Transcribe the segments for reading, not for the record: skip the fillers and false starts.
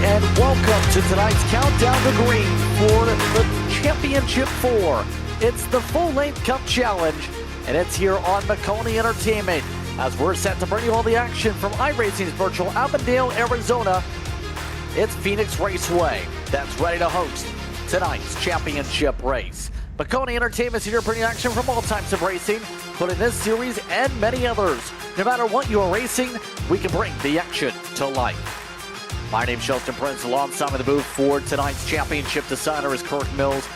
and welcome to tonight's Countdown to Green for the Championship 4. It's the full-length Cup Challenge, and it's here on Maconi Entertainment as we're set to bring you all the action from iRacing's virtual Avondale, Arizona. It's Phoenix Raceway that's ready to host tonight's championship race. Maconi Entertainment's here bringing action from all types of racing, including this series and many others. No matter what you're racing, we can bring the action to life. My name's Justin Prince. Alongside the booth for tonight's championship decider is Kirk Mills.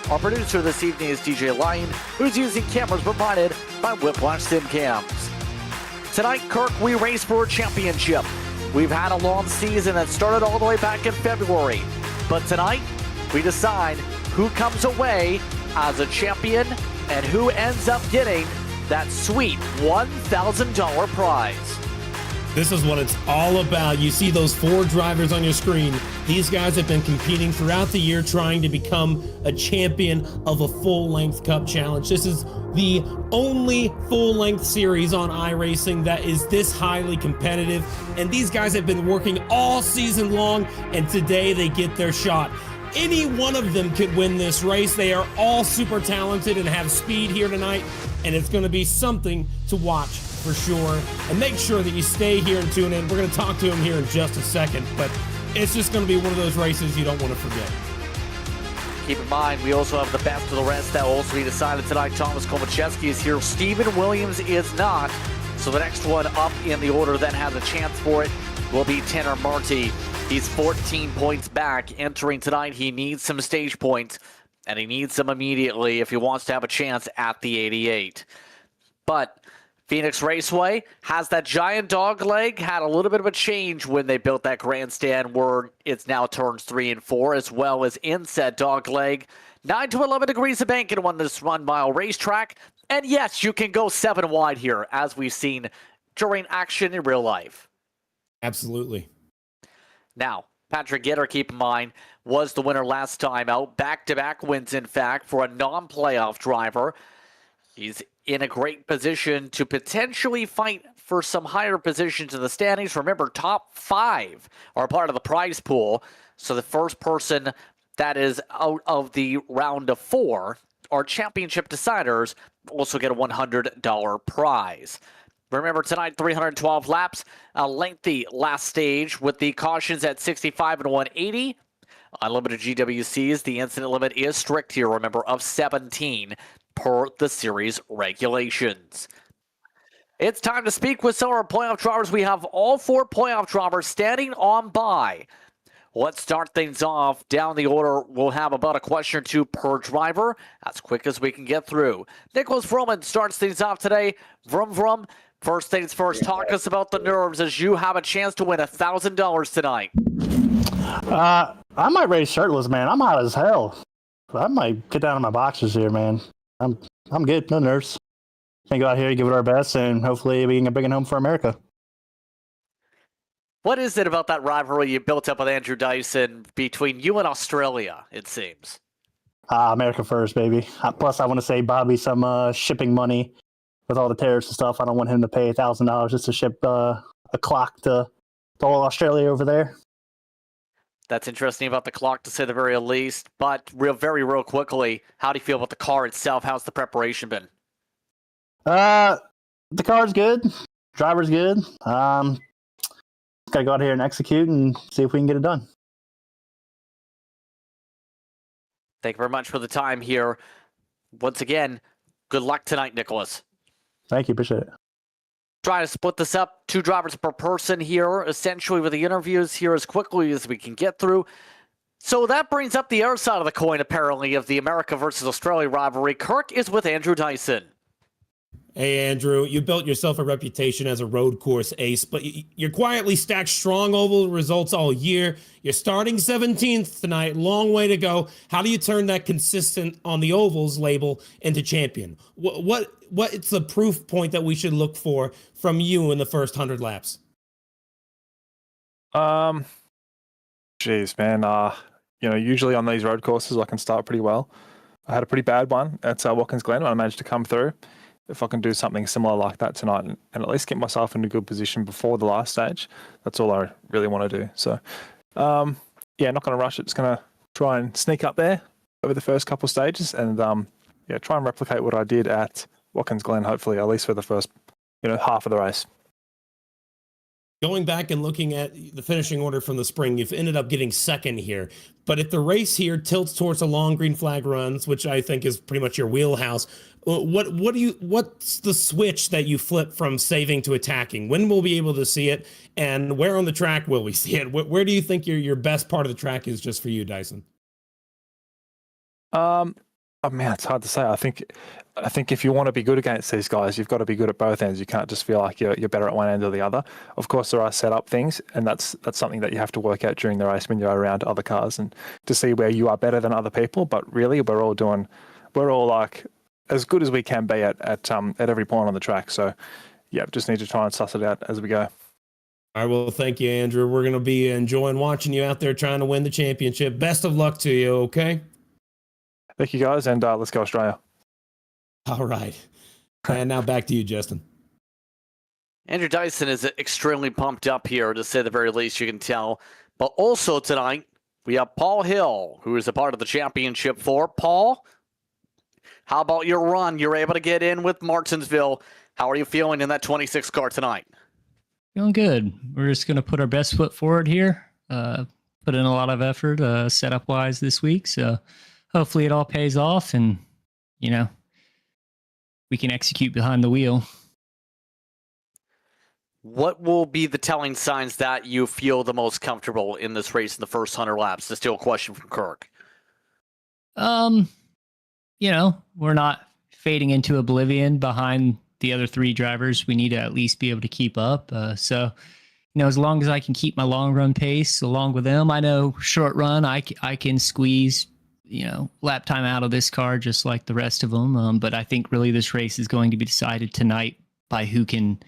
Our producer this evening is DJ Lyon, who's using cameras provided by Whiplash Sim Cams. Tonight, Kirk, we race for a championship. We've had a long season that started all the way back in February. But tonight, we decide who comes away as a champion and who ends up getting that sweet $1,000 prize. This is what it's all about. You see those four drivers on your screen. These guys have been competing throughout the year trying to become a champion of a full-length Cup Challenge. This is the only full-length series on iRacing that is this highly competitive. And these guys have been working all season long, and today they get their shot. Any one of them could win this race. They are all super talented and have speed here tonight, and it's going to be something to watch for sure. And make sure that you stay here and tune in. We're going to talk to him here in just a second, but it's just going to be one of those races you don't want to forget. Keep in mind, we also have the best of the rest that will also be decided tonight. Thomas Komacheski is here. Steven Williams is not. So the next one up in the order that has a chance for it will be Tanner Marty. He's 14 points back entering tonight. He needs some stage points, and he needs them immediately if he wants to have a chance at the 88. But Phoenix Raceway has that giant dog leg, had a little bit of a change when they built that grandstand where it's now turns 3 and 4, as well as in said dog leg. 9 to 11 degrees of banking on this 1 mile racetrack. And yes, you can go 7 wide here, as we've seen during action in real life. Absolutely. Now, Patrick Gitter, keep in mind, was the winner last time out. Back-to-back wins, in fact, for a non-playoff driver. He's in a great position to potentially fight for some higher positions in the standings. Remember, top 5 are part of the prize pool. So the first person that is out of the round of 4, our championship deciders, also get a $100 prize. Remember, tonight, 312 laps, a lengthy last stage with the cautions at 65 and 180. Unlimited GWCs, the incident limit is strict here, remember, of 17 per the series regulations. It's time to speak with some of our playoff drivers. We have all 4 playoff drivers standing on by. Let's start things off down the order. We'll have about a question or 2 per driver, as quick as we can get through. Nicholas Vroman starts things off today. Vroom. First things first, talk us about the nerves as you have a chance to win $1,000 tonight. I might race shirtless, man. I'm hot as hell. I might get down in my boxers here, man. I'm good. No nerves. Can go out here, give it our best, and hopefully we can bring it home for America. What is it about that rivalry you built up with Andrew Dyson between you and Australia, it seems? America first, baby. Plus, I want to save Bobby some shipping money with all the tariffs and stuff. I don't want him to pay $1,000 just to ship a clock to all Australia over there. That's interesting about the clock, to say the very least. But real quickly, how do you feel about the car itself? How's the preparation been? The car's good. Driver's good. Gotta go out here and execute and see if we can get it done. Thank you very much for the time here. Once again, good luck tonight, Nicholas. Thank you. Appreciate it. Trying to split this up, 2 drivers per person here, essentially with the interviews here as quickly as we can get through. So that brings up the other side of the coin, apparently, of the America versus Australia rivalry. Kirk is with Andrew Dyson. Hey, Andrew, you built yourself a reputation as a road course ace, but you're quietly stacked strong oval results all year. You're starting 17th tonight, long way to go. How do you turn that consistent on the ovals label into champion? What's the proof point that we should look for from you in the first 100 laps? Geez, man. Usually on these road courses, I can start pretty well. I had a pretty bad one at Watkins Glen, and I managed to come through. If I can do something similar like that tonight and at least get myself in a good position before the last stage, that's all I really want to do. So Yeah, not going to rush it. Just going to try and sneak up there over the first couple of stages, and try and replicate what I did at Watkins Glen. Hopefully, at least for the first half of the race. Going back and looking at the finishing order from the spring, you've ended up getting second here. But if the race here tilts towards the long green flag runs, which I think is pretty much your wheelhouse, what's the switch that you flip from saving to attacking? When will we be able to see it, and where on the track will we see it? Where do you think your best part of the track is just for you, Dyson? Oh man, it's hard to say. I think if you want to be good against these guys, you've got to be good at both ends. You can't just feel like you're better at one end or the other. Of course, there are set up things, and that's something that you have to work out during the race when you're around other cars and to see where you are better than other people. But really, we're all like as good as we can be at every point on the track. So yeah, just need to try and suss it out as we go. All right, well, thank you, Andrew. We're going to be enjoying watching you out there trying to win the championship. Best of luck to you, okay? Thank you, guys, and let's go Australia. All right. And now back to you, Justin. Andrew Dyson is extremely pumped up here, to say the very least, you can tell. But also tonight, we have Paul Hill, who is a part of the championship for. Paul, how about your run? You're able to get in with Martinsville. How are you feeling in that 26 car tonight? Feeling good. We're just going to put our best foot forward here. Put in a lot of effort setup-wise this week, so hopefully it all pays off and, we can execute behind the wheel. What will be the telling signs that you feel the most comfortable in this race in the first 100 laps? That's still a question from Kirk. We're not fading into oblivion behind the other three drivers. We need to at least be able to keep up. So as long as I can keep my long run pace along with them, I know short run, I can squeeze lap time out of this car just like the rest of them. But I think really this race is going to be decided tonight by who can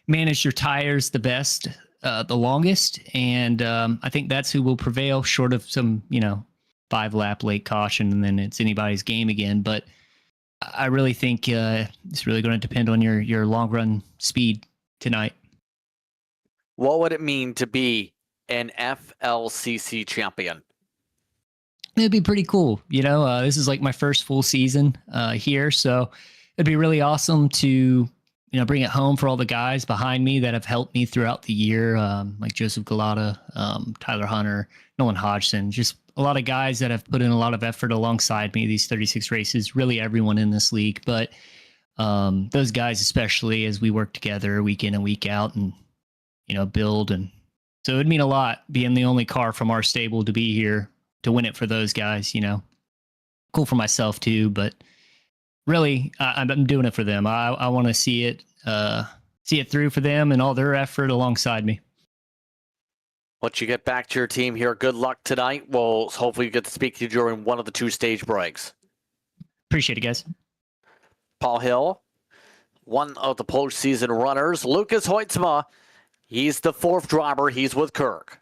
manage their tires the best, the longest. And I think that's who will prevail, short of some, 5-lap late caution, and then it's anybody's game again. But I really think it's really going to depend on your long run speed tonight. What would it mean to be an FLCC champion? It'd be pretty cool. This is like my first full season here. So it'd be really awesome to, bring it home for all the guys behind me that have helped me throughout the year. Like Joseph Galata, Tyler Hunter, Nolan Hodgson, just a lot of guys that have put in a lot of effort alongside me, these 36 races, really everyone in this league. But those guys, especially as we work together week in and week out and, build. And so it'd mean a lot being the only car from our stable to be here to win it for those guys, cool for myself too, but really I'm doing it for them. I want to see it through for them and all their effort alongside me. Once you get back to your team here, good luck tonight. We'll hopefully get to speak to you during one of the 2 stage breaks. Appreciate it, guys. Paul Hill, one of the postseason runners. Lucas Hoytsma, he's the 4th driver. He's with Kirk.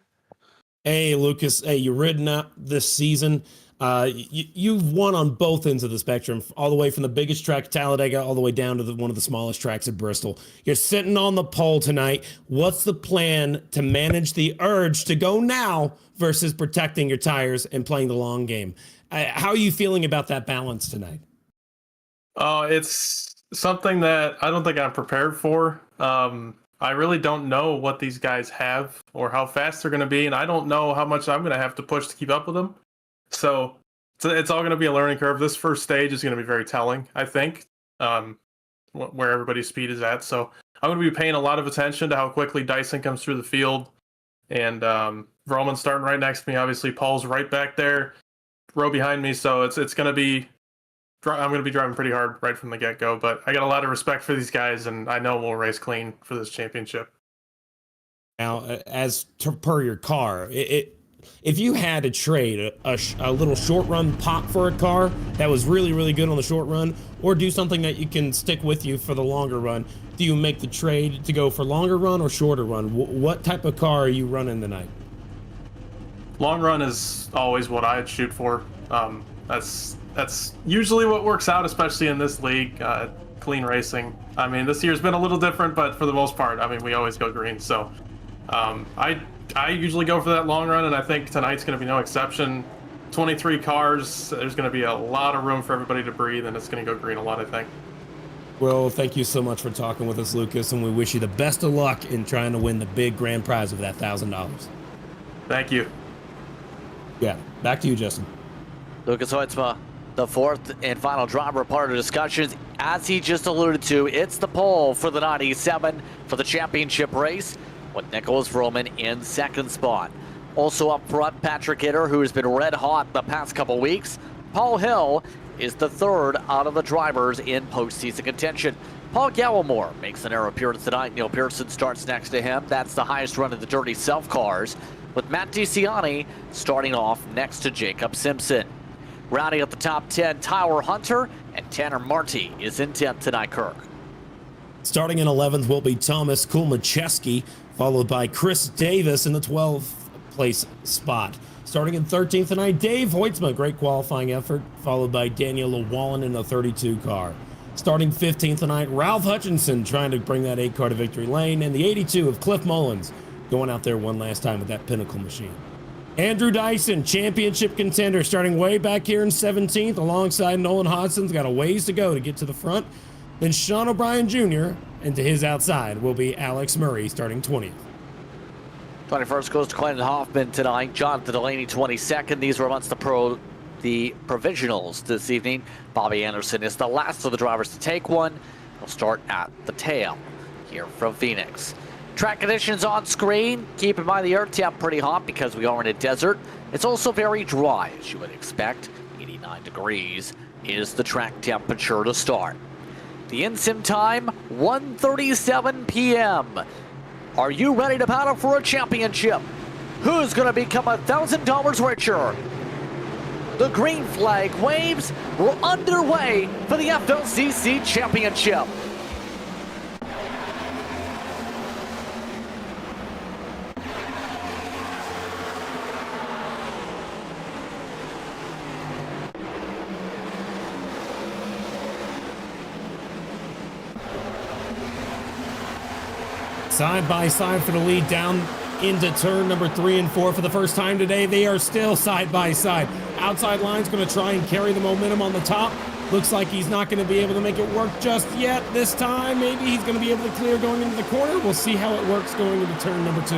Hey, Lucas. Hey, you've ridden up this season. You've won on both ends of the spectrum, all the way from the biggest track, Talladega, all the way down to one of the smallest tracks at Bristol. You're sitting on the pole tonight. What's the plan to manage the urge to go now versus protecting your tires and playing the long game? How are you feeling about that balance tonight? It's something that I don't think I'm prepared for. I really don't know what these guys have or how fast they're going to be, and I don't know how much I'm going to have to push to keep up with them. So it's all going to be a learning curve. This first stage is going to be very telling, I think, where everybody's speed is at. So I'm going to be paying a lot of attention to how quickly Dyson comes through the field. And Roman's starting right next to me. Obviously, Paul's right back there, row behind me. So it's going to be... I'm going to be driving pretty hard right from the get-go, but I got a lot of respect for these guys, and I know we'll race clean for this championship. Now, per your car, if you had to trade a little short-run pop for a car that was really, really good on the short run, or do something that you can stick with you for the longer run, do you make the trade to go for longer run or shorter run? What type of car are you running tonight? Long run is always what I'd shoot for. That's usually what works out, especially in this league, clean racing. I mean, this year's been a little different, but for the most part, I mean, we always go green. So I I usually go for that long run, and I think tonight's going to be no exception. 23 cars, there's going to be a lot of room for everybody to breathe, and it's going to go green a lot, I think. Well, thank you so much for talking with us, Lucas, and we wish you the best of luck in trying to win the big grand prize of that $1,000. Thank you. Yeah, back to you, Justin. Lucas Hoitzma, the fourth and final driver, part of the discussions. As he just alluded to, it's the pole for the 97 for the championship race, with Nicholas Vroman in second spot. Also up front, Patrick Gitter, who has been red hot the past couple weeks. Paul Hill is the third out of the drivers in postseason contention. Paul Gallimore makes an air appearance tonight. Neil Pearson starts next to him. That's the highest run of the Dirty Self cars, with Matt DiCiani starting off next to Jacob Simpson. Rounding out the top 10, Tyler Hunter, and Tanner Marty is in 10th tonight, Kirk. Starting in 11th will be Thomas Kulmacheski, followed by Chris Davis in the 12th place spot. Starting in 13th tonight, Dave Hoitzma, great qualifying effort, followed by Daniel Llewellyn in the 32 car. Starting 15th tonight, Ralph Hutchinson trying to bring that 8 car to victory lane, and the 82 of Cliff Mullins going out there one last time with that Pinnacle machine. Andrew Dyson, championship contender, starting way back here in 17th alongside Nolan Hodgson's got a ways to go to get to the front. Then Sean O'Brien Jr., and to his outside will be Alex Murray starting 20th. 21st goes to Clinton Hoffman tonight. Jonathan Delaney 22nd. These were amongst the provisionals this evening. Bobby Anderson is the last of the drivers to take one. He'll start at the tail here from Phoenix. Track conditions on screen. Keep in mind the air temp pretty hot because we are in a desert. It's also very dry, as you would expect. 89 degrees is the track temperature to start. The in-sim time, 1:37 p.m. Are you ready to battle for a championship? Who's going to become $1,000 richer? The green flag waves. We're underway for the FLCC Championship. Side by side for the lead down into turn number 3 and 4 for the first time today. They are still side by side. Outside line's going to try and carry the momentum on the top. Looks like he's not going to be able to make it work just yet this time. Maybe he's going to be able to clear going into the corner. We'll see how it works going into turn number 2.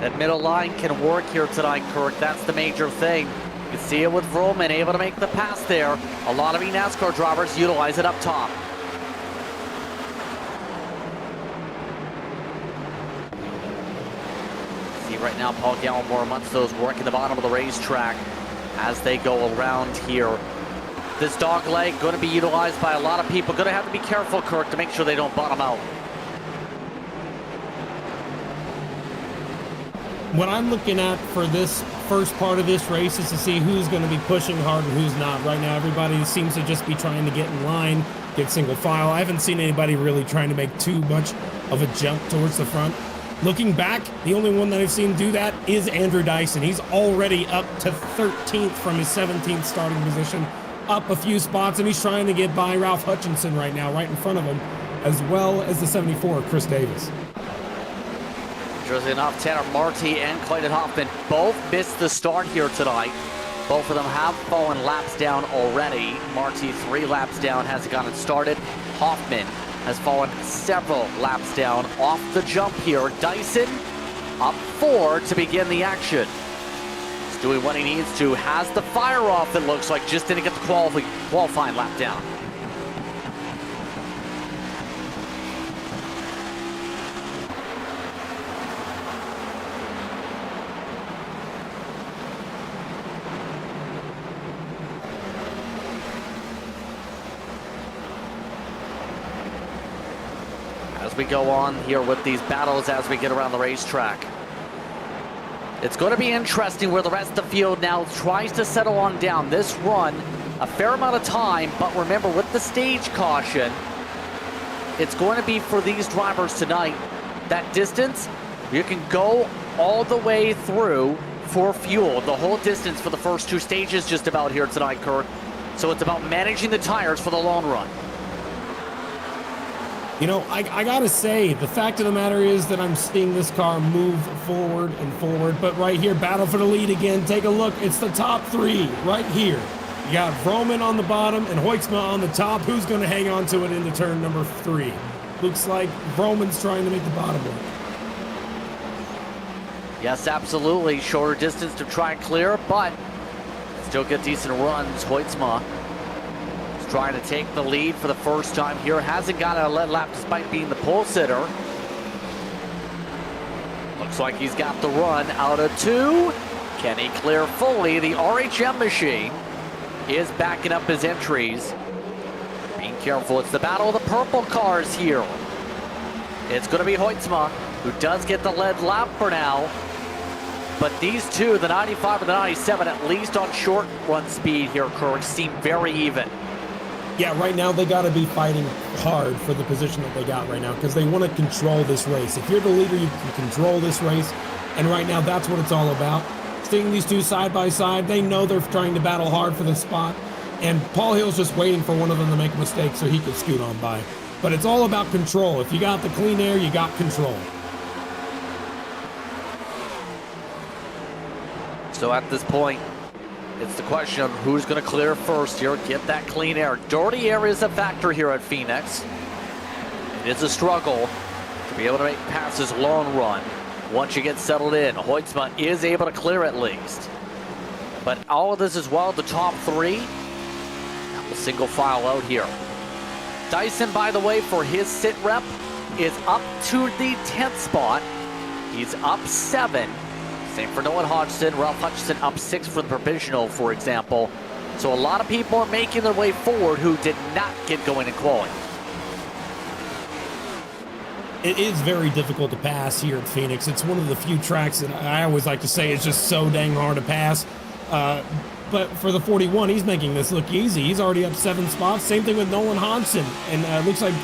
That middle line can work here tonight, Kirk. That's the major thing. You can see it with Vroman able to make the pass there. A lot of NASCAR drivers utilize it up top. Right now, Paul Gallimore amongst those working the bottom of the racetrack as they go around here. This dog leg going to be utilized by a lot of people. Going to have to be careful, Kirk, to make sure they don't bottom out. What I'm looking at for this first part of this race is to see who's going to be pushing hard and who's not. Right now, everybody seems to just be trying to get in line, get single file. I haven't seen anybody really trying to make too much of a jump towards the front. Looking back, the only one that I've seen do that is Andrew Dyson. He's already up to 13th from his 17th starting position, up a few spots, and he's trying to get by Ralph Hutchinson right now, right in front of him, as well as the 74, Chris Davis. Interesting enough, Tanner Marty and Clayton Hoffman both missed the start here tonight. Both of them have fallen laps down already. Marty 3 laps down, hasn't gotten started. Hoffman has fallen several laps down off the jump here. Dyson up 4 to begin the action. He's doing what he needs to. Has the fire off, it looks like. Just didn't get the qualifying lap down. As we go on here with these battles as we get around the racetrack. It's going to be interesting where the rest of the field now tries to settle on down. This run, a fair amount of time, but remember with the stage caution, it's going to be for these drivers tonight. That distance, you can go all the way through for fuel. The whole distance for the first 2 stages just about here tonight, Kirk. So it's about managing the tires for the long run. You know, I gotta say, the fact of the matter is that I'm seeing this car move forward and forward, but right here, battle for the lead again. Take a look. It's the top three right here. You got Vroman on the bottom and Hoytsma on the top. Who's going to hang on to it into turn number 3? Looks like Vroman's trying to make the bottom work. Yes, absolutely. Shorter distance to try and clear, but still get decent runs. Hoytsma is trying to take the lead for the first time here. Hasn't got a lead lap despite being the pole sitter. Looks like he's got the run out of 2. Can he clear fully? The RHM machine is backing up his entries. Being careful. It's the battle of the purple cars here. It's going to be Hoytsma, who does get the lead lap for now. But these two, the 95 and the 97, at least on short run speed here, Kirk, seem very even. Yeah, right now they got to be fighting hard for the position that they got right now because they want to control this race. If you're the leader, you can control this race. And right now, that's what it's all about. Seeing these two side by side, they know they're trying to battle hard for the spot. And Paul Hill's just waiting for one of them to make a mistake so he could scoot on by. But it's all about control. If you got the clean air, you got control. So at this point, it's the question of who's going to clear first here, get that clean air. Dirty air is a factor here at Phoenix. It is a struggle to be able to make passes long run. Once you get settled in, Hoytsma is able to clear at least. But all of this as well, the top 3, a single file out here. Dyson, by the way, for his sit rep, is up to the 10th spot. He's up 7. Same for Noah Hodgson. Ralph Hutchinson up 6 for the provisional, for example. So a lot of people are making their way forward who did not get going in quality. It is very difficult to pass here at Phoenix. It's one of the few tracks that I always like to say is just so dang hard to pass. But for the 41, he's making this look easy. He's already up 7 spots. Same thing with Nolan Hodgson. And it looks like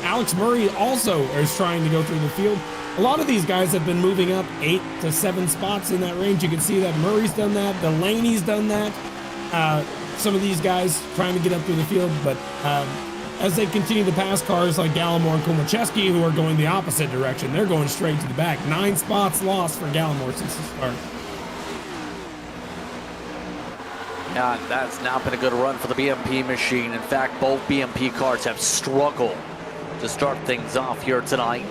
Alex Murray also is trying to go through the field. A lot of these guys have been moving up 8 to 7 spots in that range. You can see that Murray's done that. Delaney's done that. Some of these guys trying to get up through the field. But as they continue to pass cars like Gallimore and Komacheski, who are going the opposite direction, they're going straight to the back. 9 spots lost for Gallimore since the start. Yeah, that's not been a good run for the BMP machine. In fact, both BMP cars have struggled to start things off here tonight.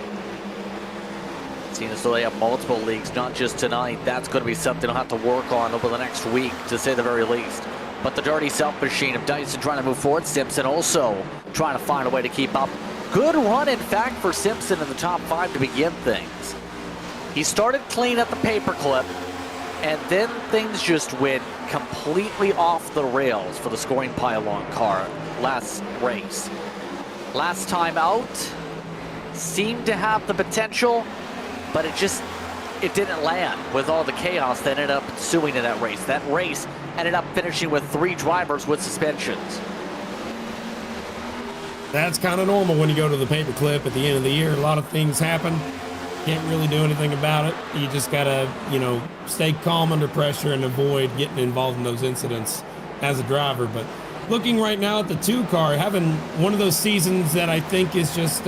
Seeing as though they have multiple leagues, not just tonight. That's going to be something they'll have to work on over the next week, to say the very least. But the dirty self machine of Dyson trying to move forward. Simpson also trying to find a way to keep up. Good run, in fact, for Simpson in the top 5 to begin things. He started clean at the paperclip, and then things just went completely off the rails for the scoring pylon car last race. Last time out, seemed to have the potential, but it didn't land with all the chaos that ended up ensuing in that race. That race ended up finishing with 3 drivers with suspensions. That's kind of normal when you go to the paperclip at the end of the year. A lot of things happen. Can't really do anything about it. You just gotta, stay calm under pressure and avoid getting involved in those incidents as a driver. But looking right now at the 2 car, having one of those seasons that I think is just,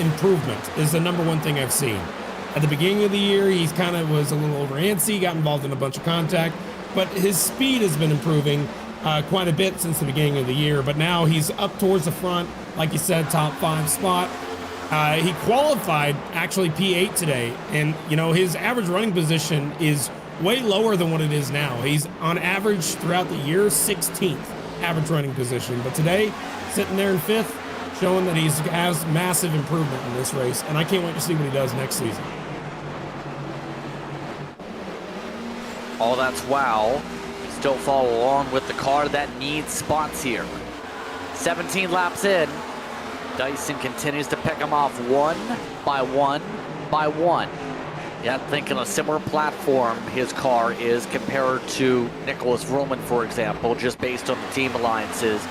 improvement is the number one thing I've seen. At the beginning of the year, he kind of was a little over antsy, got involved in a bunch of contact, but his speed has been improving quite a bit since the beginning of the year. But now he's up towards the front, like you said, top 5 spot. He qualified actually P8 today, and his average running position is way lower than what it is now. He's on average throughout the year 16th average running position, but today sitting there in 5th, showing that he has massive improvement in this race, and I can't wait to see what he does next season. All that's wow. Still follow along with the car that needs spots here. 17 laps in. Dyson continues to pick them off one by one by one. Yeah, thinking a similar platform his car is compared to Nicholas Vroman, for example, just based on the team alliances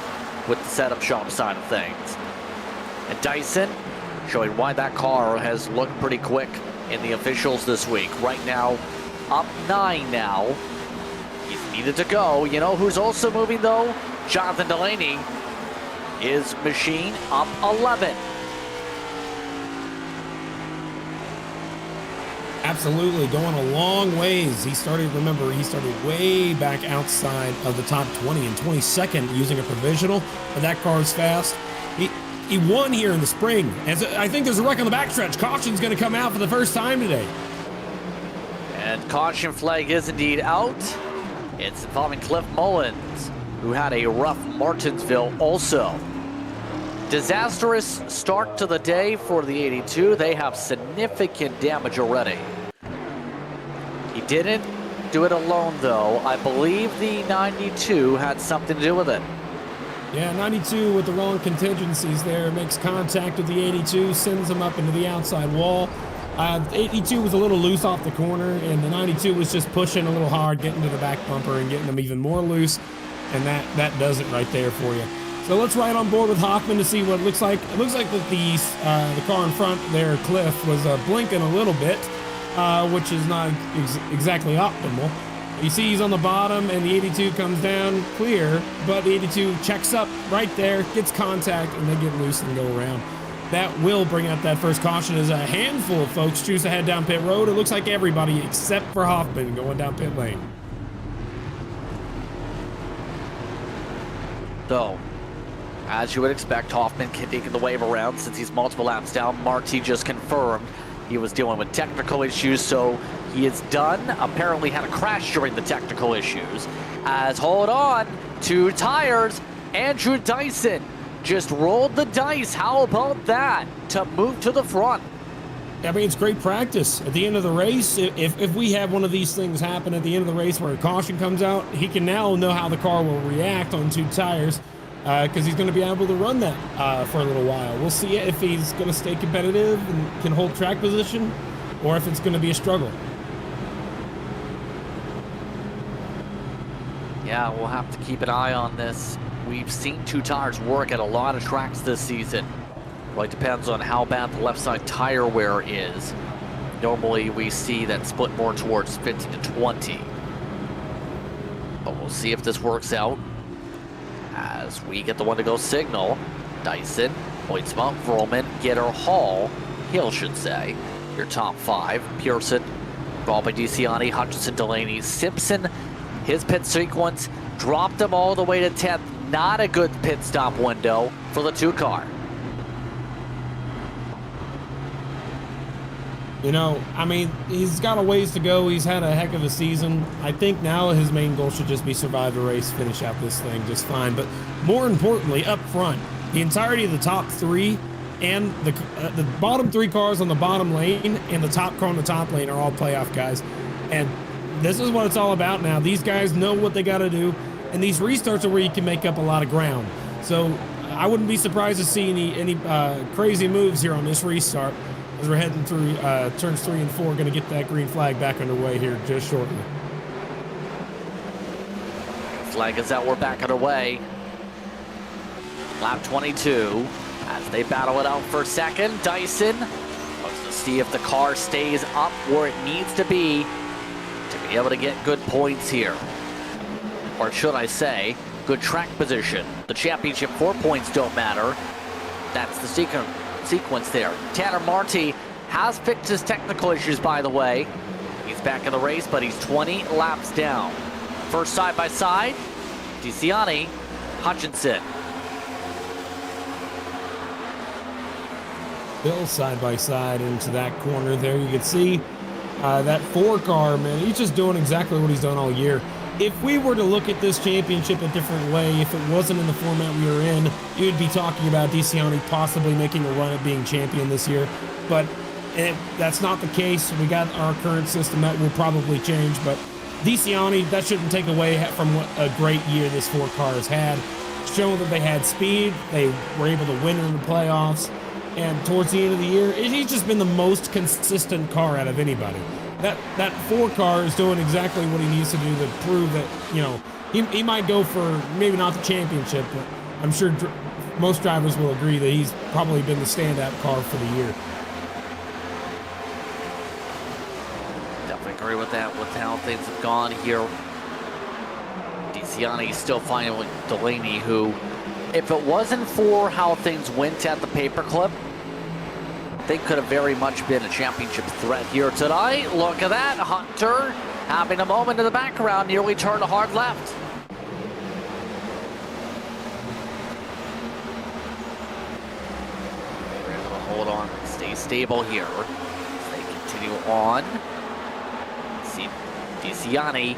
with the setup shop side of things. And Dyson showing why that car has looked pretty quick in the officials this week. Right now, up 9 now. He's needed to go. You know who's also moving, though? Jonathan Delaney. His machine up 11. Absolutely, going a long ways. He started way back outside of the top 20 and 22nd using a provisional, but that car's fast. He won here in the spring. I think there's a wreck on the backstretch. Caution's going to come out for the first time today. And caution flag is indeed out. It's involving Cliff Mullins, who had a rough Martinsville also. Disastrous start to the day for the 82. They have significant damage already. He didn't do it alone, though. I believe the 92 had something to do with it. Yeah, 92 with the wrong contingencies there. Makes contact with the 82, sends him up into the outside wall. 82 was a little loose off the corner, and the 92 was just pushing a little hard, getting to the back bumper and getting them even more loose. And that does it right there for you. So let's ride on board with Hoffman to see what it looks like. It looks like that the car in front there, Cliff, was blinking a little bit, which is not exactly optimal. You see he's on the bottom, and the 82 comes down clear, but the 82 checks up right there, gets contact, and they get loose and go around. That will bring out that first caution as a handful of folks choose to head down pit road. It looks like everybody except for Hoffman going down pit lane. So, as you would expect, Hoffman taking the wave around since he's multiple laps down. Marty just confirmed he was dealing with technical issues, so he is done. Apparently had a crash during the technical issues. As, hold on, 2 tires, Andrew Dyson just rolled the dice. How about that to move to the front? I mean, it's great practice. At the end of the race, if we have one of these things happen at the end of the race where a caution comes out, he can now know how the car will react on 2 tires because he's going to be able to run that for a little while. We'll see if he's going to stay competitive and can hold track position or if it's going to be a struggle. Yeah, we'll have to keep an eye on this. We've seen 2 tires work at a lot of tracks this season. Well, it depends on how bad the left side tire wear is. Normally we see that split more towards 50 to 20. But we'll see if this works out. As we get the one to go signal, Dyson, Hoytsma, Vroman, Gitter, Hall, Hill should say, your top 5. Pearson, followed by DeCiani, Hutchinson, Delaney, Simpson. His pit sequence dropped him all the way to 10th. Not a good pit stop window for the 2 car. You know, I mean, he's got a ways to go. He's had a heck of a season. I think now his main goal should just be survive the race, finish out this thing just fine. But more importantly, up front, the entirety of the top 3 and the bottom 3 cars on the bottom lane and the top car on the top lane are all playoff guys. And this is what it's all about now. These guys know what they got to do, and these restarts are where you can make up a lot of ground. So I wouldn't be surprised to see any crazy moves here on this restart as we're heading through turns 3 and 4. Going to get that green flag back underway here just shortly. Flag is out, we're back underway. Lap 22, as they battle it out for a second. Dyson looks to see if the car stays up where it needs to be able to get good points here. Or should I say, good track position. The championship 4 points don't matter. That's the sequence there. Tanner Marty has fixed his technical issues, by the way. He's back in the race, but he's 20 laps down. First side-by-side, DeCiani, Hutchinson. Bill side-by-side into that corner there. You can see that 4 car, man, he's just doing exactly what he's done all year. If we were to look at this championship a different way, if it wasn't in the format we were in, you would be talking about DeCiani possibly making a run at being champion this year. But that's not the case. We got our current system that will probably change. But DeCiani, that shouldn't take away from what a great year this 4 car has had. Showing that they had speed, they were able to win in the playoffs. And towards the end of the year, he's just been the most consistent car out of anybody. That 4 car is doing exactly what he needs to do to prove that, you know, he might go for maybe not the championship, but I'm sure most drivers will agree that he's probably been the standout car for the year. Definitely agree with that, with how things have gone here. DeCiani still fighting with Delaney, who if it wasn't for how things went at the paperclip, they could have very much been a championship threat here tonight. Look at that. Hunter having a moment in the background, nearly turned a hard left. We're able to hold on, stay stable here. They continue on. See DeCiani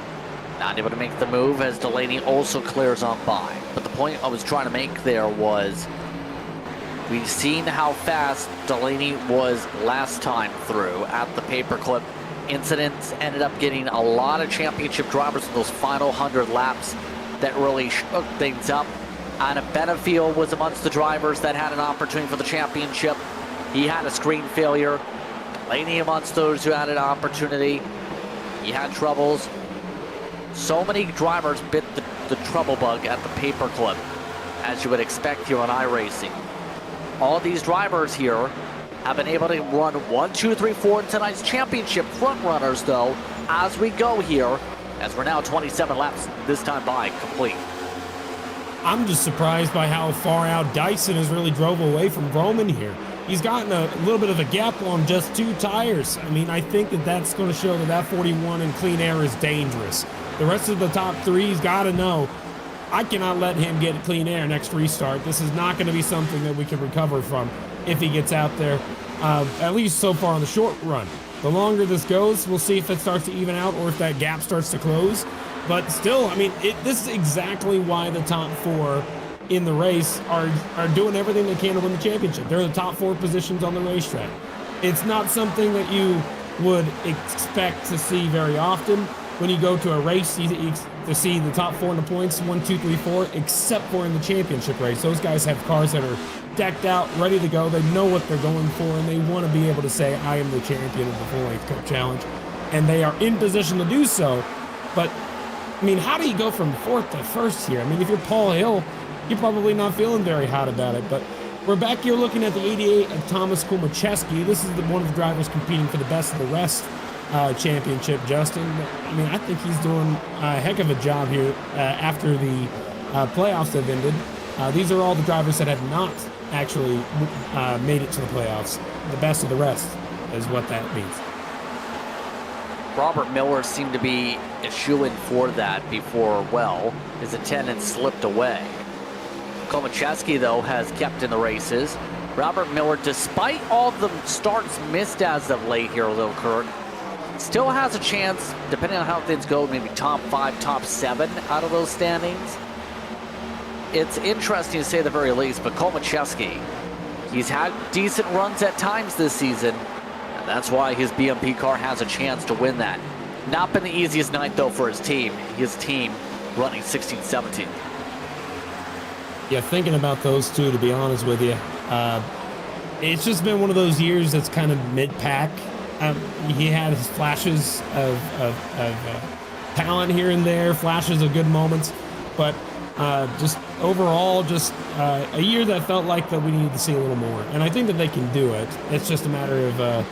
not able to make the move as Delaney also clears on by. But the point I was trying to make there was we've seen how fast Delaney was last time through at the paperclip. Incidents ended up getting a lot of championship drivers in those final 100 laps that really shook things up. Anna Benefield was amongst the drivers that had an opportunity for the championship. He had a screen failure. Delaney amongst those who had an opportunity. He had troubles. So many drivers bit the trouble bug at the paperclip, as you would expect here on iRacing. All these drivers here have been able to run 1, 2, 3, 4 in tonight's championship. Front runners, though, as we go here, as we're now 27 laps this time by complete. I'm just surprised by how far out Dyson has really drove away from Roman here. He's gotten a little bit of a gap on just 2 tires. I mean, I think that's going to show that 41 in clean air is dangerous. The rest of the top 3's got to know, I cannot let him get clean air next restart. This is not going to be something that we can recover from if he gets out there, at least so far on the short run. The longer this goes, we'll see if it starts to even out or if that gap starts to close. But still, I mean, this is exactly why the top 4 in the race are doing everything they can to win the championship. They're the top 4 positions on the racetrack. It's not something that you would expect to see very often. When you go to a race, to see the top 4 in the points, 1, 2, 3, 4, except for in the championship race. Those guys have cars that are decked out, ready to go. They know what they're going for, and they want to be able to say, I am the champion of the Full Length Cup Challenge. And they are in position to do so. But, I mean, how do you go from 4th to 1st here? I mean, if you're Paul Hill, you're probably not feeling very hot about it. But we're back here looking at the 88 of Thomas Kumacheski. This is one of the drivers competing for the best of the rest championship, Justin. I mean, I think he's doing a heck of a job here after the playoffs have ended. These are all the drivers that have not actually made it to the playoffs. The best of the rest is what that means. Robert Miller seemed to be a shoo-in for that before, well, his attendance slipped away. Komacheski, though, has kept in the races. Robert Miller, despite all the starts missed as of late here, Lil Kurt, still has a chance, depending on how things go, maybe top 5, top 7 out of those standings. It's interesting to say the very least, but Komacheski, he's had decent runs at times this season, and that's why his BMP car has a chance to win that. Not been the easiest night, though, for his team. His team running 16th, 17th. Yeah, thinking about those two, to be honest with you, it's just been one of those years that's kind of mid-pack. He had his flashes of talent here and there, flashes of good moments, but just overall, just a year that felt like that we needed to see a little more. And I think that they can do it. It's just a matter of a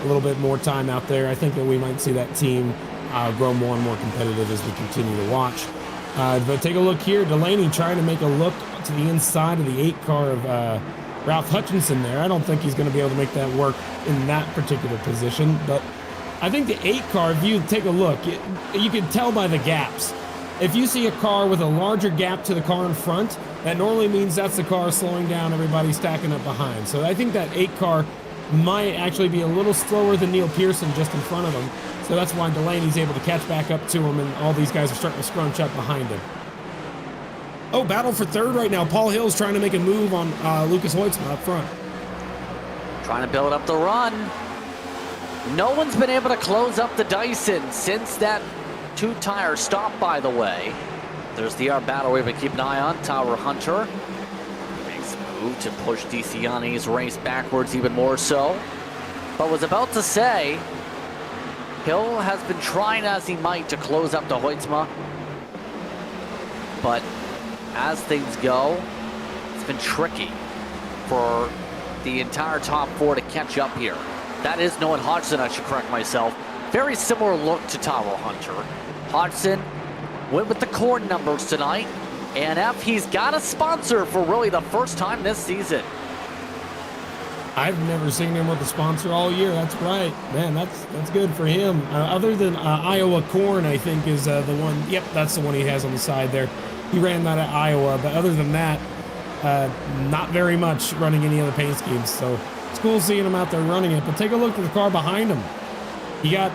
little bit more time out there. I think that we might see that team grow more and more competitive as we continue to watch. But take a look here, Delaney trying to make a look to the inside of the 8 car of Ralph Hutchinson there. I don't think he's going to be able to make that work in that particular position, but I think the 8 car, if you take a look, you can tell by the gaps. If you see a car with a larger gap to the car in front, that normally means that's the car slowing down, everybody stacking up behind. So I think that 8 car might actually be a little slower than Neil Pearson just in front of him. So that's why Delaney's able to catch back up to him, and all these guys are starting to scrunch up behind him. Oh, battle for 3rd right now. Paul Hill's trying to make a move on Lucas Hoytsma up front. Trying to build up the run. No one's been able to close up the Dyson since that 2-tire stop, by the way. There's the battle we've been keeping an eye on. Tower Hunter makes a move to push DeCiani's race backwards even more so. But was about to say, Hill has been trying as he might to close up to Hoytsma. But as things go, it's been tricky for the entire top 4 to catch up here. That is Noah Hodgson, I should correct myself. Very similar look to Tower Hunter. Hodgson went with the corn numbers tonight. And F, he's got a sponsor for really the first time this season. I've never seen him with a sponsor all year. That's right, man. That's good for him. Other than Iowa Corn, I think is the one. Yep, that's the one he has on the side there. He ran that at Iowa, but other than that, not very much running any other paint schemes. So it's cool seeing him out there running it. But take a look at the car behind him. You got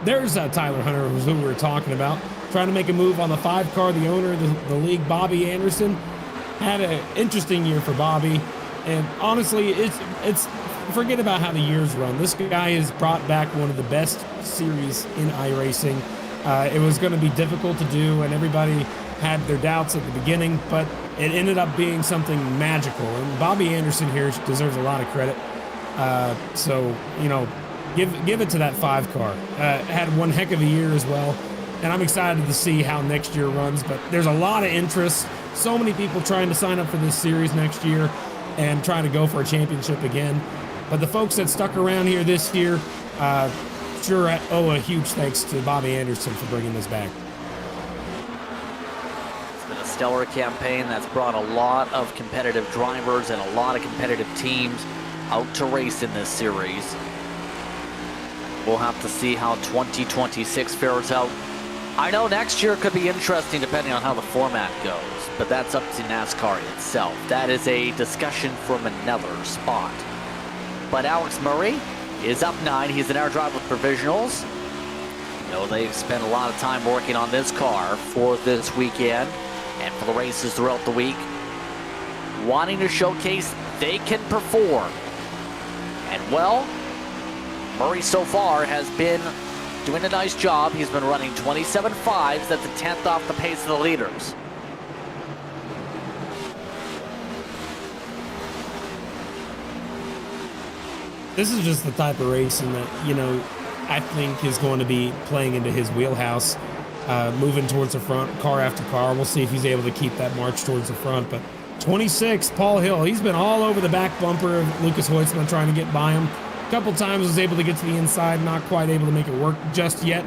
there's Tyler Hunter, who we were talking about, trying to make a move on the 5 car. The owner of the league, Bobby Anderson, had an interesting year for Bobby. And honestly, it's forget about how the years run. This guy has brought back one of the best series in iRacing. It was going to be difficult to do, and everybody had their doubts at the beginning, but it ended up being something magical. And Bobby Anderson here deserves a lot of credit. So, you know, give it to that 5 car. Had one heck of a year as well, and I'm excited to see how next year runs. But there's a lot of interest. So many people trying to sign up for this series next year and trying to go for a championship again. But the folks that stuck around here this year sure owe a huge thanks to Bobby Anderson for bringing this back. It's been a stellar campaign that's brought a lot of competitive drivers and a lot of competitive teams out to race in this series. We'll have to see how 2026 fares out. I know next year could be interesting depending on how the format goes, but that's up to NASCAR itself. That is a discussion from another spot. But Alex Murray is up 9. He's an air driver with provisionals. You know, they've spent a lot of time working on this car for this weekend and for the races throughout the week, wanting to showcase they can perform. And well, Murray so far has been doing a nice job. He's been running 27.5s. That's a 10th off the pace of the leaders. This is just the type of racing that, you know, I think is going to be playing into his wheelhouse, moving towards the front, car after car. We'll see if he's able to keep that march towards the front. But 26, Paul Hill, he's been all over the back bumper of Lucas Hoytsman trying to get by him. A couple times was able to get to the inside, not quite able to make it work just yet.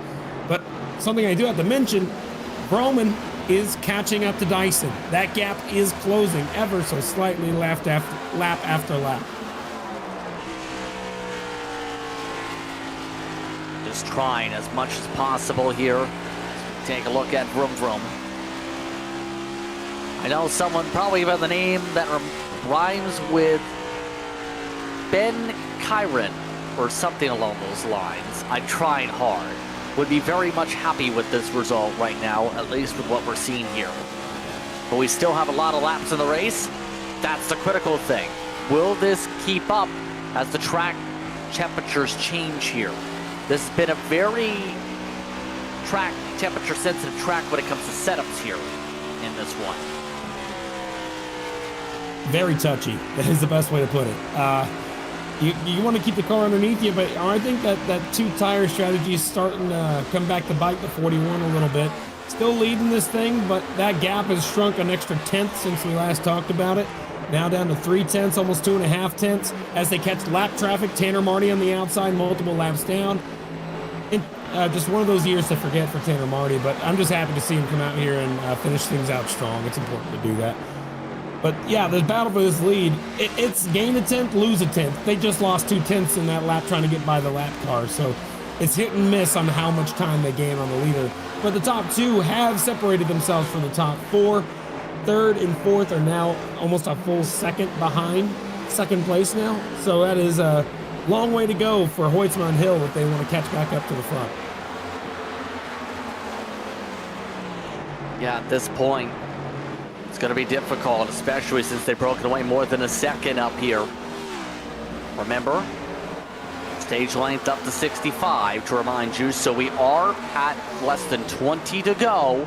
But something I do have to mention, Broman is catching up to Dyson. That gap is closing ever so slightly lap after lap. Just trying as much as possible here. Take a look at Vroom Vroom. I know someone probably by the name that rhymes with Ben Kyron or something along those lines. I'm trying hard. Would be very much happy with this result right now, at least with what we're seeing here. But we still have a lot of laps in the race. That's the critical thing. Will this keep up as the track temperatures change here? This has been a very track temperature sensitive track when it comes to setups here in this one. Very touchy. That is the best way to put it. You want to keep the car underneath you, but I think that 2-tire strategy is starting to come back to bite the 41 a little bit. Still leading this thing, but that gap has shrunk an extra 1/10 since we last talked about it. Now down to 3/10, almost 2.5 as they catch lap traffic. Tanner Marty on the outside, multiple laps down. And, just one of those years to forget for Tanner Marty, but I'm just happy to see him come out here and finish things out strong. It's important to do that. But yeah, the battle for this lead, it's gain a 10th, lose a 10th. They just lost 2/10 in that lap trying to get by the lap car. So it's hit and miss on how much time they gain on the leader. But the top 2 have separated themselves from the top 4. 3rd and 4th are now almost a full second behind second place now. So that is a long way to go for Hoytsman Hill if they want to catch back up to the front. Yeah, at this point, it's going to be difficult, especially since they've broken away more than a second up here. Remember, stage length up to 65 to remind you, so we are at less than 20 to go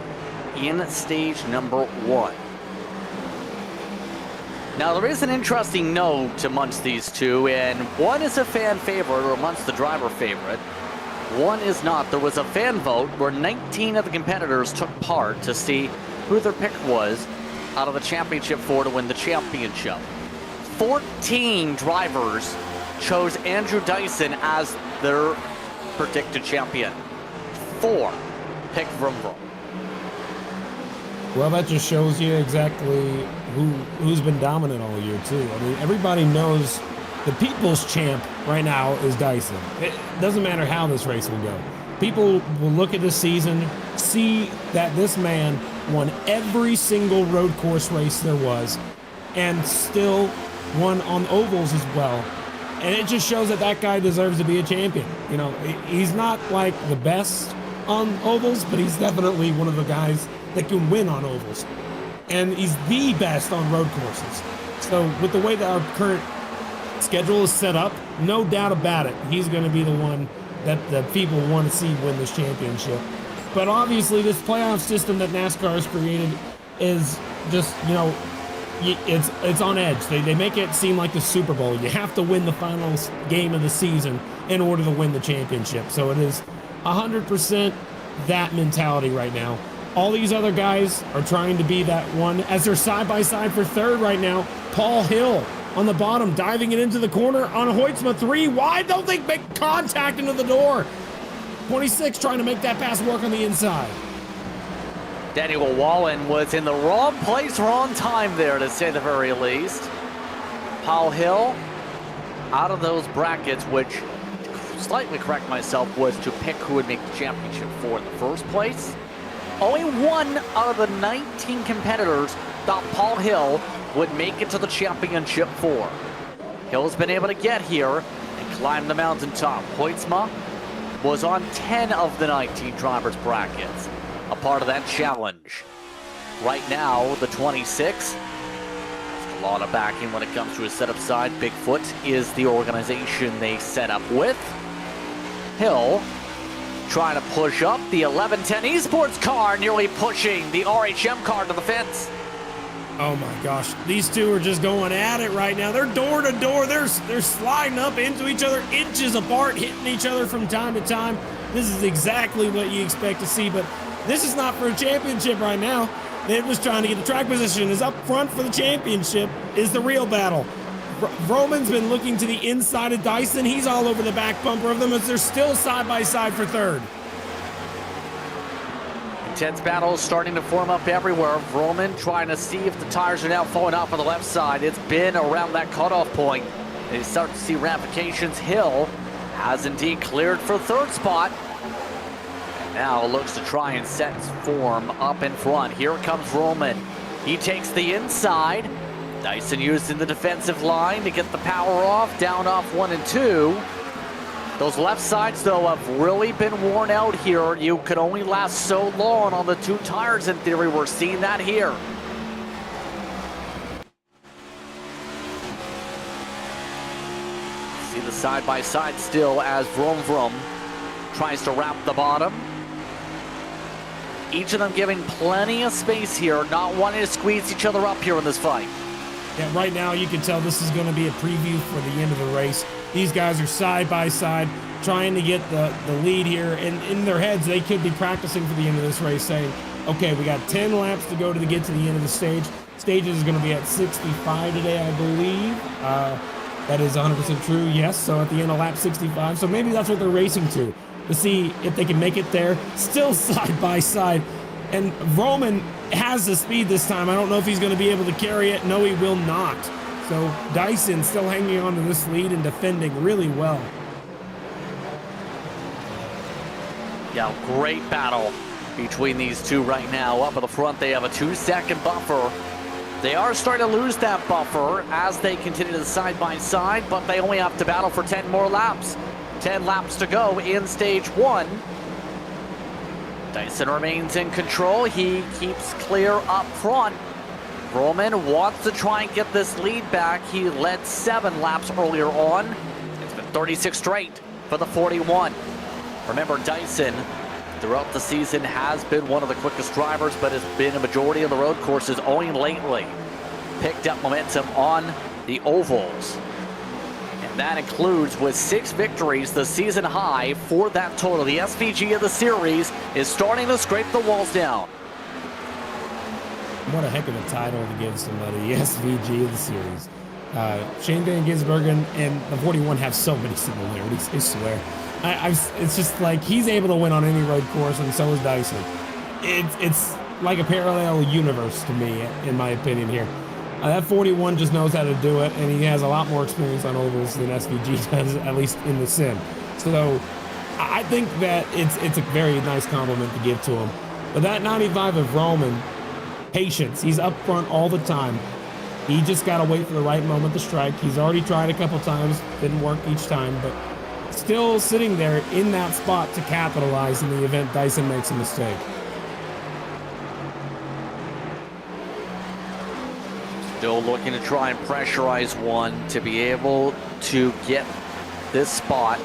in stage number 1. Now, there is an interesting note amongst these two, and one is a fan favorite or amongst the driver favorite. One is not. There was a fan vote where 19 of the competitors took part to see who their pick was out of the championship 4 to win the championship. 14 drivers chose Andrew Dyson as their predicted champion. 4 picked Vroom Vroom. Well, that just shows you exactly who's been dominant all year too. I mean, everybody knows the people's champ right now is Dyson. It doesn't matter how this race will go. People will look at this season, see that this man won every single road course race there was, and still won on ovals as well. And it just shows that that guy deserves to be a champion. You know, he's not like the best on ovals, but he's definitely one of the guys that can win on ovals. And he's the best on road courses. So with the way that our current schedule is set up, no doubt about it, he's going to be the one that the people want to see win this championship. But obviously this playoff system that NASCAR has created is just, you know, it's on edge. They make it seem like the Super Bowl. You have to win the final game of the season in order to win the championship. So it is 100% that mentality right now. All these other guys are trying to be that one as they're side by side for third right now. Paul Hill on the bottom, diving it into the corner on a Hoytsma 3 wide. Don't think make contact into the door. 26 trying to make that pass work on the inside. Daniel Wallen was in the wrong place, wrong time there, to say the very least. Paul Hill out of those brackets, which, to slightly correct myself, was to pick who would make the championship for in the first place. Only one out of the 19 competitors thought Paul Hill would make it to the championship for. Hill's been able to get here and climb the mountaintop. Hoytsma was on 10 of the 19 drivers' brackets, a part of that challenge. Right now, the 26, a lot of backing when it comes to his setup side. Bigfoot is the organization they set up with. Hill trying to push up the 1110 Esports car, nearly pushing the RHM car to the fence. Oh my gosh, these two are just going at it right now. They're door to door. They're sliding up into each other, inches apart, hitting each other from time to time. This is exactly what you expect to see, but this is not for a championship right now. They're just trying to get the track position. Is up front for the championship is the real battle. Roman's been looking to the inside of Dyson. He's all over the back bumper of them as they're still side by side for third. Intense battles starting to form up everywhere. Roman trying to see if the tires are now falling off on the left side. It's been around that cutoff point. They start to see ramifications. Hill has indeed cleared for third spot. And now looks to try and set form up in front. Here comes Roman. He takes the inside. Dyson using the defensive line to get the power off. Down off 1 and 2. Those left sides, though, have really been worn out here. You could only last so long on the two tires, in theory. We're seeing that here. See the side-by-side still as Vroom Vroom tries to wrap the bottom. Each of them giving plenty of space here, not wanting to squeeze each other up here in this fight. Yeah, right now you can tell this is going to be a preview for the end of the race. These guys are side by side trying to get the lead here, and in their heads they could be practicing for the end of this race, saying, okay, we got 10 laps to go to get to the end of the stage. Stages is going to be at 65 today, I believe. That is 100% true, yes. So at the end of lap 65, so maybe that's what they're racing to see if they can make it there. Still side by side, and Roman has the speed this time. I don't know if he's going to be able to carry it. No, he will not. So Dyson still hanging on to this lead and defending really well. Yeah, great battle between these two right now. Up at the front, they have a 2-second buffer. They are starting to lose that buffer as they continue to side by side, but they only have to battle for 10 more laps. 10 laps to go in stage 1. Dyson remains in control. He keeps clear up front. Roman wants to try and get this lead back. He led 7 laps earlier on. It's been 36 straight for the 41. Remember, Dyson throughout the season has been one of the quickest drivers, but has been a majority of the road courses only lately. Picked up momentum on the ovals. And that includes with 6 victories, the season high for that total. The SVG of the series is starting to scrape the walls down. What a heck of a title to give somebody, the SVG of the series. Shane Van Gisbergen and the 41 have so many similarities, I swear. It's just like he's able to win on any road course, and so is Dyson. It's like a parallel universe to me, in my opinion here. That 41 just knows how to do it, and he has a lot more experience on ovals than SVG does, at least in the sim. So I think that it's a very nice compliment to give to him. But that 95 of Roman, patience. He's up front all the time. He just got to wait for the right moment to strike. He's already tried a couple times, didn't work each time, but still sitting there in that spot to capitalize in the event Dyson makes a mistake. Still looking to try and pressurize one to be able to get this spot.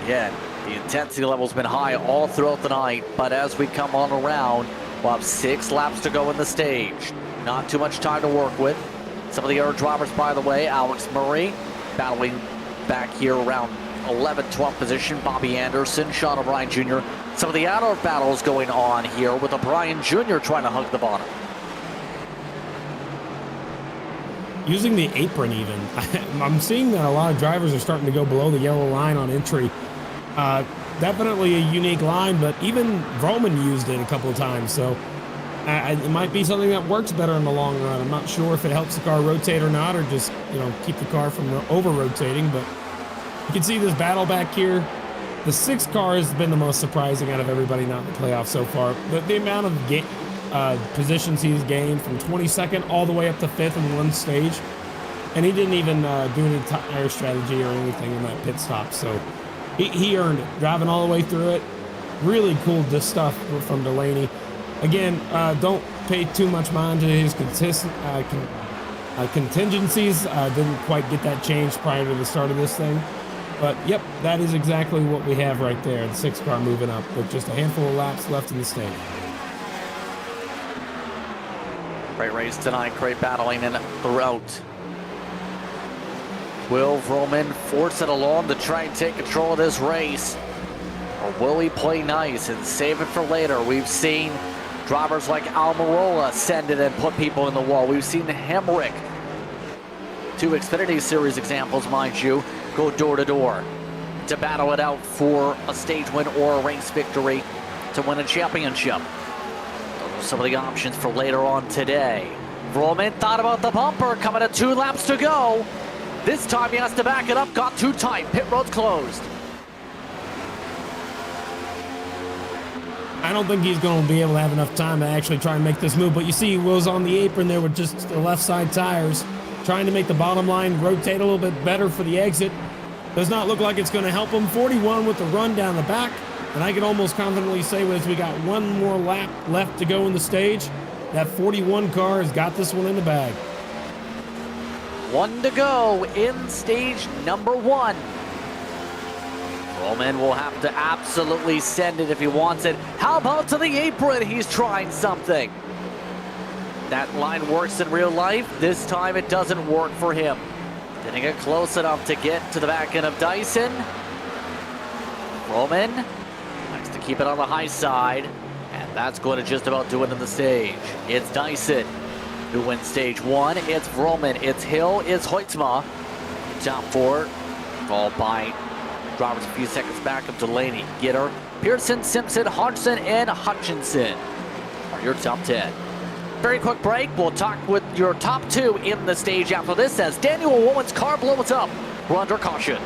Again, the intensity level's been high all throughout the night, but as we come on around, we'll have 6 laps to go in the stage. Not too much time to work with. Some of the other drivers, by the way, Alex Murray battling back here around 11th, 12th position. Bobby Anderson, Sean O'Brien Jr. Some of the outer battles going on here with O'Brien Jr. trying to hug the bottom. Using the apron even. I'm seeing that a lot of drivers are starting to go below the yellow line on entry. Definitely a unique line, but even Roman used it a couple of times, so it might be something that works better in the long run. I'm not sure if it helps the car rotate or not, or just, you know, keep the car from over-rotating, but you can see this battle back here. The 6th car has been the most surprising out of everybody not in the playoffs so far. The amount of positions he's gained from 22nd all the way up to 5th in one stage, and he didn't even do any tire strategy or anything in that pit stop, so he earned it, driving all the way through it. Really cool stuff from Delaney. Again, don't pay too much mind to his contingencies. Didn't quite get that changed prior to the start of this thing. But, yep, that is exactly what we have right there. The 6th car moving up with just a handful of laps left in the stage. Great race tonight, great battling in throughout. Will Vroman force it along to try and take control of this race? Or will he play nice and save it for later? We've seen drivers like Almirola send it and put people in the wall. We've seen Hemrick, 2 Xfinity Series examples, mind you, go door to door to battle it out for a stage win or a race victory to win a championship. Those are some of the options for later on today. Vroman thought about the bumper, coming to 2 laps to go. This time he has to back it up, got too tight, pit road's closed. I don't think he's going to be able to have enough time to actually try and make this move, but you see Will's on the apron there with just the left side tires, trying to make the bottom line rotate a little bit better for the exit. Does not look like it's going to help him. 41 with the run down the back, and I can almost confidently say as we got 1 more lap left to go in the stage, that 41 car has got this one in the bag. 1 to go in stage number 1. Roman will have to absolutely send it if he wants it. How about to the apron? He's trying something. That line works in real life. This time it doesn't work for him. Didn't get close enough to get to the back end of Dyson. Roman likes to keep it on the high side, and that's going to just about do it in the stage. It's Dyson who wins stage 1. It's Roman, it's Hill, it's Hoytsma. Top 4, followed by drivers a few seconds back of Delaney, Gitter, Pearson, Simpson, Hodgson, and Hutchinson are your top 10. Very quick break. We'll talk with your top 2 in the stage after this as Daniel Woman's car blows up. We're under caution.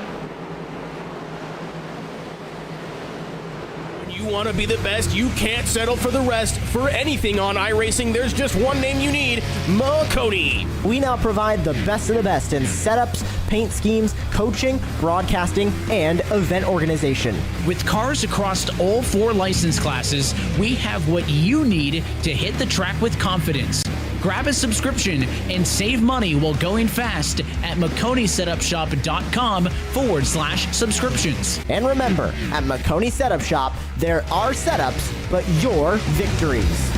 You want to be the best, you can't settle for the rest. For anything on iRacing, there's just one name you need, Maconi. We now provide the best of the best in setups, paint schemes, coaching, broadcasting, and event organization. With cars across all 4 license classes, we have what you need to hit the track with confidence. Grab a subscription and save money while going fast at MaconiSetupShop.com/subscriptions. And remember, at Maconi Setup Shop, there are setups, but your victories.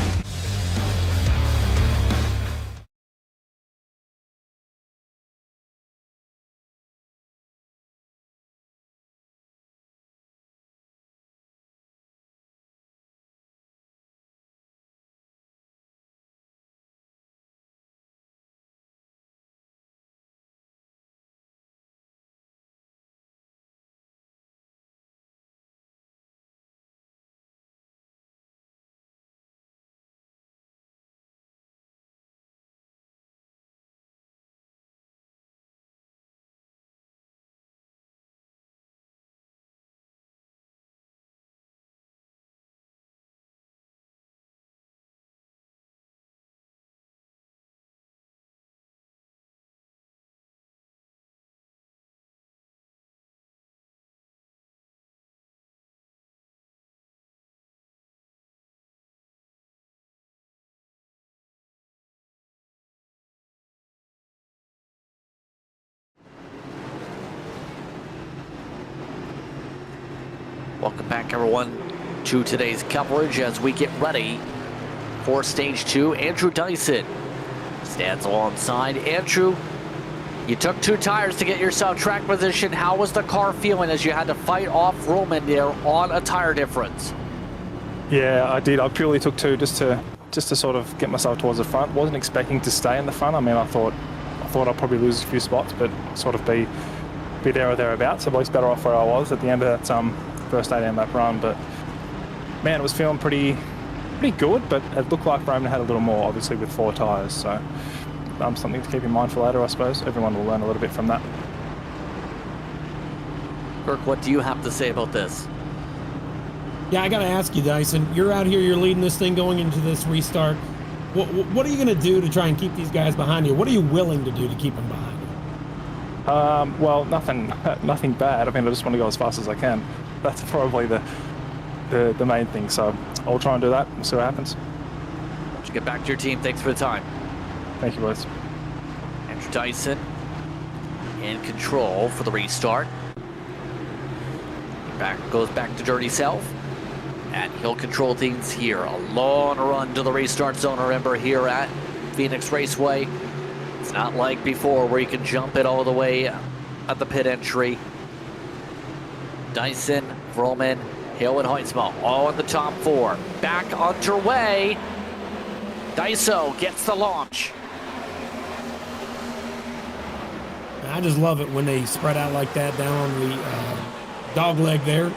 Welcome back, everyone, to today's coverage as we get ready for Stage 2. Andrew Dyson stands alongside. Andrew, you took 2 tires to get yourself track position. How was the car feeling as you had to fight off Roman there on a tire difference? Yeah, I did. I purely took 2 just to sort of get myself towards the front. Wasn't expecting to stay in the front. I mean, I thought I'd probably lose a few spots, but sort of be there or thereabouts. At least better off where I was at the end of that first 8am lap run. But man, it was feeling pretty good. But it looked like Roman had a little more, obviously, with 4 tires. So something to keep in mind for later, I suppose. Everyone will learn a little bit from that. Kirk, what do you have to say about this? Yeah, I got to ask you, Dyson. You're out here, you're leading this thing going into this restart. What are you going to do to try and keep these guys behind you? What are you willing to do to keep them behind you? Well, nothing bad. I mean, I just want to go as fast as I can. That's probably the main thing. So I'll try and do that. We'll see what happens. Why don't you get back to your team? Thanks for the time. Thank you, boys. Andrew Dyson in control for the restart. Goes back to Dirty South. And he'll control things here. A long run to the restart zone, remember, here at Phoenix Raceway. It's not like before where you can jump it all the way at the pit entry. Dyson, Vroman, Hill, and Heitzma all in the top 4. Back underway. Dyso gets the launch. I just love it when they spread out like that down on the dog leg there.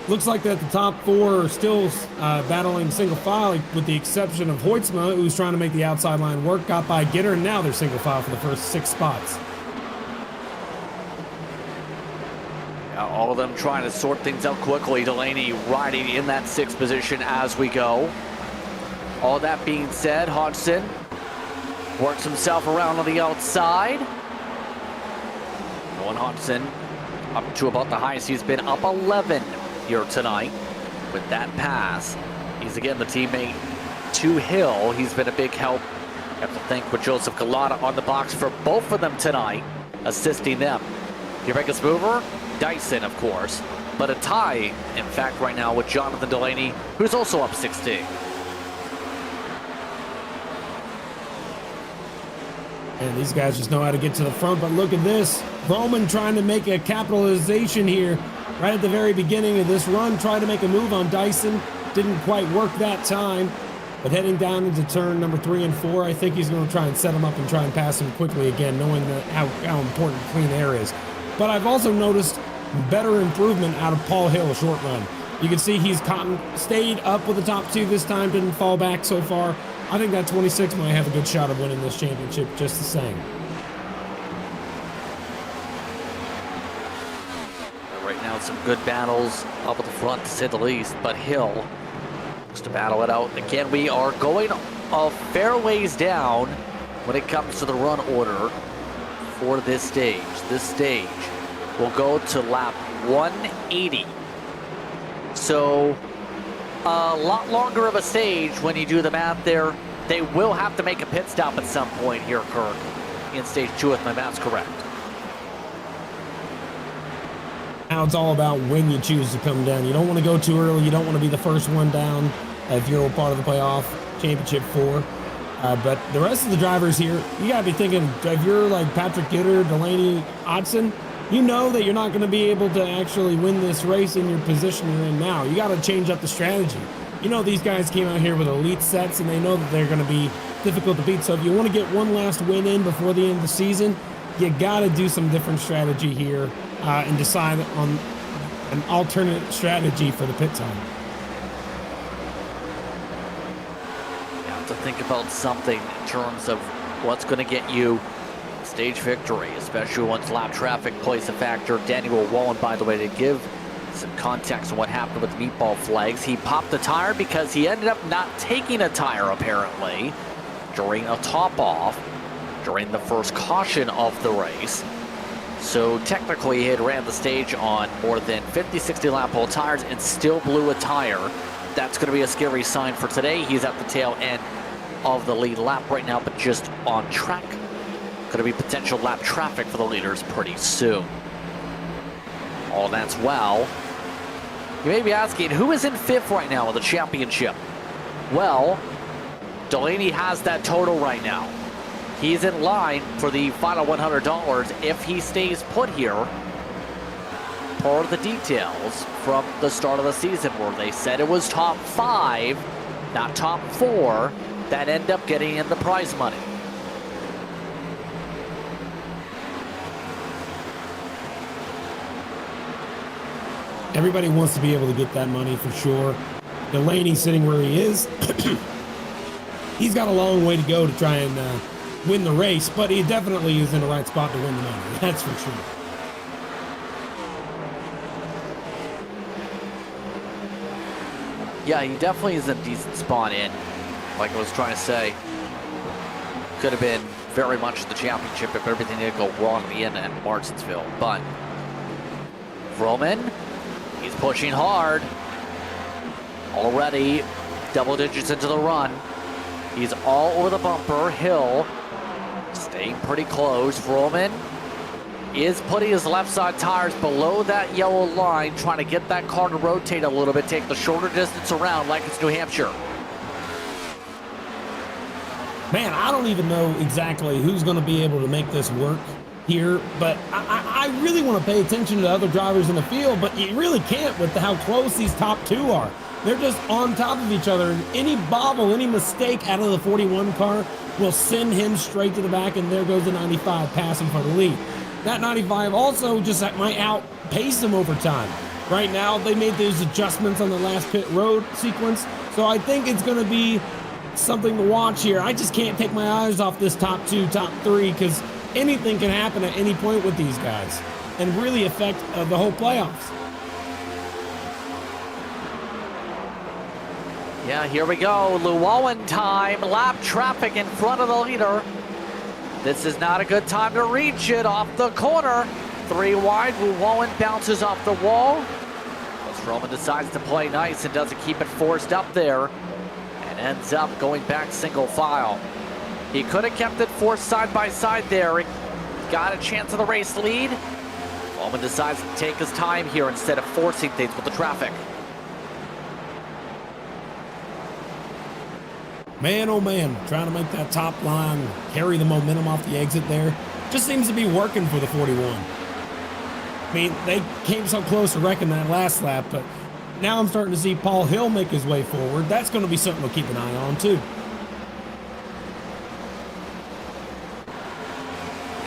Looks like that the top 4 are still battling single file, with the exception of Heitzma, who's trying to make the outside line work. Got by Gitter, and now they're single file for the first 6 spots. Yeah, all of them trying to sort things out quickly. Delaney riding in that 6th position as we go. All that being said, Hodgson works himself around on the outside. Owen Hodgson up to about the highest he's been, up 11 here tonight with that pass. He's again the teammate to Hill. He's been a big help. Have to thank with Joseph Galata on the box for both of them tonight, assisting them. Your biggest mover, Dyson, of course, but a tie, in fact, right now with Jonathan Delaney, who's also up 16. And these guys just know how to get to the front, but look at this. Roman trying to make a capitalization here right at the very beginning of this run, trying to make a move on Dyson. Didn't quite work that time, but heading down into turn number 3 and 4, I think he's going to try and set him up and try and pass him quickly again, knowing how important clean air is. But I've also noticed better improvement out of Paul Hill short run. You can see he's stayed up with the top 2 this time, didn't fall back so far. I think that 26 might have a good shot of winning this championship just the same. Right now, some good battles up at the front, to say the least, but Hill looks to battle it out. Again, we are going a fair ways down when it comes to the run order for this stage. This stage will go to lap 180. So a lot longer of a stage when you do the math there. They will have to make a pit stop at some point here, Kirk, in stage 2 if my math's correct. Now it's all about when you choose to come down. You don't want to go too early. You don't want to be the first one down if you're a part of the playoff championship 4. But the rest of the drivers here, you got to be thinking, if you're like Patrick Gitter, Delaney, Hodgson, you know that you're not going to be able to actually win this race in your position you're in now. You got to change up the strategy. You know these guys came out here with elite sets, and they know that they're going to be difficult to beat. So if you want to get one last win in before the end of the season, you got to do some different strategy here and decide on an alternate strategy for the pit time. You have to think about something in terms of what's going to get you stage victory, especially once lap traffic plays a factor. Daniel Wallen, by the way, to give some context on what happened with meatball flags, he popped a tire because he ended up not taking a tire, apparently, during a top-off during the first caution of the race. So technically, he had ran the stage on more than 50-60 lap hole tires and still blew a tire. That's going to be a scary sign for today. He's at the tail end of the lead lap right now, but just on track. Going to be potential lap traffic for the leaders pretty soon. All that's well You may be asking, who is in 5th right now in the championship? Well, Delaney has that total right now. He's in line for the final $100 if he stays put here, per the details from the start of the season, where they said it was top 5, not top 4, that end up getting in the prize money. Everybody wants to be able to get that money for sure. Delaney sitting where he is, he's got a long way to go to try and win the race, but he definitely is in the right spot to win the money. That's for sure. Yeah, he definitely is in a decent spot in. Like I was trying to say, could have been very much the championship if everything didn't go wrong at the end at Martinsville. But Roman, he's pushing hard. Already double digits into the run. He's all over the bumper. Hill staying pretty close. Roman is putting his left side tires below that yellow line, trying to get that car to rotate a little bit, take the shorter distance around like it's New Hampshire. Man, I don't even know exactly who's going to be able to make this work here, but I really want to pay attention to the other drivers in the field, but you really can't with how close these top 2 are. They're just on top of each other, and any bobble, any mistake out of the 41 car will send him straight to the back, and there goes the 95 passing for the lead. That 95 also just might outpace him over time. Right now, they made those adjustments on the last pit road sequence, so I think it's going to be something to watch here. I just can't take my eyes off this top 2, top 3, because anything can happen at any point with these guys and really affect the whole playoffs. Yeah, here we go. Llewellyn time. Lap traffic in front of the leader. This is not a good time to reach it off the corner. 3 wide. Llewellyn bounces off the wall. But Roman decides to play nice and doesn't keep it forced up there. And ends up going back single file. He could have kept it forced side by side there. He got a chance of the race lead. Roman decides to take his time here instead of forcing things with the traffic. Man, oh man, trying to make that top line carry the momentum off the exit there. Just seems to be working for the 41. I mean, they came so close to wrecking that last lap, but now I'm starting to see Paul Hill make his way forward. That's going to be something to keep an eye on, too.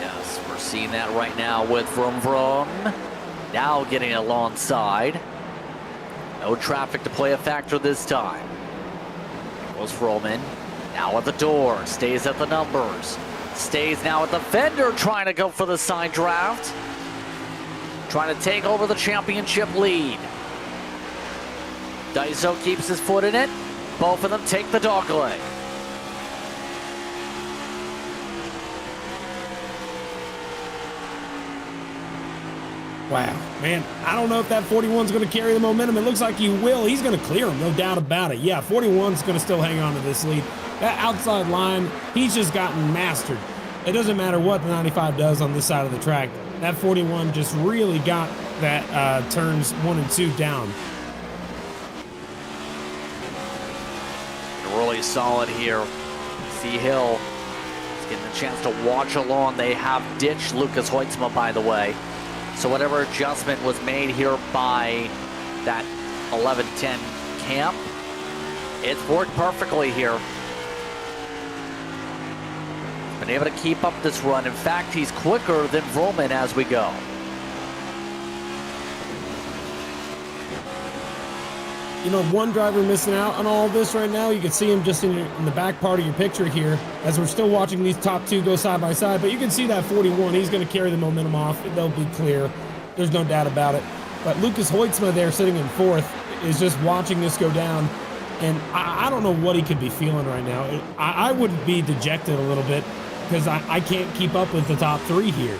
Yes, we're seeing that right now with Vroom Vroom. Now getting alongside. No traffic to play a factor this time. Goes Roman, now at the door, stays at the numbers, stays now at the fender, trying to go for the side draft, trying to take over the championship lead. Daiso keeps his foot in it, both of them take the dog leg. Wow, man, I don't know if that 41's going to carry the momentum. It looks like he will. He's going to clear him, no doubt about it. Yeah, 41's going to still hang on to this lead. That outside line, he's just gotten mastered. It doesn't matter what the 95 does on this side of the track. That 41 just really got that turns 1 and 2 down. Really solid here. See Hill is getting a chance to watch along. They have ditched Lucas Hoitzma, by the way. So whatever adjustment was made here by that 11-10 camp, it's worked perfectly here. Been able to keep up this run. In fact, he's quicker than Vroman as we go. You know, one driver missing out on all of this right now. You can see him just in the back part of your picture here as we're still watching these top 2 go side by side. But you can see that 41, he's going to carry the momentum off. They'll be clear. There's no doubt about it. But Lucas Hoitzma there sitting in 4th is just watching this go down. And I don't know what he could be feeling right now. I would be dejected a little bit because I can't keep up with the top 3 here.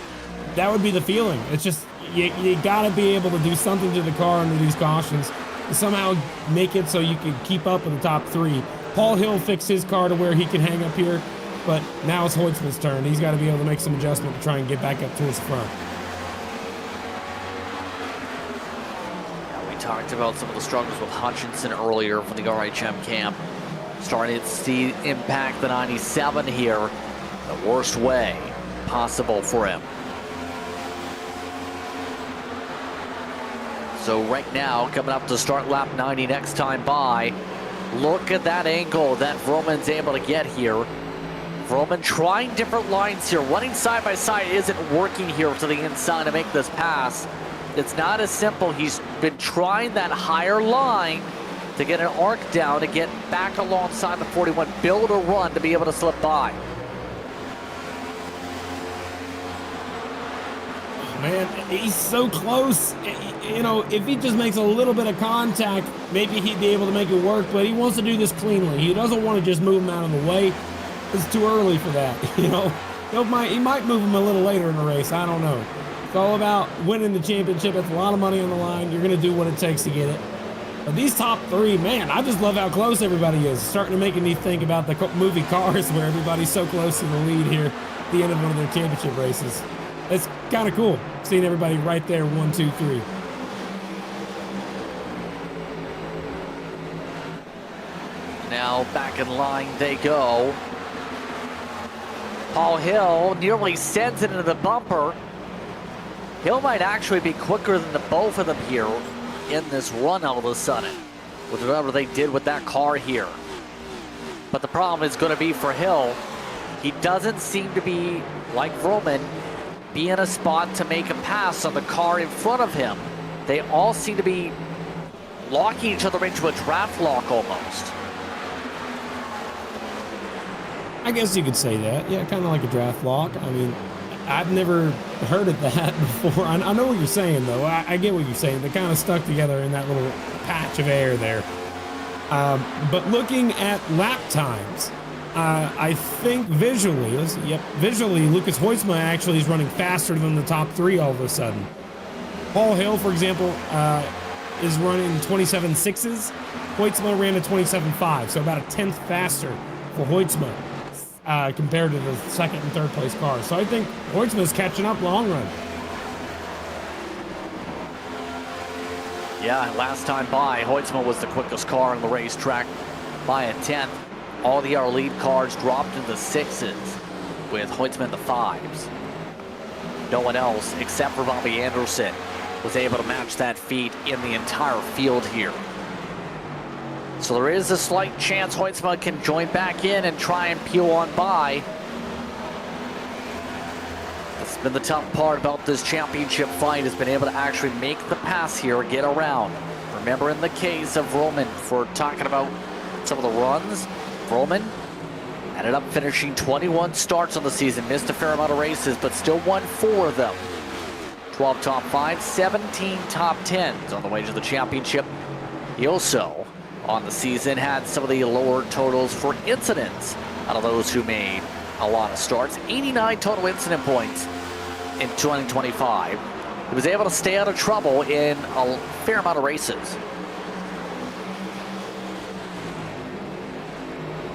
That would be the feeling. It's just, you got to be able to do something to the car under these cautions. Somehow make it so you can keep up with the top 3. Paul Hill fixed his car to where he can hang up here, but now it's Hoitzman's turn. He's got to be able to make some adjustment to try and get back up to his front. Yeah, we talked talked about some of the struggles with Hutchinson earlier from the RHM camp. Starting to see impact the 97 here the worst way possible for him. So right now, coming up to start lap 90 next time by, look at that angle that Vroman's able to get here. Vroman trying different lines here. Running side by side isn't working here to the inside to make this pass. It's not as simple. He's been trying that higher line to get an arc down, to get back alongside the 41, build a run to be able to slip by. Man, he's so close. You know, if he just makes a little bit of contact, maybe he'd be able to make it work, but he wants to do this cleanly. He doesn't want to just move him out of the way. It's too early for that, you know. He might move him a little later in the race. I don't know. It's all about winning the championship. It's a lot of money on the line. You're going to do what it takes to get it. But these top three, man, I just love how close everybody is. It's starting to make me think about the movie Cars, where everybody's so close to the lead here at the end of one of their championship races. It's kind of cool seeing everybody right there, 1, 2, 3. Now back in line they go. Paul Hill nearly sends it into the bumper. Hill might actually be quicker than the both of them here in this run all of a sudden, with whatever they did with that car here. But the problem is going to be for Hill. He doesn't seem to be, like Vroman, be in a spot to make a pass on the car in front of him. They all seem to be locking each other into a draft lock almost. I guess you could say that. Yeah, kind of like a draft lock. I mean, I've never heard of that before. I know what you're saying, though. I get what you're saying. They're kind of stuck together in that little patch of air there. But looking at lap times, I think visually, visually, Lucas Hoytsma actually is running faster than the top three all of a sudden. Paul Hill, for example, is running 27.6s. Hoytsma ran a 27.5, so about a tenth faster for Hoytsma compared to the second and third place cars. So I think Hoytsma is catching up long run. Yeah, last time by, Hoytsma was the quickest car on the racetrack by a tenth. All the other lead cars dropped into the sixes, with Hoytsma in the fives. No one else, except for Bobby Anderson, was able to match that feat in the entire field here. So there is a slight chance Hoytsma can join back in and try and peel on by. That's been the tough part about this championship fight, has been able to actually make the pass here, get around. Remember in the case of Vroman, for talking about some of the runs, Vroman ended up finishing 21 starts on the season, missed a fair amount of races, but still won 4 of them. 12 top 5, 17 top 10s on the way to the championship. He also, on the season, had some of the lower totals for incidents out of those who made a lot of starts. 89 total incident points in 2025. He was able to stay out of trouble in a fair amount of races.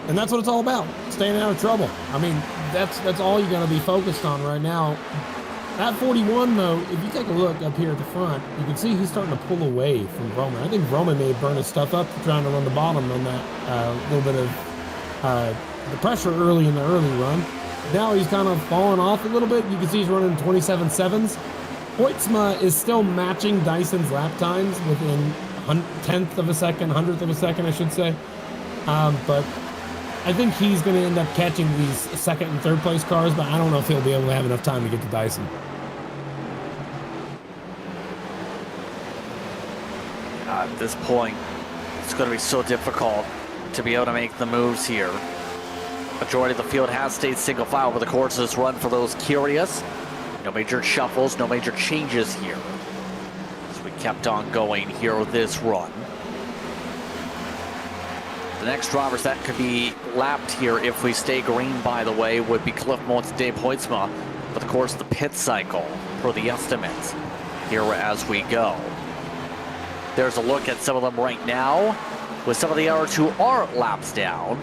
And that's what it's all about, staying out of trouble. I mean, that's all you're going to be focused on right now. At 41, though, if you take a look up here at the front, you can see he's starting to pull away from Vroman. I think Vroman may have burned his stuff up trying to run the bottom on that little bit of the pressure early in the early run. Now he's kind of falling off a little bit. You can see he's running 27.7s. Hoytsma is still matching Dyson's lap times within 1/10 of a second, 100th of a second, I should say. But I think he's going to end up catching these second and third place cars, but I don't know if he'll be able to have enough time to get to Dyson. At this point, it's going to be so difficult to be able to make the moves here. Majority of the field has stayed single file over the course of this run for those curious. No major shuffles, no major changes here, as we kept on going here with this run. The next drivers that could be lapped here if we stay green, by the way, would be Cliff Moulton, Dave Hoytsma, but of course the pit cycle for the estimates here as we go. There's a look at some of them right now with some of the others who are laps down.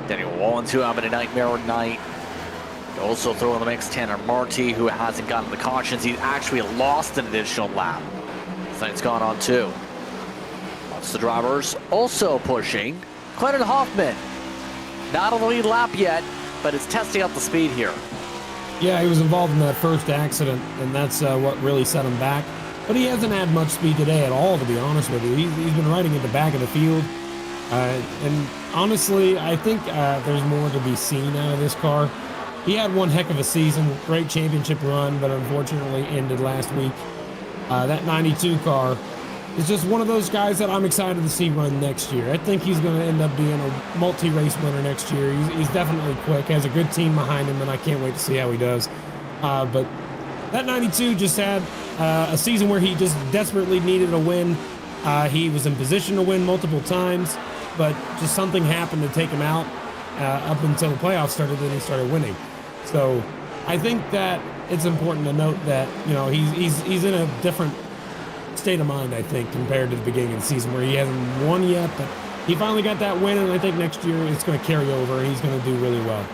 Daniel Wallens, who having a nightmare night. Also throw in the mix Tanner Marty, who hasn't gotten the cautions. He's actually lost an additional lap. So it's gone on too. The drivers also pushing. Clinton Hoffman, not on the lead lap yet, but is testing out the speed here. Yeah, he was involved in that first accident, and that's what really set him back. But he hasn't had much speed today at all, to be honest with you. He's been riding at the back of the field. And honestly, I think there's more to be seen out of this car. He had one heck of a season, great championship run, but unfortunately ended last week. That 92 car is just one of those guys that I'm excited to see run next year. I think he's going to end up being a multi-race winner next year. He's definitely quick, has a good team behind him, and I can't wait to see how he does. But that 92 just had a season where he just desperately needed a win. He was in position to win multiple times, but just something happened to take him out up until the playoffs started, then he started winning. So I think that it's important to note that, you know, he's in a different state of mind, I think, compared to the beginning of the season where he hasn't won yet, but he finally got that win, and I think next year it's going to carry over and he's going to do really well.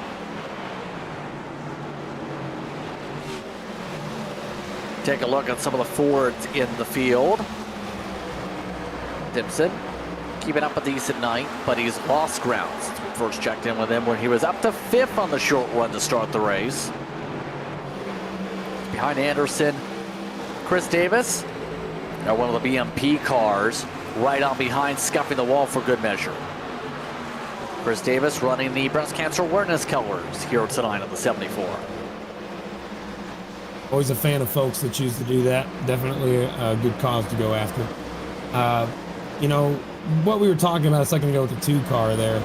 Take a look at some of the Fords in the field. Dempson keeping up a decent night, but he's lost ground since we first checked in with him when he was up to 5th on the short run to start the race. Behind Anderson, Chris Davis. Now one of the BMP cars right on behind, scuffing the wall for good measure. Chris Davis running the breast cancer awareness colors here tonight on the 74. Always a fan of folks that choose to do that. Definitely a good cause to go after. You know, what we were talking about a second ago with the 2 car there.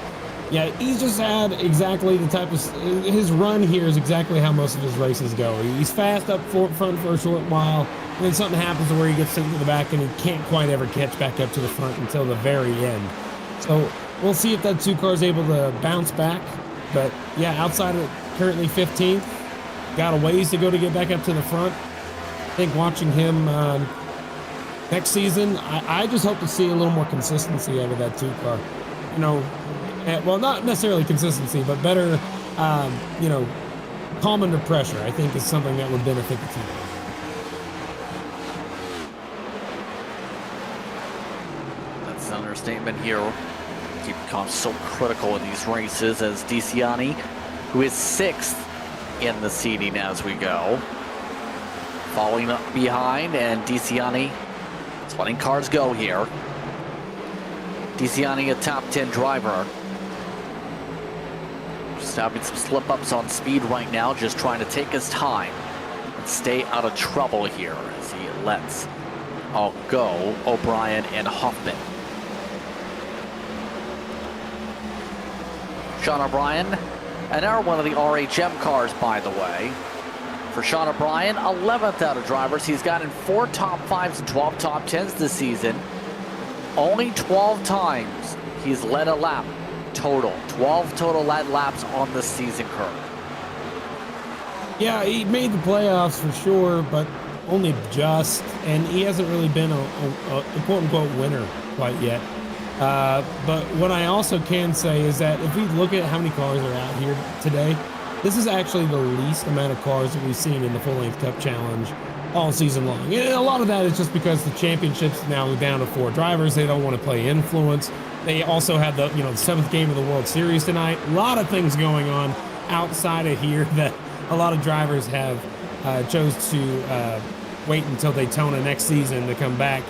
Yeah, he's just had exactly the type of, his run here is exactly how most of his races go. He's fast up front for a short while, and then something happens to where he gets sent to the back and he can't quite ever catch back up to the front until the very end. So we'll see if that 2 car is able to bounce back. But yeah, outside of currently 15th, got a ways to go to get back up to the front. I think watching him next season, I just hope to see a little more consistency out of that 2 car. You know, well, not necessarily consistency, but better, you know, calm under pressure, I think is something that would benefit the team. That's an understatement here. Keep calm, so critical in these races as DeCiani, who is 6th in the seeding as we go. Following up behind, and DeCiani is letting cars go here. DeCiani, a top 10 driver. Just having some slip-ups on speed right now, just trying to take his time and stay out of trouble here as he lets all go O'Brien and Hoffman. Sean O'Brien, and now one of the RHM cars, by the way. For Sean O'Brien, 11th out of drivers. He's gotten 4 top 5s and 12 top 10s this season. Only 12 times he's led a lap total. 12 total led laps on the season curve. Yeah, he made the playoffs for sure, but only just, and he hasn't really been a quote-unquote winner quite yet. But what I also can say is that if we look at how many cars are out here today, this is actually the least amount of cars that we've seen in the full-length Cup Challenge all season long. And a lot of that is just because the championship's now down to 4 drivers. They don't want to play influence. They also had the, you know, the 7th game of the World Series tonight. A lot of things going on outside of here that a lot of drivers have chose to wait until Daytona next season to come back.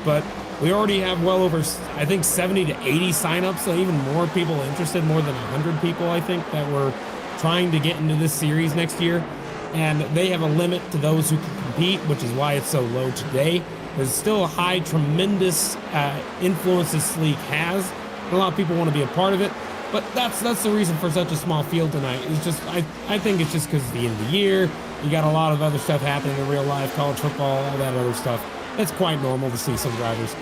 But we already have well over, I think, 70 to 80 signups, so even more people interested, more than 100 people, I think, that were trying to get into this series next year. And they have a limit to those who can compete, which is why it's so low today. There's still a high, tremendous influence this league has. And a lot of people want to be a part of it. But that's the reason for such a small field tonight. It's just, I think it's just because it's the end of the year. You got a lot of other stuff happening in real life, college football, all that other stuff. It's quite normal to see some drivers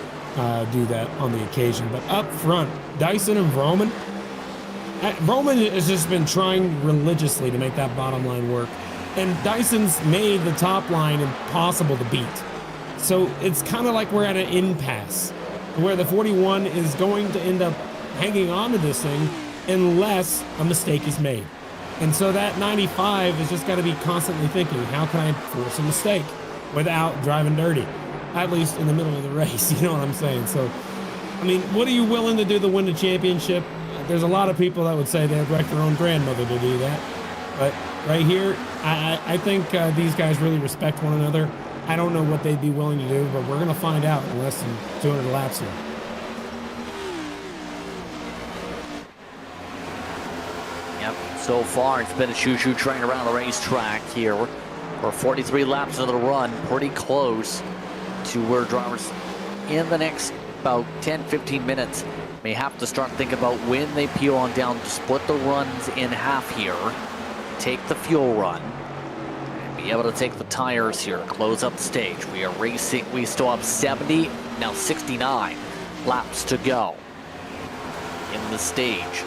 do that on the occasion. But up front, Dyson and Vroman. Vroman has just been trying religiously to make that bottom line work. And Dyson's made the top line impossible to beat. So it's kind of like we're at an impasse where the 41 is going to end up hanging on to this thing unless a mistake is made. And so that 95 has just got to be constantly thinking, how can I force a mistake without driving dirty? At least in the middle of the race, you know what I'm saying? So I mean, what are you willing to do to win the championship? There's a lot of people that would say they'd wreck their own grandmother to do that. But right here, I think these guys really respect one another. I don't know what they'd be willing to do, but we're going to find out in less than 200 laps here. Yep, so far it's been a choo-choo train around the racetrack here. We're 43 laps into the run, pretty close to where drivers in the next about 10-15 minutes may have to start thinking about when they peel on down to split the runs in half here, take the fuel run, and be able to take the tires here, close up the stage. We are racing, we still have 70, now 69 laps to go in the stage.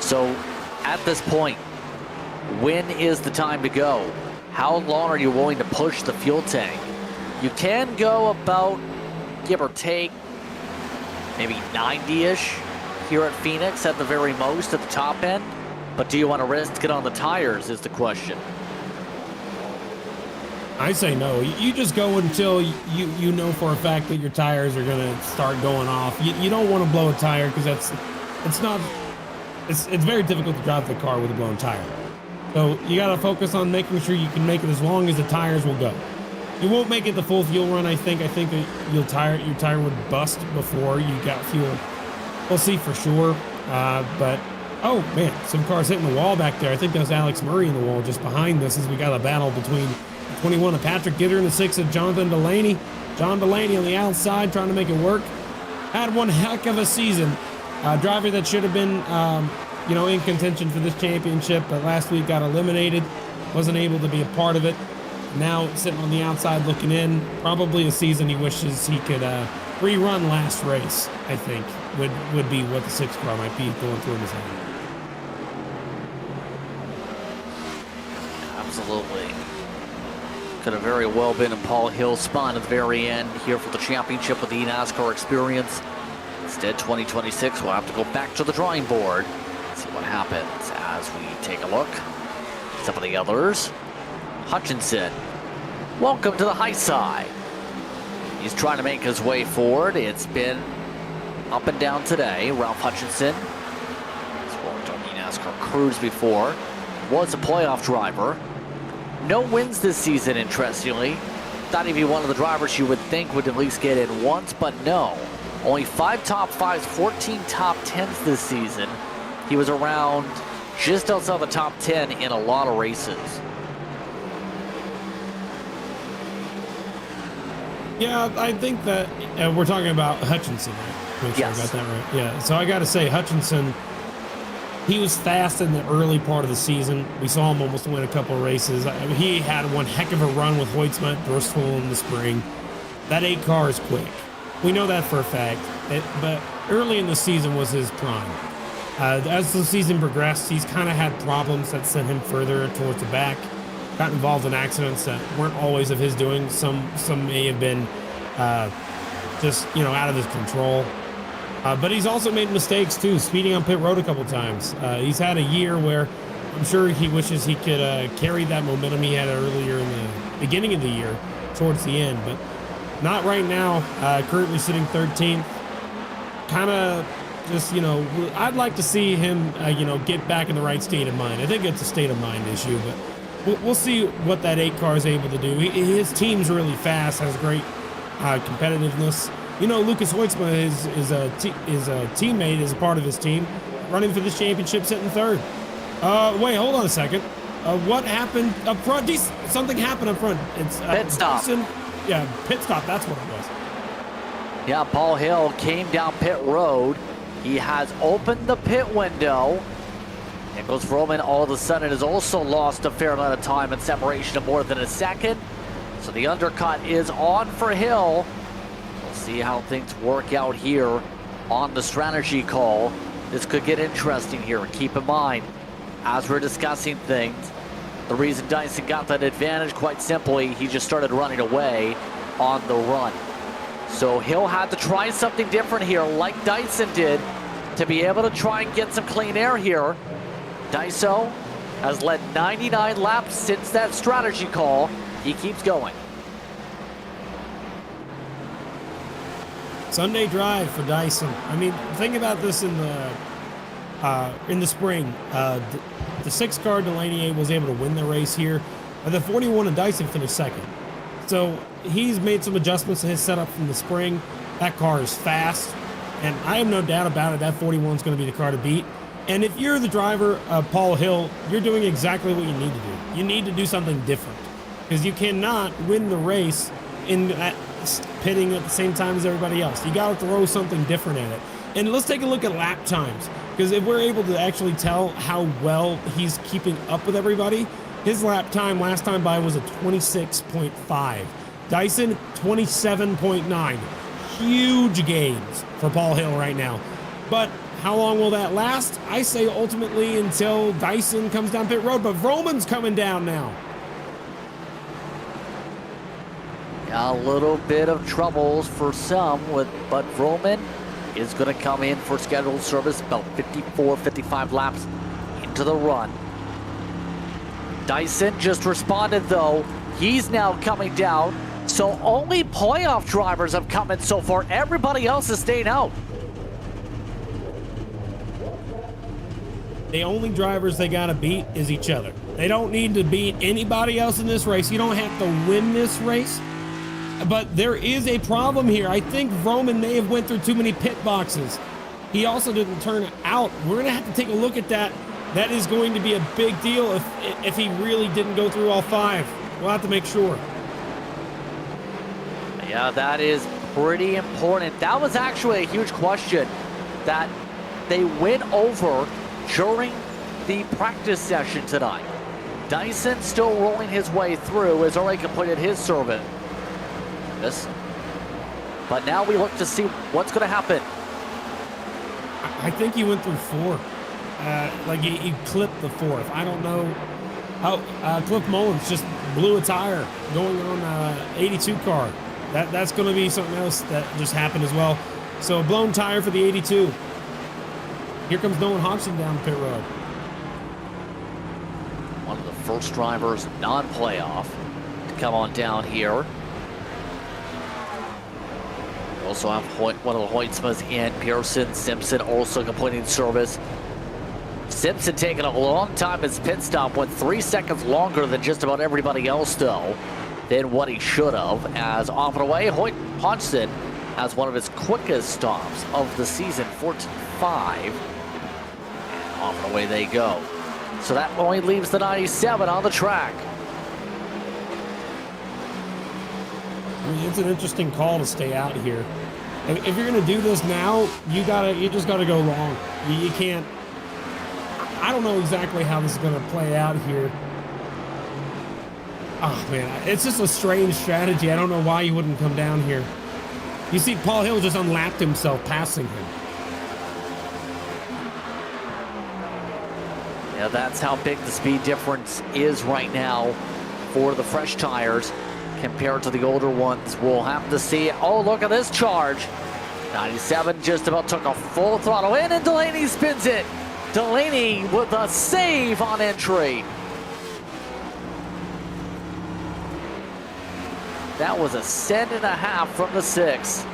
So at this point, when is the time to go? How long are you willing to push the fuel tank? You can go about, give or take, maybe 90-ish here at Phoenix at the very most at the top end. But do you want to risk it on the tires is the question. I say no. You just go until you know for a fact that your tires are going to start going off. You don't want to blow a tire because it's very difficult to drive the car with a blown tire. So you got to focus on making sure you can make it as long as the tires will go. You won't make it the full fuel run, I think. I think that your tire would bust before you got fuel. We'll see for sure. But, oh, man, some cars hitting the wall back there. I think that was Alex Murray in the wall just behind this as we got a battle between the 21 of Patrick Gitter and the 6 of Jonathan Delaney. John Delaney on the outside trying to make it work. Had one heck of a season. Driver that should have been, in contention for this championship, but last week got eliminated. Wasn't able to be a part of it. Now sitting on the outside looking in. Probably a season he wishes he could rerun last race, I think, would be what the 6 car might be going through in his head. Absolutely. Could have very well been in Paul Hill's spot at the very end here for the championship with the NASCAR experience. Instead, 2026, we'll have to go back to the drawing board. See what happens as we take a look. Some of the others. Hutchinson, welcome to the high side. He's trying to make his way forward. It's been up and down today. Ralph Hutchinson has worked on the NASCAR crews before. Was a playoff driver. No wins this season, interestingly. Thought he'd be one of the drivers you would think would at least get in once, but no. Only 5 top 5s, 14 top 10s this season. He was around just outside the top 10 in a lot of races. Yeah, I think that we're talking about Hutchinson, right? Make sure Yes. I got that right. Yeah, so I got to say, Hutchinson, he was fast in the early part of the season. We saw him almost win a couple of races. He had one heck of a run with Hoytsma at Bristol in the spring. That 8 car is quick. We know that for a fact. But early in the season was his prime. As the season progressed, he's kind of had problems that sent him further towards the back. Got involved in accidents that weren't always of his doing. Some may have been just out of his control. But he's also made mistakes too, speeding on pit road a couple times. He's had a year where I'm sure he wishes he could carry that momentum he had earlier in the beginning of the year towards the end, but not right now. Currently sitting 13th. Kind of just, I'd like to see him, get back in the right state of mind. I think it's a state of mind issue, but we'll see what that 8 car is able to do. His team's really fast, has great competitiveness. Lucas Hoytsma is a teammate, is a part of his team, running for this championship, sitting 3rd. Wait, hold on a second. What happened up front? Something happened up front. It's Pit stop. Yeah, pit stop. That's what it was. Yeah, Paul Hill came down pit road. He has opened the pit window. Nicholas Roman all of a sudden has also lost a fair amount of time and separation of more than a second. So the undercut is on for Hill. We'll see how things work out here on the strategy call. This could get interesting here. Keep in mind, as we're discussing things, the reason Dyson got that advantage, quite simply, he just started running away on the run. So Hill had to try something different here, like Dyson did, to be able to try and get some clean air here. Dyso has led 99 laps since that strategy call. He keeps going. Sunday drive for Dyson. I mean, think about this in the spring. The 6-car Delaney was able to win the race here. The 41 and Dyson finished second. So he's made some adjustments to his setup from the spring. That car is fast, and I have no doubt about it. That 41 is going to be the car to beat. And if you're the driver, Paul Hill, you're doing exactly what you need to do. You need to do something different, because you cannot win the race in that pitting at the same time as everybody else. You got to throw something different at it. And let's take a look at lap times, because if we're able to actually tell how well he's keeping up with everybody, his lap time last time by was a 26.5. Dyson, 27.9. Huge gains for Paul Hill right now. But how long will that last? I say ultimately until Dyson comes down pit road, but Vroman's coming down now. A little bit of troubles for some, but Vroman is going to come in for scheduled service about 54, 55 laps into the run. Dyson just responded though. He's now coming down. So only playoff drivers have come in so far. Everybody else is staying out. The only drivers they got to beat is each other. They don't need to beat anybody else in this race. You don't have to win this race. But there is a problem here. I think Vroman may have went through too many pit boxes. He also didn't turn out. We're going to have to take a look at that. That is going to be a big deal if he really didn't go through all 5. We'll have to make sure. Yeah, that is pretty important. That was actually a huge question that they went over during the practice session tonight. Dyson still rolling his way through, has already completed his service. But now we look to see what's going to happen. I think he went through 4. Like he clipped the 4th. I don't know how. Cliff Mullins just blew a tire going on 82 car. That's going to be something else that just happened as well. So blown tire for the 82. Here comes Nolan Hodgson down the pit road. One of the first drivers, non-playoff, to come on down here. We also have one of the Hoytsmas in, Pearson. Simpson also completing service. Simpson taking a long time. His pit stop went 3 seconds longer than just about everybody else, though, than what he should have. As off and away, Hodgson has one of his quickest stops of the season, 14.5. And off and away they go. So that only leaves the 97 on the track. I mean, it's an interesting call to stay out here. If you're going to do this now, you just got to go long. You can't. I don't know exactly how this is going to play out here. Oh man, it's just a strange strategy. I don't know why you wouldn't come down here. You see, Paul Hill just unlapped himself, passing him. Yeah, that's how big the speed difference is right now for the fresh tires compared to the older ones. We'll have to see. Oh, look at this charge. 97 just about took a full throttle in, and Delaney spins it. Delaney with a save on entry. That was a cent and a half from the 6.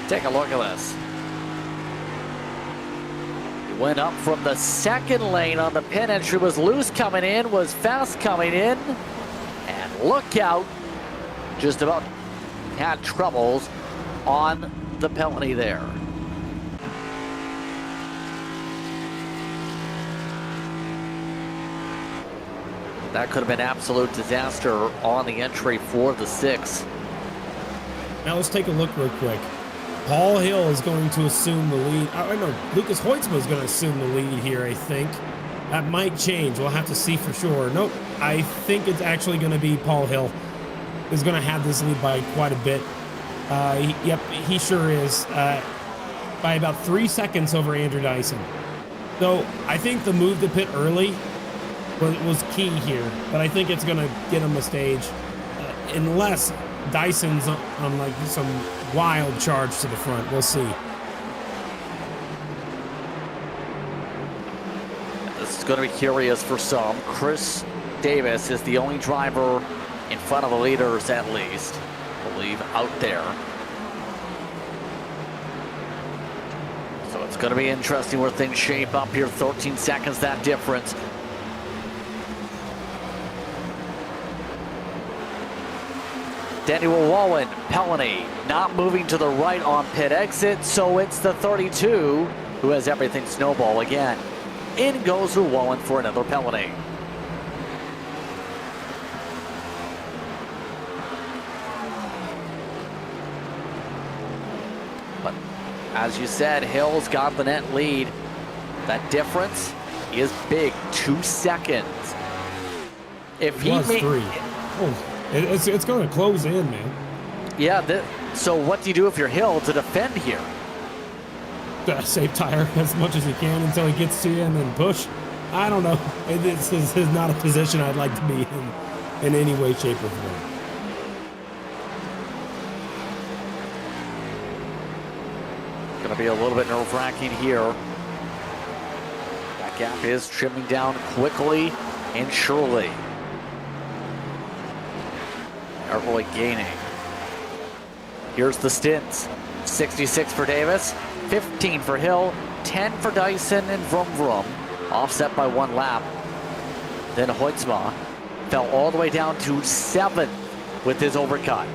Take a look at this. He went up from the second lane on the pit entry, was loose coming in, was fast coming in, and look out, just about had troubles on the penalty there. That could have been absolute disaster on the entry for the 6. Now let's take a look real quick. Paul Hill is going to assume the lead. I know Lucas Hoytsma is going to assume the lead here, I think. That might change. We'll have to see for sure. Nope. I think it's actually going to be Paul Hill is going to have this lead by quite a bit. Yep, he sure is. By about 3 seconds over Andrew Dyson. So I think the move to pit early was key here, but I think it's going to get him a stage unless Dyson's on like some wild charge to the front. We'll see. This It's going to be curious for some. Chris Davis is the only driver in front of the leaders, at least, I believe, out there. So it's going to be interesting where things shape up here. 13 seconds, that difference. Daniel Wallen, Pelany not moving to the right on pit exit, so it's the 32 who has everything snowball again. In goes Wallen for another Pelany. But as you said, Hill's got the net lead. That difference is big, 2 seconds. If he Plus 3. Oh. It's going to close in, man. Yeah, so what do you do if you're Hill to defend here? Save tire as much as you can until he gets to you and then push. I don't know. This is not a position I'd like to be in any way, shape, or form. Going to be a little bit nerve-wracking here. That gap is trimming down quickly and surely. Not really gaining. Here's the stints. 66 for Davis, 15 for Hill, 10 for Dyson and Vroom Vroom, offset by 1 lap. Then Hoytsma fell all the way down to 7th with his overcut.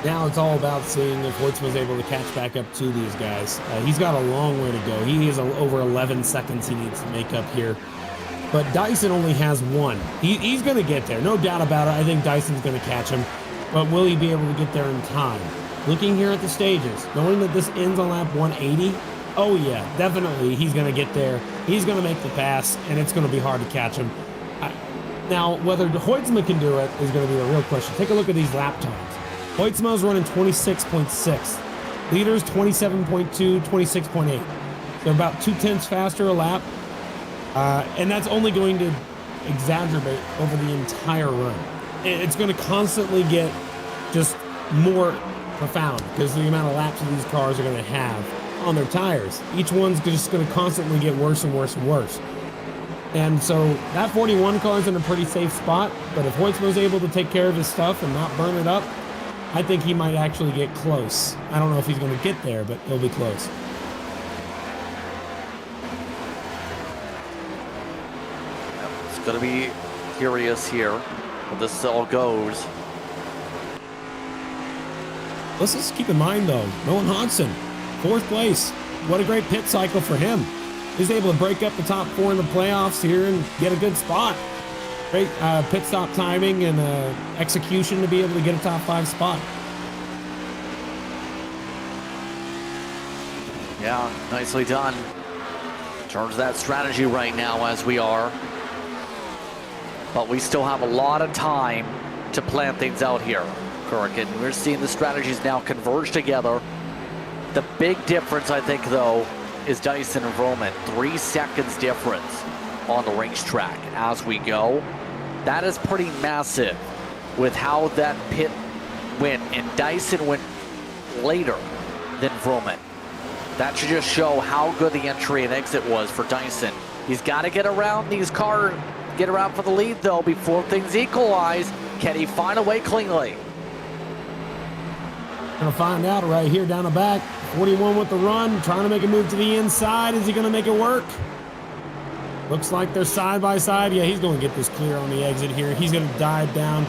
Now it's all about seeing if Hoytsma's able to catch back up to these guys. He's got a long way to go. He has over 11 seconds he needs to make up here. But Dyson only has 1. He's going to get there, no doubt about it. I think Dyson's going to catch him, but will he be able to get there in time? Looking here at the stages, knowing that this ends on lap 180, oh yeah, definitely he's going to get there. He's going to make the pass, and it's going to be hard to catch him. Now, whether Hoytsma can do it is going to be the real question. Take a look at these lap times. Hoytsma's running 26.6. Leaders 27.2, 26.8. They're about 0.2 faster a lap. And that's only going to exacerbate over the entire run. It's going to constantly get just more profound because the amount of laps that these cars are going to have on their tires. Each one's just going to constantly get worse and worse and worse. And so that 41 car is in a pretty safe spot, but if Hoytsma's able to take care of his stuff and not burn it up, I think he might actually get close. I don't know if he's going to get there, but he'll be close. Going to be curious here how this all goes. Let's just keep in mind, though, Nolan Hodgson, 4th place. What a great pit cycle for him. He's able to break up the top 4 in the playoffs here and get a good spot. Great pit stop timing and execution to be able to get a top 5 spot. Yeah, nicely done. In terms of that strategy right now as we are. But we still have a lot of time to plan things out here, Kirk, and we're seeing the strategies now converge together. The big difference, I think, though, is Dyson and Roman. 3 seconds difference on the racetrack as we go. That is pretty massive with how that pit went, and Dyson went later than Roman. That should just show how good the entry and exit was for Dyson. He's got to get around these cars. Get around for the lead, though, before things equalize. Can he find a way cleanly? Gonna find out right here down the back. 41 with the run, trying to make a move to the inside. Is he gonna make it work? Looks like they're side by side. Yeah, he's gonna get this clear on the exit here. He's gonna dive down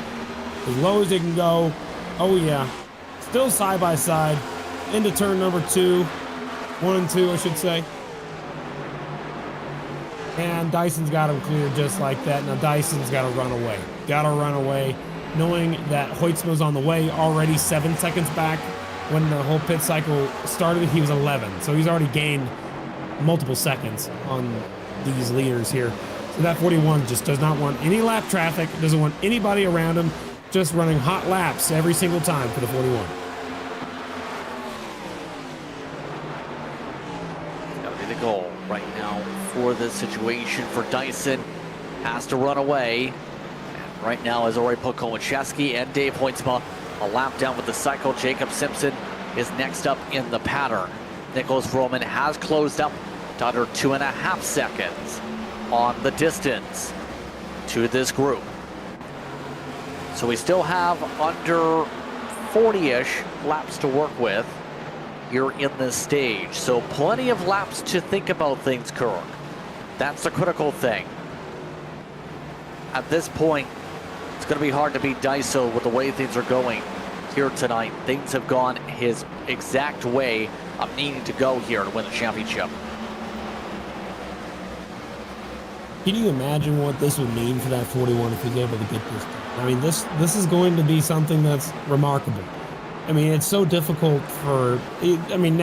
as low as he can go. Oh yeah, still side by side into turn number 2. 1 and 2, I should say. And Dyson's got him cleared just like that. Now Dyson's got to run away. Got to run away, knowing that Hoytsma's on the way, already 7 seconds back. When the whole pit cycle started, he was 11. So he's already gained multiple seconds on these leaders here. So that 41 just does not want any lap traffic, doesn't want anybody around him, just running hot laps every single time for the 41. Got to be the goal right now for this situation for Dyson. Has to run away. And right now is Ori Pokowacheski and Dave Hoytsma a lap down with the cycle. Jacob Simpson is next up in the pattern. Nicholas Roman has closed up to under 2.5 seconds on the distance to this group. So we still have under 40-ish laps to work with here in this stage. So plenty of laps to think about things, Kirk. That's the critical thing. At this point, it's going to be hard to beat Daiso with the way things are going here tonight. Things have gone his exact way of needing to go here to win the championship. Can you imagine what this would mean for that 41 if he's able to get this done? I mean, this is going to be something that's remarkable. I mean, it's so difficult for. I mean,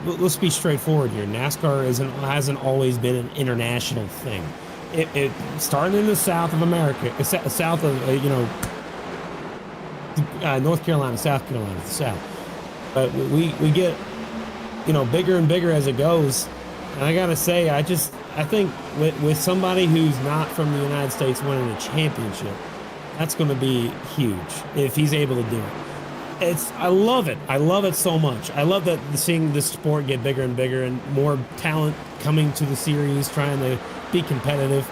let's be straightforward here. NASCAR hasn't always been an international thing. It started in the south of America, south of North Carolina, South Carolina, the south. But we get bigger and bigger as it goes. And I gotta say, I think with somebody who's not from the United States winning a championship, that's going to be huge if he's able to do it. I love it. I love it so much. I love that seeing this sport get bigger and bigger and more talent coming to the series, trying to be competitive.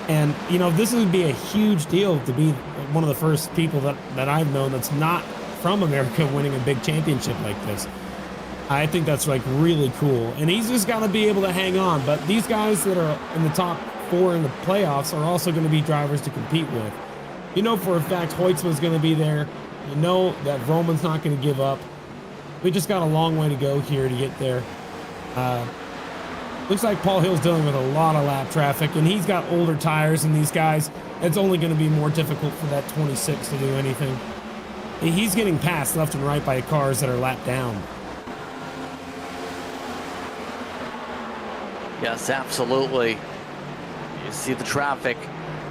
And, this would be a huge deal to be one of the first people that I've known that's not from America winning a big championship like this. I think that's really cool. And he's just got to be able to hang on. But these guys that are in the top 4 in the playoffs are also going to be drivers to compete with. For a fact, Hoytsma's going to be there. That Roman's not going to give up. We just got a long way to go here to get there. Looks like Paul Hill's dealing with a lot of lap traffic, and he's got older tires than these guys. It's only going to be more difficult for that 26 to do anything. He's getting passed left and right by cars that are lapped down. Yes, absolutely. You see the traffic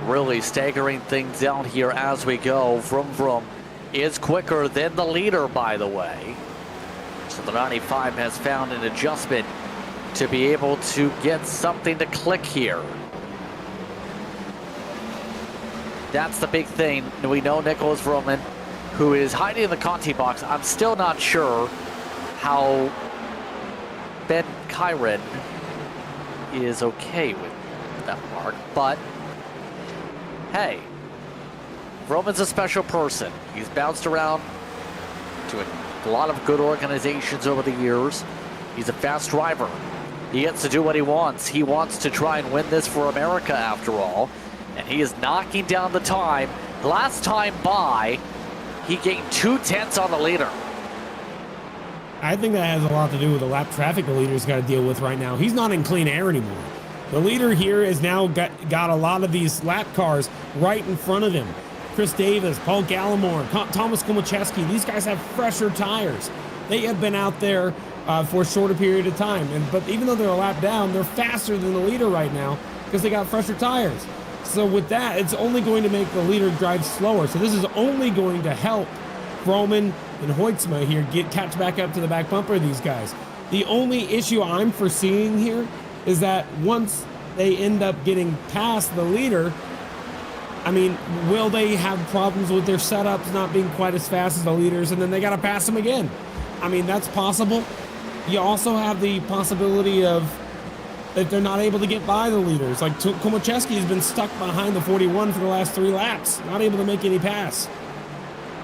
really staggering things out here as we go. Vroom is quicker than the leader, by the way. So the 95 has found an adjustment to be able to get something to click here. That's the big thing. We know Nicholas Roman, who is hiding in the Conti box. I'm still not sure how Ben Kyron is okay with that mark, but hey, Roman's a special person. He's bounced around to a lot of good organizations over the years. He's a fast driver. He gets to do what he wants. He wants to try and win this for America after all, and he is knocking down the time. Last time by, he gained 2/10 on the leader. I think that has a lot to do with the lap traffic the leader's got to deal with right now. He's not in clean air anymore. The leader here has now got a lot of these lap cars right in front of him. Chris Davis, Paul Gallimore, Thomas Komacheski, these guys have fresher tires. They have been out there for a shorter period of time. But even though they're a lap down, they're faster than the leader right now because they got fresher tires. So with that, it's only going to make the leader drive slower. So this is only going to help Roman and Hoytsma here catch back up to the back bumper of these guys. The only issue I'm foreseeing here is that once they end up getting past the leader, I mean, will they have problems with their setups not being quite as fast as the leaders, and then they got to pass them again? I mean, that's possible. You also have the possibility of that they're not able to get by the leaders. Like Komacheski has been stuck behind the 41 for the last 3 laps, not able to make any pass.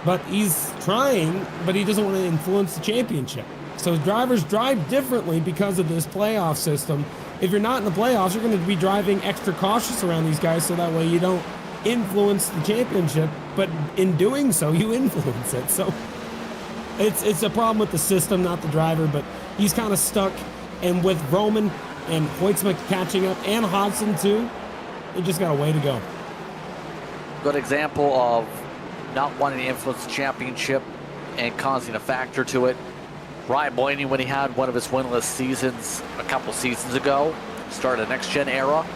But he's trying, but he doesn't want to influence the championship. So drivers drive differently because of this playoff system. If you're not in the playoffs, you're going to be driving extra cautious around these guys so that way you don't influence the championship, but in doing so, you influence it. So it's a problem with the system, not the driver, but he's kind of stuck. And with Roman and Hoytsma catching up, and Hodson too, they just got a way to go. Good example of not wanting to influence the championship and causing a factor to it. Ryan Blaney, when he had one of his winless seasons a couple seasons ago, started a next-gen era,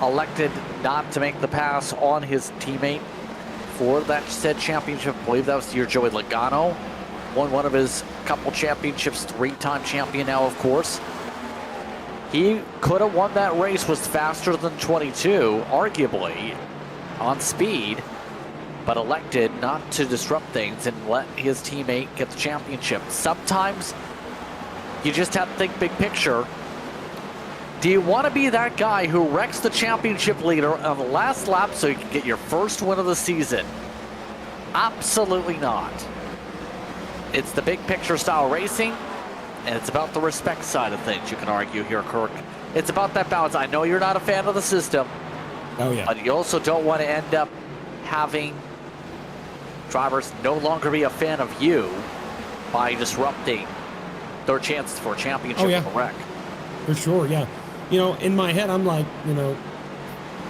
elected not to make the pass on his teammate for that said championship. I believe that was the year Joey Logano won one of his couple championships, 3-time champion now, of course. He could have won that race, was faster than 22, arguably, on speed, but elected not to disrupt things and let his teammate get the championship. Sometimes you just have to think big picture Do you want to be that guy who wrecks the championship leader on the last lap so you can get your first win of the season? Absolutely not. It's the big picture style racing, and it's about the respect side of things, you can argue here, Kirk. It's about that balance. I know you're not a fan of the system, but you also don't want to end up having drivers no longer be a fan of you by disrupting their chances for a championship in the wreck. For sure, yeah. You know, in my head, I'm like, you know,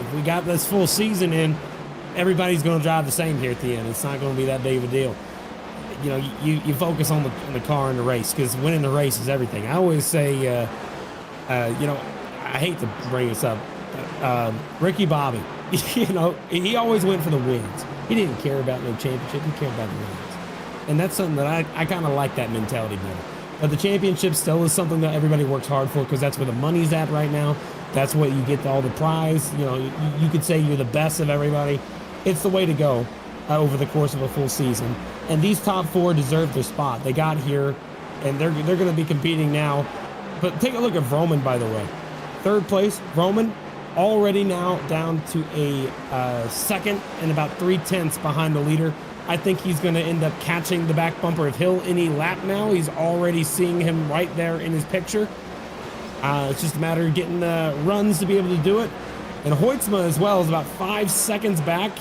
if we got this full season in, everybody's going to drive the same here at the end. It's not going to be that big of a deal. You know, you focus on the car and the race, because winning the race is everything. I always say, you know, I hate to bring this up, Ricky Bobby, you know, he always went for the wins. He didn't care about no championship. He cared about the wins. And that's something that I kind of like that mentality better. But the championship still is something that everybody works hard for, because that's where the money's at right now. That's what you get all the prize. You know, you could say you're the best of everybody. It's the way to go over the course of a full season. And these top four deserve their spot. They got here, and they're going to be competing now. But take a look at Vroman, by the way. Third place, Vroman, already now down to a second and about 3/10 behind the leader. I think he's going to end up catching the back bumper of Hill any lap now. He's already seeing him right there in his picture. It's just a matter of getting runs to be able to do it. And Hoytsma as well is about 5 seconds back.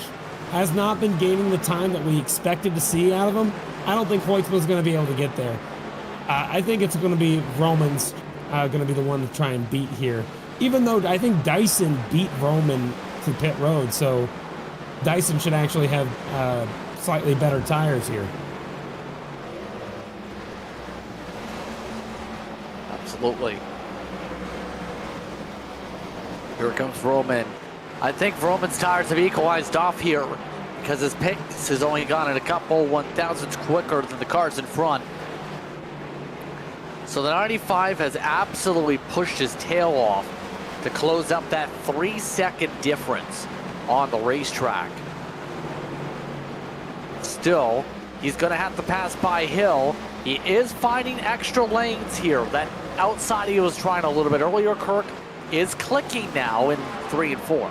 Has not been gaining the time that we expected to see out of him. I don't think Hoytsma is going to be able to get there. I think it's going to be Roman's going to be the one to try and beat here. Even though I think Dyson beat Roman to pit road, so Dyson should actually have slightly better tires here. Absolutely. Here comes Roman. I think Roman's tires have equalized off here because his pace has only gone at a couple 1,000ths quicker than the cars in front. So the 95 has absolutely pushed his tail off to close up that 3-second difference on the racetrack. Still, he's going to have to pass by Hill. He is finding extra lanes here. That outside he was trying a little bit earlier, Kirk, is clicking now in 3 and 4.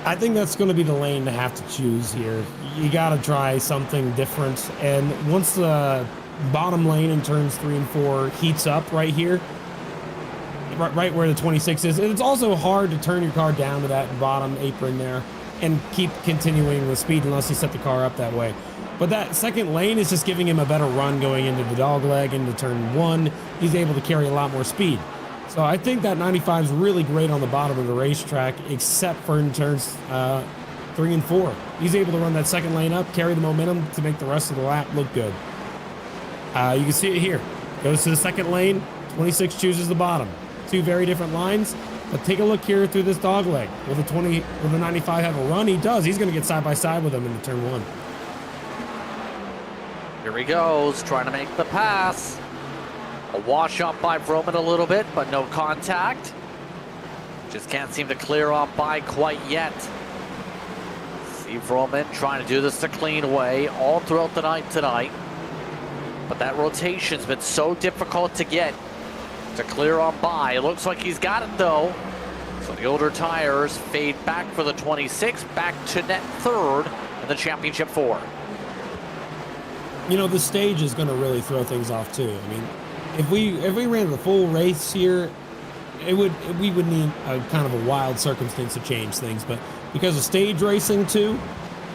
I think that's going to be the lane to have to choose here. You got to try something different. And once the bottom lane in turns 3 and 4 heats up right here, right where the 26 is, and it's also hard to turn your car down to that bottom apron there and keep continuing with speed unless you set the car up that way. But that second lane is just giving him a better run going into the dog leg, into turn 1. He's able to carry a lot more speed. So I think that 95 is really great on the bottom of the racetrack, except for in turns 3 and 4. He's able to run that second lane up, carry the momentum to make the rest of the lap look good. You can see it here. Goes to the second lane, 26 chooses the bottom. Two very different lines, but take a look here through this dog leg. Will the 95 have a run? He does. He's going to get side by side with him into turn 1. Here he goes, trying to make the pass. A wash up by Vroman a little bit, but no contact. Just can't seem to clear on by quite yet. See Vroman trying to do this the clean way all throughout the night tonight. But that rotation's been so difficult to get to clear on by. It looks like he's got it though. So the older tires fade back for the 26, back to net third in the championship 4. You know, the stage is going to really throw things off too. I mean, if we ran the full race here, we would need a kind of a wild circumstance to change things. But because of stage racing too,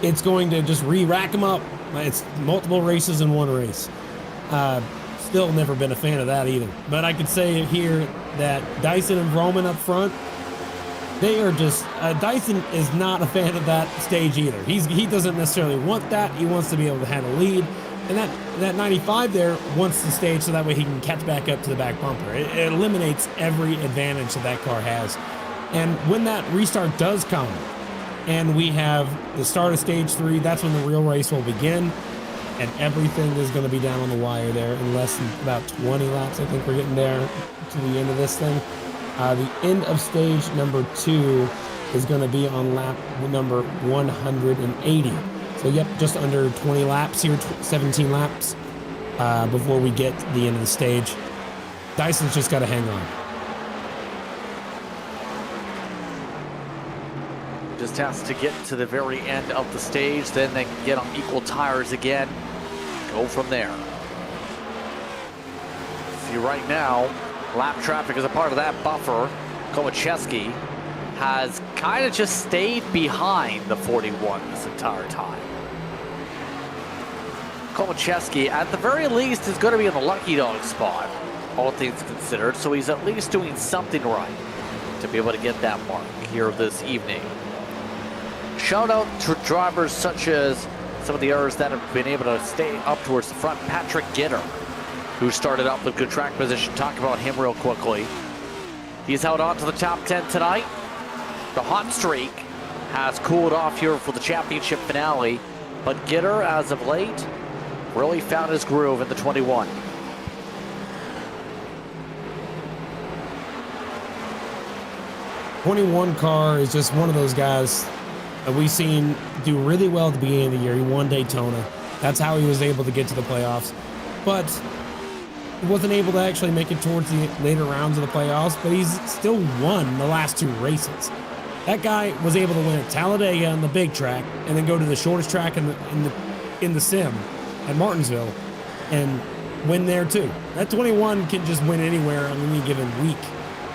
it's going to just re-rack them up. It's multiple races in one race. Still never been a fan of that either. But I could say here that Dyson and Vroman up front, they are just Dyson is not a fan of that stage either. He doesn't necessarily want that. He wants to be able to have a lead. And that 95 there wants the stage so that way he can catch back up to the back bumper. It eliminates every advantage that car has. And when that restart does come and we have the start of stage 3, that's when the real race will begin. And everything is going to be down on the wire there in less than about 20 laps. I think we're getting there to the end of this thing. The end of stage number 2 is going to be on lap number 180. So, yep, just under 20 laps here, 17 laps. before we get to the end of the stage. Dyson's just got to hang on. Just has to get to the very end of the stage, then they can get on equal tires again. Go from there. See right now, lap traffic is a part of that buffer. Komacheski has kind of just stayed behind the 41 this entire time. Komacheski, at the very least, is going to be in the lucky dog spot, all things considered, so he's at least doing something right to be able to get that mark here this evening. Shout out to drivers such as some of the others that have been able to stay up towards the front. Patrick Gitter, who started out with good track position. Talk about him real quickly. He's held on to the top 10 tonight. The hot streak has cooled off here for the championship finale, but Gitter, as of late, really found his groove in the 21. '21 car is just one of those guys that we've seen do really well at the beginning of the year. He won Daytona. That's how he was able to get to the playoffs. But he wasn't able to actually make it towards the later rounds of the playoffs, but he's still won the last 2 races. That guy was able to win at Talladega on the big track and then go to the shortest track in the sim at Martinsville and win there too. That 21 can just win anywhere on any given week.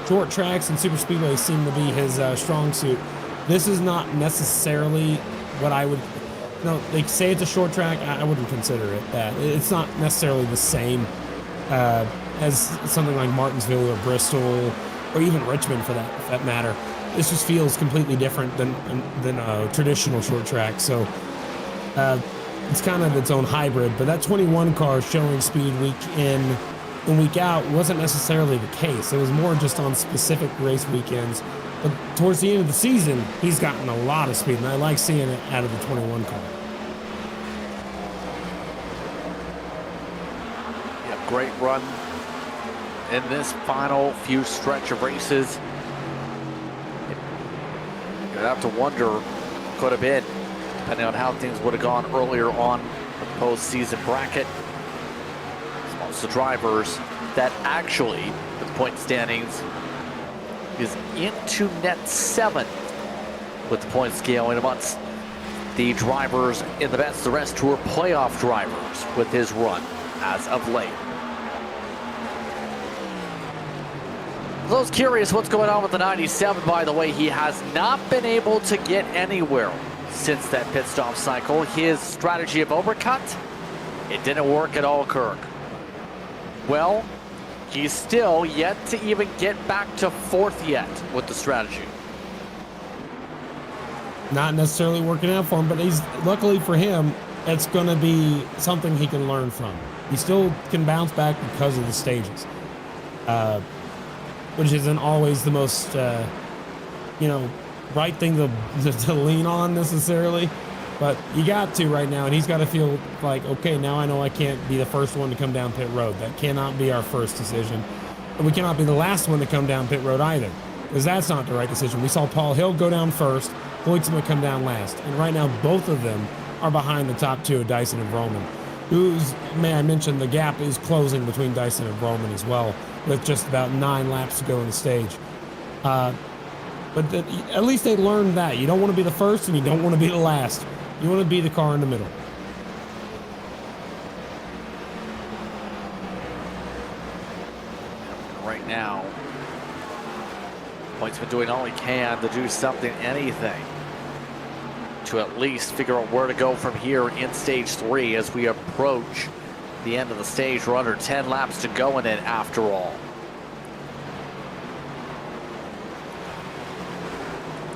Short tracks and super speedways seem to be his strong suit. This is not necessarily what I would, they say it's a short track. I wouldn't consider it that. It's not necessarily the same as something like Martinsville or Bristol or even Richmond for that matter. This just feels completely different than a traditional short track. So it's kind of its own hybrid, but that 21 car showing speed week in and week out wasn't necessarily the case. It was more just on specific race weekends. But towards the end of the season, he's gotten a lot of speed, and I like seeing it out of the 21 car. Yeah, great run in this final few stretch of races. You'd have to wonder, could have been, depending on how things would have gone earlier on the postseason bracket. Most of the drivers that actually, with point standings, is into net 7 with the point scale in amongst the drivers in the best. The rest who are playoff drivers with his run as of late. For those curious what's going on with the 97, by the way, he has not been able to get anywhere since that pit stop cycle. His strategy of overcut, it didn't work at all, Kirk. Well, he's still yet to even get back to 4th yet with the strategy. Not necessarily working out for him, but he's, luckily for him, it's going to be something he can learn from. He still can bounce back because of the stages, which isn't always the most, right thing to lean on necessarily. But you got to right now, and he's got to feel like, okay, now I know I can't be the first one to come down pit road. That cannot be our first decision. And we cannot be the last one to come down pit road either, because that's not the right decision. We saw Paul Hill go down first, Hoytsma come down last. And right now, both of them are behind the top 2 of Dyson and Vroman, may I mention, the gap is closing between Dyson and Vroman as well, with just about 9 laps to go in the stage. But at least they learned that. You don't want to be the first, and you don't want to be the last. You want to be the car in the middle. Right now, Point's been doing all he can to do something, anything, to at least figure out where to go from here in stage 3 as we approach the end of the stage. We're under 10 laps to go in it after all.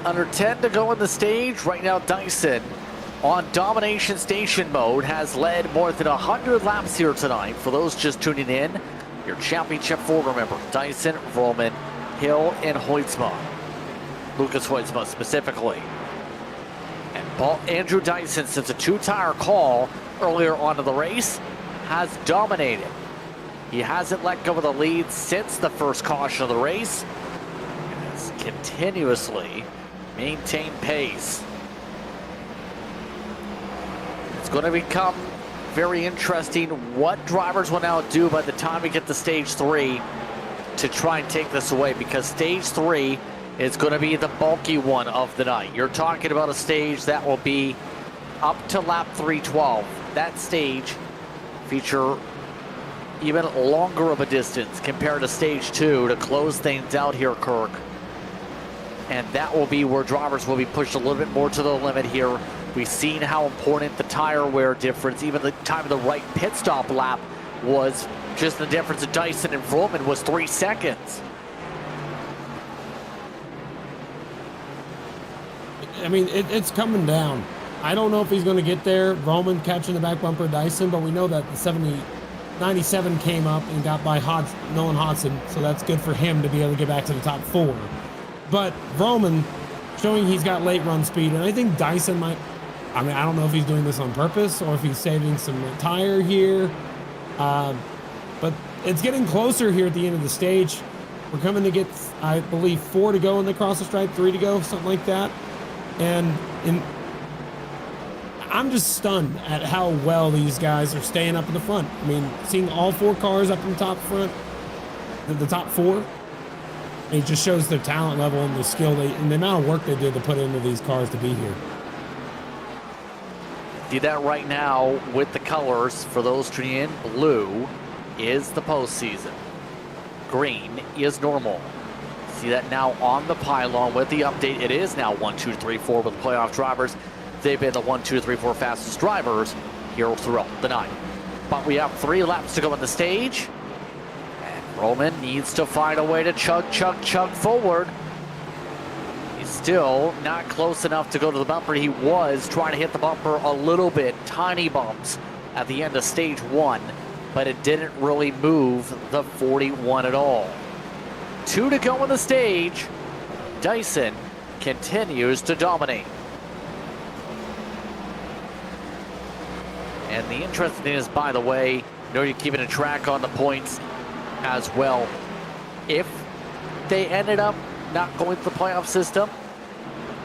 Under 10 to go in the stage. Right now, Dyson on domination station mode has led more than 100 laps here tonight. For those just tuning in, your championship 4, remember, Dyson, Vroman, Hill, and Hoytsma. Lucas Hoytsma specifically. And Andrew Dyson, since a 2-tire call earlier on in the race, has dominated. He hasn't let go of the lead since the first caution of the race, and has continuously maintained pace. It's going to become very interesting what drivers will now do by the time we get to stage 3 to try and take this away, because stage 3 is going to be the bulky one of the night. You're talking about a stage that will be up to lap 312. That stage feature even longer of a distance compared to stage 2 to close things out here, Kirk. And that will be where drivers will be pushed a little bit more to the limit here. We've seen how important the tire wear difference, even the time of the right pit stop lap, was. Just the difference of Dyson and Vroman was 3 seconds. I mean, it's coming down. I don't know if he's going to get there. Vroman catching the back bumper of Dyson, but we know that the 97 came up and got by Nolan Hodson, so that's good for him to be able to get back to the top 4. But Vroman showing he's got late run speed, and I think Dyson might, I mean, I don't know if he's doing this on purpose or if he's saving some tire here. But it's getting closer here at the end of the stage. We're coming to get, I believe, 4 to go in the cross the stripe, 3 to go, something like that. And I'm just stunned at how well these guys are staying up in the front. I mean, seeing all 4 cars up in the top front, the top 4, it just shows their talent level and the skill and the amount of work they did to put into these cars to be here. See that right now with the colors for those tuning in. Blue is the postseason. Green is normal. See that now on the pylon with the update. It is now 1, 2, 3, 4 with playoff drivers. They've been the 1, 2, 3, 4 fastest drivers here throughout the night. But we have 3 laps to go on the stage. And Roman needs to find a way to chug forward. He's still not close enough to go to the bumper. He was trying to hit the bumper a little bit, tiny bumps at the end of stage 1, but it didn't really move the 41 at all. 2 to go on the stage. Dyson continues to dominate. And the interesting thing is, by the way, you know, you're keeping a track on the points as well. If they ended up not going to the playoff system,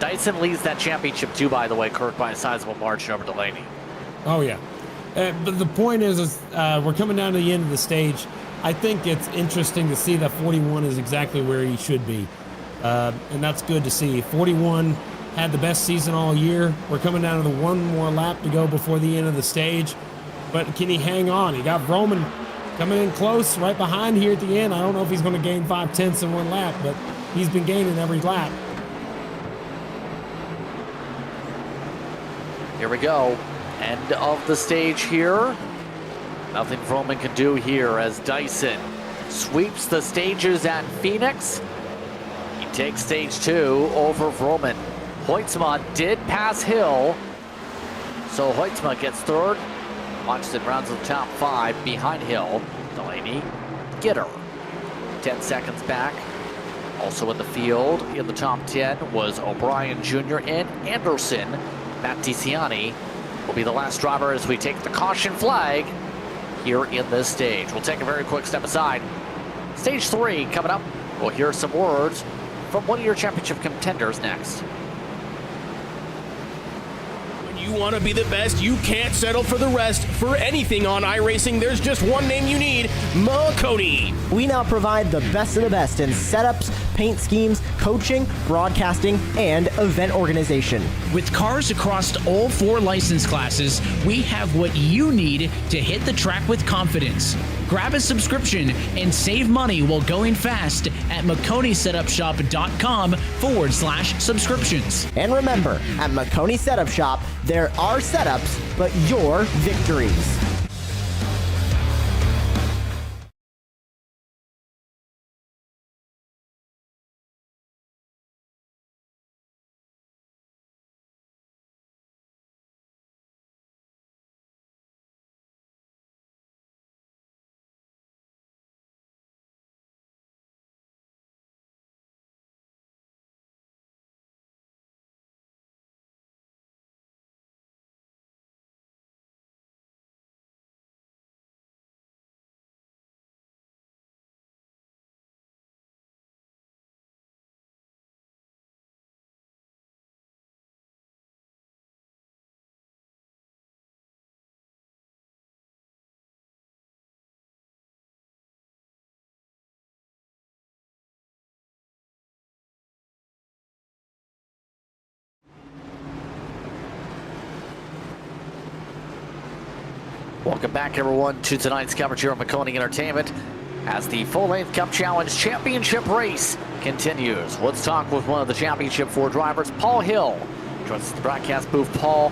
Dyson leads that championship too, by the way, Kirk, by a sizable margin over Delaney. Oh, yeah. But the point is we're coming down to the end of the stage. I think it's interesting to see that 41 is exactly where he should be. And that's good to see. 41 had the best season all year. We're coming down to the 1 more lap to go before the end of the stage. But can he hang on? He got Vroman coming in close right behind here at the end. I don't know if he's going to gain 5/10 in 1 lap, but he's been gaining every lap. Here we go. End of the stage here. Nothing Vroman can do here as Dyson sweeps the stages at Phoenix. He takes stage 2 over Vroman. Hoytsma did pass Hill, so Hoytsma gets 3rd. Watson rounds the top 5 behind Hill. Delaney, Gitter, 10 seconds back. Also in the field in the top 10 was O'Brien Jr. and Anderson. Matt DeCiani will be the last driver as we take the caution flag here in this stage. We'll take a very quick step aside. Stage 3 coming up. We'll hear some words from one of your championship contenders next. You want to be the best, you can't settle for the rest. For anything on iRacing, there's just one name you need, Maconi. We now provide the best of the best in setups, paint schemes, coaching, broadcasting, and event organization. With cars across all 4 license classes, we have what you need to hit the track with confidence. Grab a subscription and save money while going fast at MaconiSetupShop.com/subscriptions. And remember, at Maconi Setup Shop, there are setups, but your victories. Welcome back, everyone, to tonight's coverage here on Maconi Entertainment as the full-length Cup Challenge Championship race continues. Let's talk with one of the Championship 4 drivers, Paul Hill. Joins us at the broadcast booth. Paul,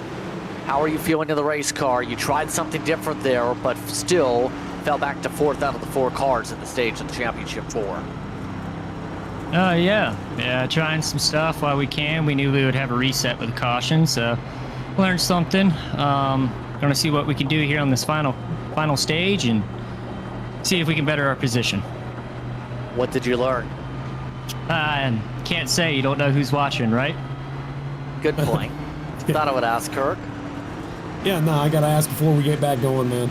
how are you feeling in the race car? You tried something different there, but still fell back to 4th out of the 4 cars in the stage of the Championship 4. Yeah, trying some stuff while we can. We knew we would have a reset with a caution, so learned something. Going to see what we can do here on this final stage and see if we can better our position. What did you learn? Can't say. You don't know who's watching, right? Good point. Thought I would ask Kirk. Yeah, no, I got to ask before we get back going, man.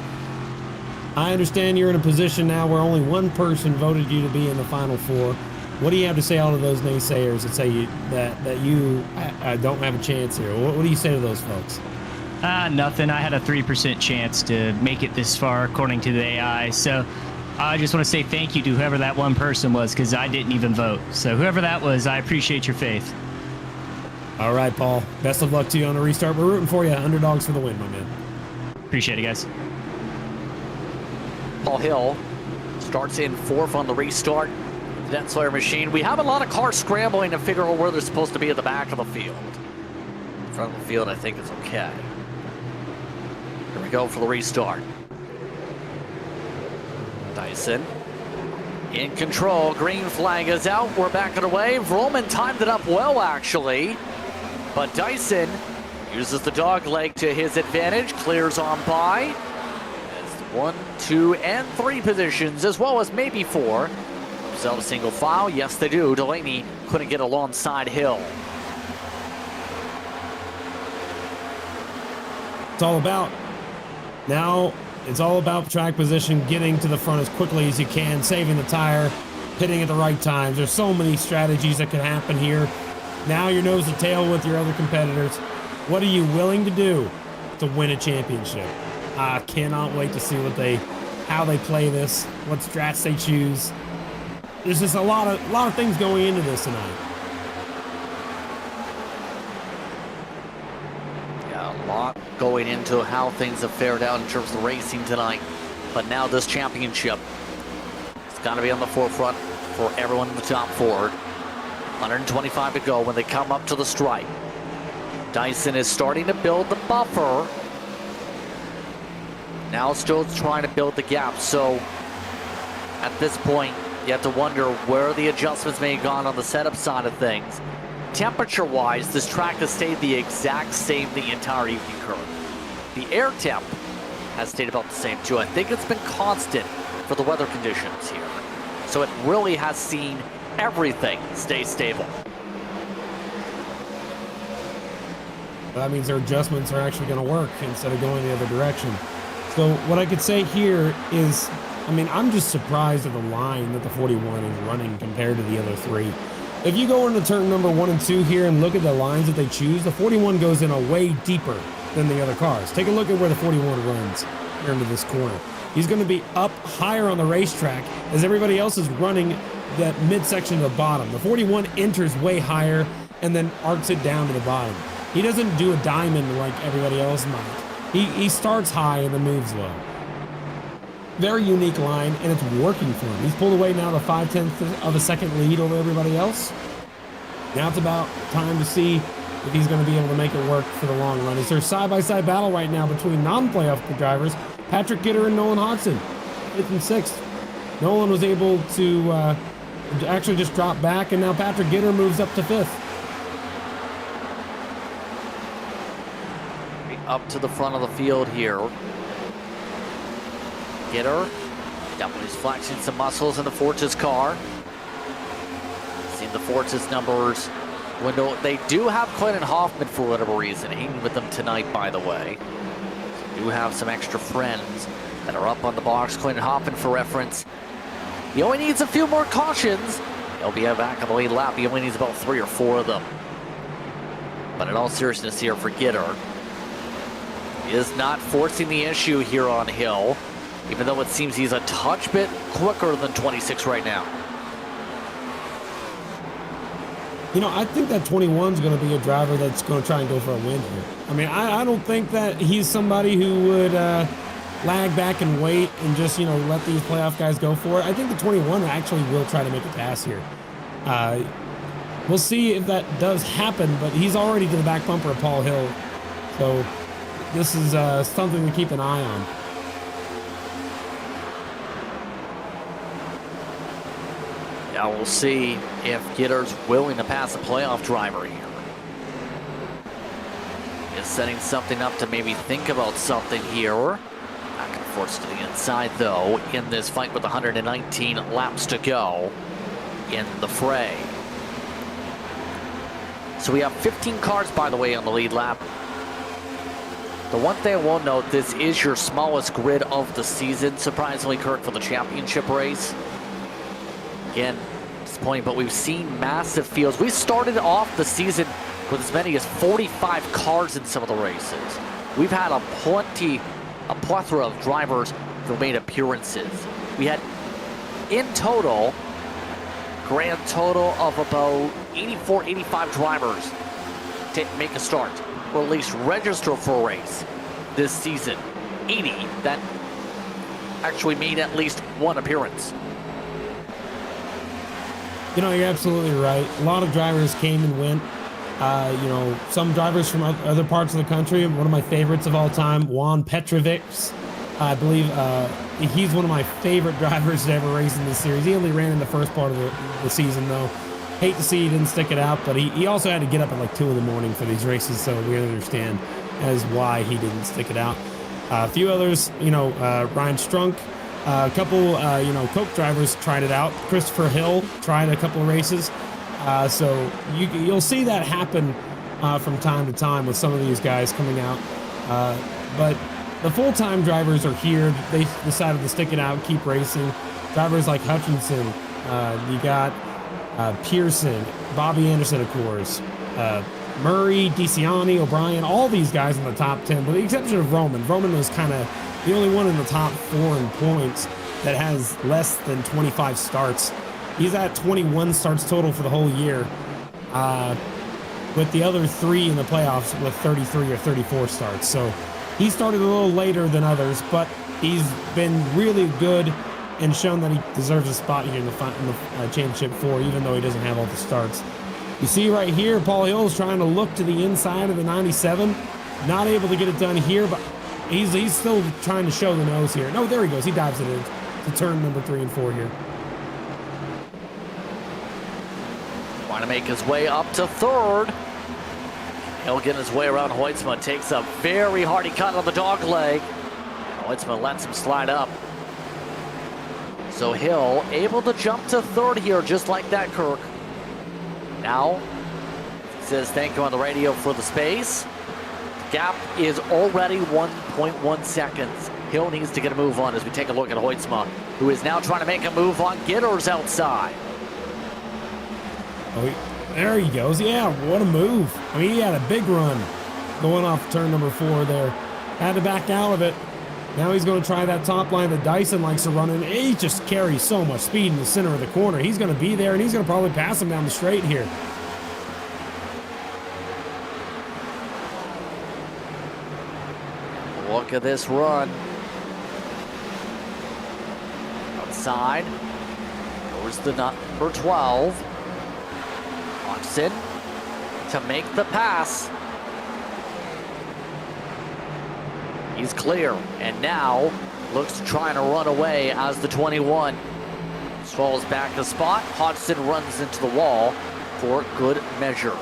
I understand you're in a position now where only one person voted you to be in the Final 4. What do you have to say all to those naysayers that say that you don't have a chance here? What do you say to those folks? Nothing. I had a 3% chance to make it this far, according to the AI. So I just want to say thank you to whoever that one person was, because I didn't even vote. So whoever that was, I appreciate your faith. All right, Paul. Best of luck to you on the restart. We're rooting for you. Underdogs for the win, my man. Appreciate it, guys. Paul Hill starts in 4th on the restart. That Slayer machine. We have a lot of cars scrambling to figure out where they're supposed to be at the back of the field. In front of the field, I think it's okay. Here we go for the restart. Dyson in control. Green flag is out. We're back underway. Vroman timed it up well, actually. But Dyson uses the dog leg to his advantage. Clears on by. It's 1, 2, and 3 positions, as well as maybe 4. Sell a single file. Yes, they do. Delaney couldn't get alongside Hill. It's all about now. It's all about track position, getting to the front as quickly as you can, saving the tire, hitting at the right times. There's so many strategies that can happen here. Now you're nose to tail with your other competitors. What are you willing to do to win a championship? I cannot wait to see how they play this, what strats they choose. There's just a lot of things going into this tonight. Yeah, a lot going into how things have fared out in terms of racing tonight. But now this championship, it's got to be on the forefront for everyone in the top 4. 125 to go when they come up to the stripe. Dyson is starting to build the buffer. Now still trying to build the gap. So at this point, you have to wonder where the adjustments may have gone on the setup side of things. Temperature-wise, this track has stayed the exact same the entire evening curve. The air temp has stayed about the same too. I think it's been constant for the weather conditions here. So it really has seen everything stay stable. That means their adjustments are actually going to work instead of going the other direction. So what I could say here is, I'm just surprised at the line that the 41 is running compared to the other 3. If you go into turn number 1 and 2 here and look at the lines that they choose, the 41 goes in a way deeper than the other cars. Take a look at where the 41 runs here into this corner. He's going to be up higher on the racetrack as everybody else is running that midsection to the bottom. The 41 enters way higher and then arcs it down to the bottom. He doesn't do a diamond like everybody else might. He starts high and then moves low. Very unique line, and it's working for him. He's pulled away now to 0.5 of a second lead over everybody else. Now it's about time to see if he's going to be able to make it work for the long run. Is there a side-by-side battle right now between non-playoff drivers, Patrick Gitter and Nolan Hodgson, 5th and 6th. Nolan was able to actually just drop back, and now Patrick Gitter moves up to 5th. Up to the front of the field here. Gitter definitely flexing some muscles in the Fortis car. Seen the Fortis numbers window. They do have Clinton Hoffman for whatever reason hanging with them tonight, by the way. Do have some extra friends that are up on the box. Clinton Hoffman, for reference, he only needs a few more cautions. He'll be back on the lead lap. He only needs about 3 or 4 of them. But in all seriousness here for Gitter, he is not forcing the issue here on Hill, even though it seems he's a touch bit quicker than 26 right now. I think that 21 is going to be a driver that's going to try and go for a win here. I don't think that he's somebody who would lag back and wait and just, let these playoff guys go for it, I think the 21 actually will try to make a pass here. We'll see if that does happen, but he's already to the back bumper of Paul Hill. So this is something to keep an eye on. Now we'll see if Gitter's willing to pass a playoff driver here. Is setting something up to maybe think about something here. Back and forth to the inside, though, in this fight with 119 laps to go in the fray. So we have 15 cars, by the way, on the lead lap. The one thing I will note, this is your smallest grid of the season, surprisingly, Kirk, for the championship race. Again, disappointing, but we've seen massive fields. We started off the season with as many as 45 cars in some of the races. We've had a plethora of drivers who made appearances. We had, in total, grand total of about 84, 85 drivers to make a start, or at least register for a race this season. 80 that actually made at least one appearance. You're absolutely right. A lot of drivers came and went. Some drivers from other parts of the country. One of my favorites of all time, Juan Petrovics. I believe he's one of my favorite drivers to ever race in this series. He only ran in the first part of the season, though. Hate to see he didn't stick it out, but he also had to get up at like 2 in the morning for these races, so we understand as why he didn't stick it out. A few others, Ryan Strunk, a couple, Coke drivers tried it out. Christopher Hill tried a couple of races. So you'll see that happen from time to time with some of these guys coming out. But the full-time drivers are here. They decided to stick it out, keep racing. Drivers like Hutchinson, you got Pearson, Bobby Anderson, of course, Murray, DeCiani, O'Brien, all these guys in the top 10, with the exception of Roman. Roman was kind of the only one in the top 4 in points that has less than 25 starts. He's at 21 starts total for the whole year, with the other 3 in the playoffs with 33 or 34 starts. So he started a little later than others, but he's been really good and shown that he deserves a spot here in the championship 4, even though he doesn't have all the starts. You see right here, Paul Hill is trying to look to the inside of the 97. Not able to get it done here, but he's still trying to show the nose here. No, there he goes. He dives it in to turn number 3 and 4 here. Trying to make his way up to 3rd. He'll get his way around Hoytsma. Takes a very hardy cut on the dog leg. Hoytsma lets him slide up. So Hill able to jump to 3rd here, just like that, Kirk. Now, he says thank you on the radio for the space. The gap is already 1.1 seconds. Hill needs to get a move on as we take a look at Hoytsma, who is now trying to make a move on Gitters outside. Oh, there he goes. Yeah, what a move. I mean, he had a big run going off turn number 4 there. Had to back out of it. Now he's going to try that top line that Dyson likes to run in. He just carries so much speed in the center of the corner. He's going to be there, and he's going to probably pass him down the straight here. Look at this run. Outside goes the number 12. Hodgson to make the pass. He's clear, and now looks to try and run away as the 21 falls back a spot. Hodgson runs into the wall for good measure.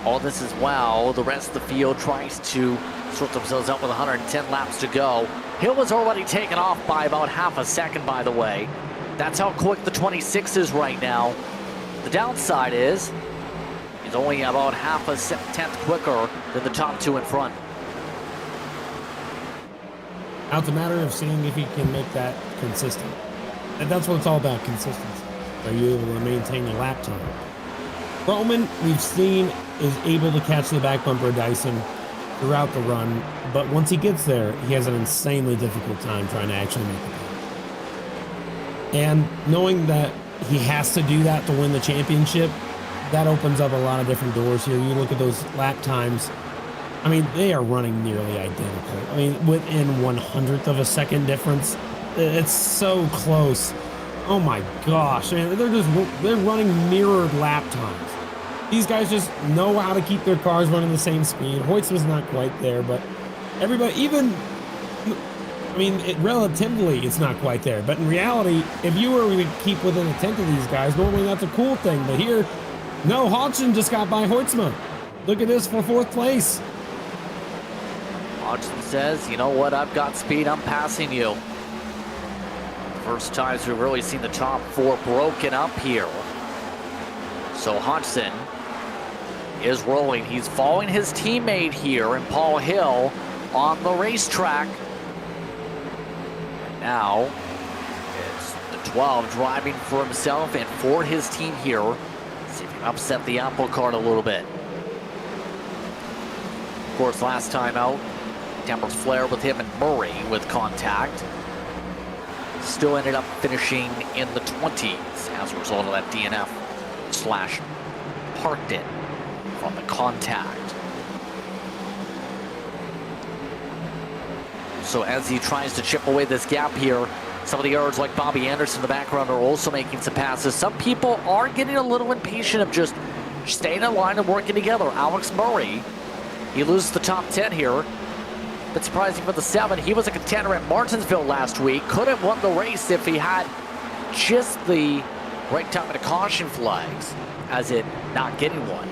All this is while the rest of the field tries to sort themselves out with 110 laps to go. Hill has already taken off by about half a second, by the way. That's how quick the 26 is right now. The downside is he's only about half a tenth quicker than the top 2 in front. Now it's a matter of seeing if he can make that consistent. And that's what it's all about, consistency. Are you able to maintain your lap time? Roman, we've seen, is able to catch the back bumper of Dyson throughout the run, but once he gets there, he has an insanely difficult time trying to actually make it. And knowing that he has to do that to win the championship that opens up a lot of different doors here. You look at those lap times. I mean, they are running nearly identical. I mean, within 100th of a second difference. It's so close. Oh my gosh, man, they're running mirrored lap times. These guys just know how to keep their cars running the same speed. Hoytsman's not quite there, but everybody, even, I mean, relatively, it's not quite there. But in reality, if you were to keep within a tenth of these guys, normally that's a cool thing. But here, no, Hodgson just got by Hoytsman. Look at this for 4th place. Hodgson says, you know what, I've got speed, I'm passing you. First times we've really seen the top 4 broken up here. So Hodgson is rolling. He's following his teammate here in Paul Hill on the racetrack. And now it's the 12 driving for himself and for his team here. See if he can upset the apple cart a little bit. Of course, last time out, tempers flare with him and Murray with contact. Still ended up finishing in the 20s as a result of that DNF / parked it from the contact. So as he tries to chip away this gap here, some of the yards like Bobby Anderson in the background are also making some passes. Some people are getting a little impatient of just staying in line and working together. Alex Murray, he loses the top 10 here. But surprising for the 7, he was a contender at Martinsville last week. Could have won the race if he had just the right time of the caution flags, as it not getting one.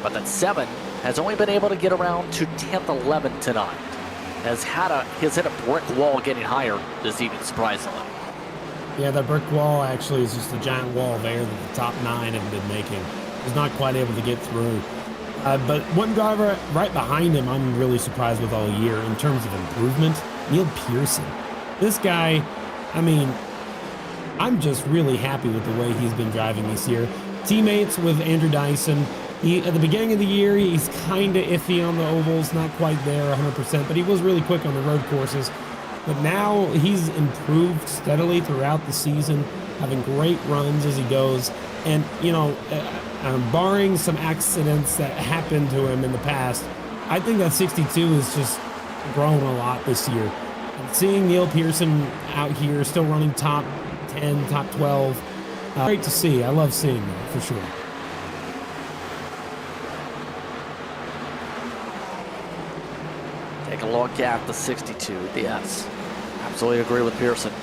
But that 7 has only been able to get around to 10th, 11th tonight. Has hit a brick wall getting higher this evening, surprisingly. Yeah, that brick wall actually is just a giant wall there that the top 9 have been making. He's not quite able to get through. But one driver right behind him, I'm really surprised with all year in terms of improvement, Neil Pearson. This guy, I mean, I'm just really happy with the way he's been driving this year. Teammates with Andrew Dyson. At the beginning of the year, he's kind of iffy on the ovals, not quite there 100%, but he was really quick on the road courses. But now he's improved steadily throughout the season, having great runs as he goes. And, you know, barring some accidents that happened to him in the past, I think that 62 has just grown a lot this year. And seeing Neil Pearson out here still running top 10, top 12, great to see. I love seeing that for sure. Take a look at the 62. Yes, absolutely agree with Pearson.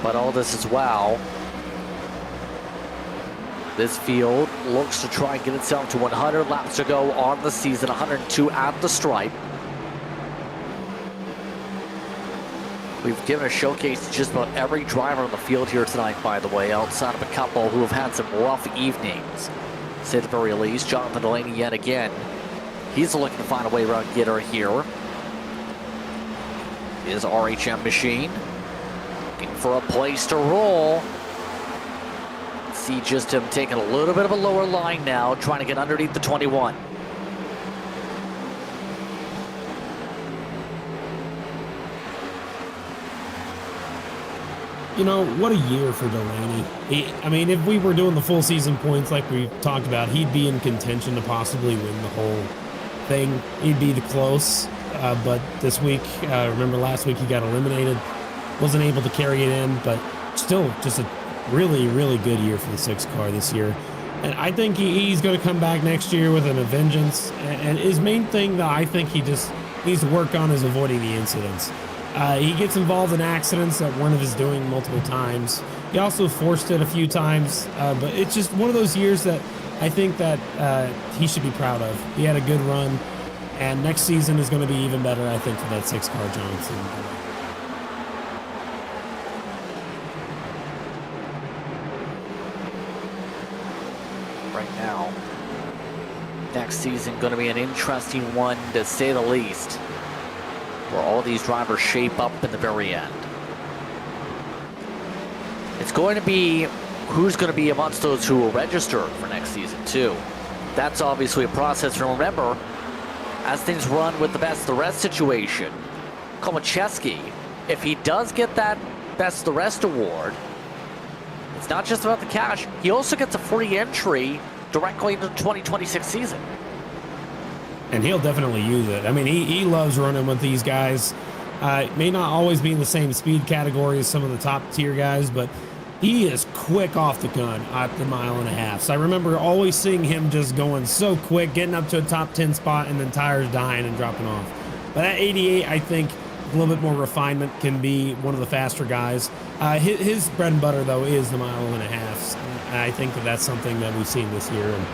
But all this as well, this field looks to try and get itself to 100 laps to go on the season, 102 at the stripe. We've given a showcase to just about every driver on the field here tonight, by the way, outside of a couple who have had some rough evenings, to say the very least. Jonathan Delaney yet again. He's looking to find a way around Gitter here. His RHM machine looking for a place to roll. See just him taking a little bit of a lower line now, trying to get underneath the 21. You know, what a year for Delaney. I mean, if we were doing the full season points like we talked about, he'd be in contention to possibly win the whole thing. He'd be the close, but this week, remember last week he got eliminated, wasn't able to carry it in, but still just a really, really good year for the 6 car this year. And I think he's going to come back next year with a vengeance. And his main thing that I think he just needs to work on is avoiding the incidents. He gets involved in accidents that one of his doing multiple times. He also forced it a few times, but it's just one of those years that I think that he should be proud of. He had a good run, and next season is going to be even better, I think, for that 6 car Johnson. Right now, next season going to be an interesting one, to say the least, where all these drivers shape up in the very end. It's going to be who's going to be amongst those who will register for next season too. That's obviously a process. And remember, as things run with the best of the rest situation, Komacheski, if he does get that best of the rest award, it's not just about the cash. He also gets a free entry directly into the 2026 season. And he'll definitely use it. I mean, he loves running with these guys. May not always be in the same speed category as some of the top tier guys, but he is quick off the gun at the 1.5 miles. So I remember always seeing him just going so quick, getting up to a top 10 spot and then tires dying and dropping off. But at 88, I think a little bit more refinement can be one of the faster guys. His bread and butter, though, is the 1.5 miles. And I think that that's something that we've seen this year. And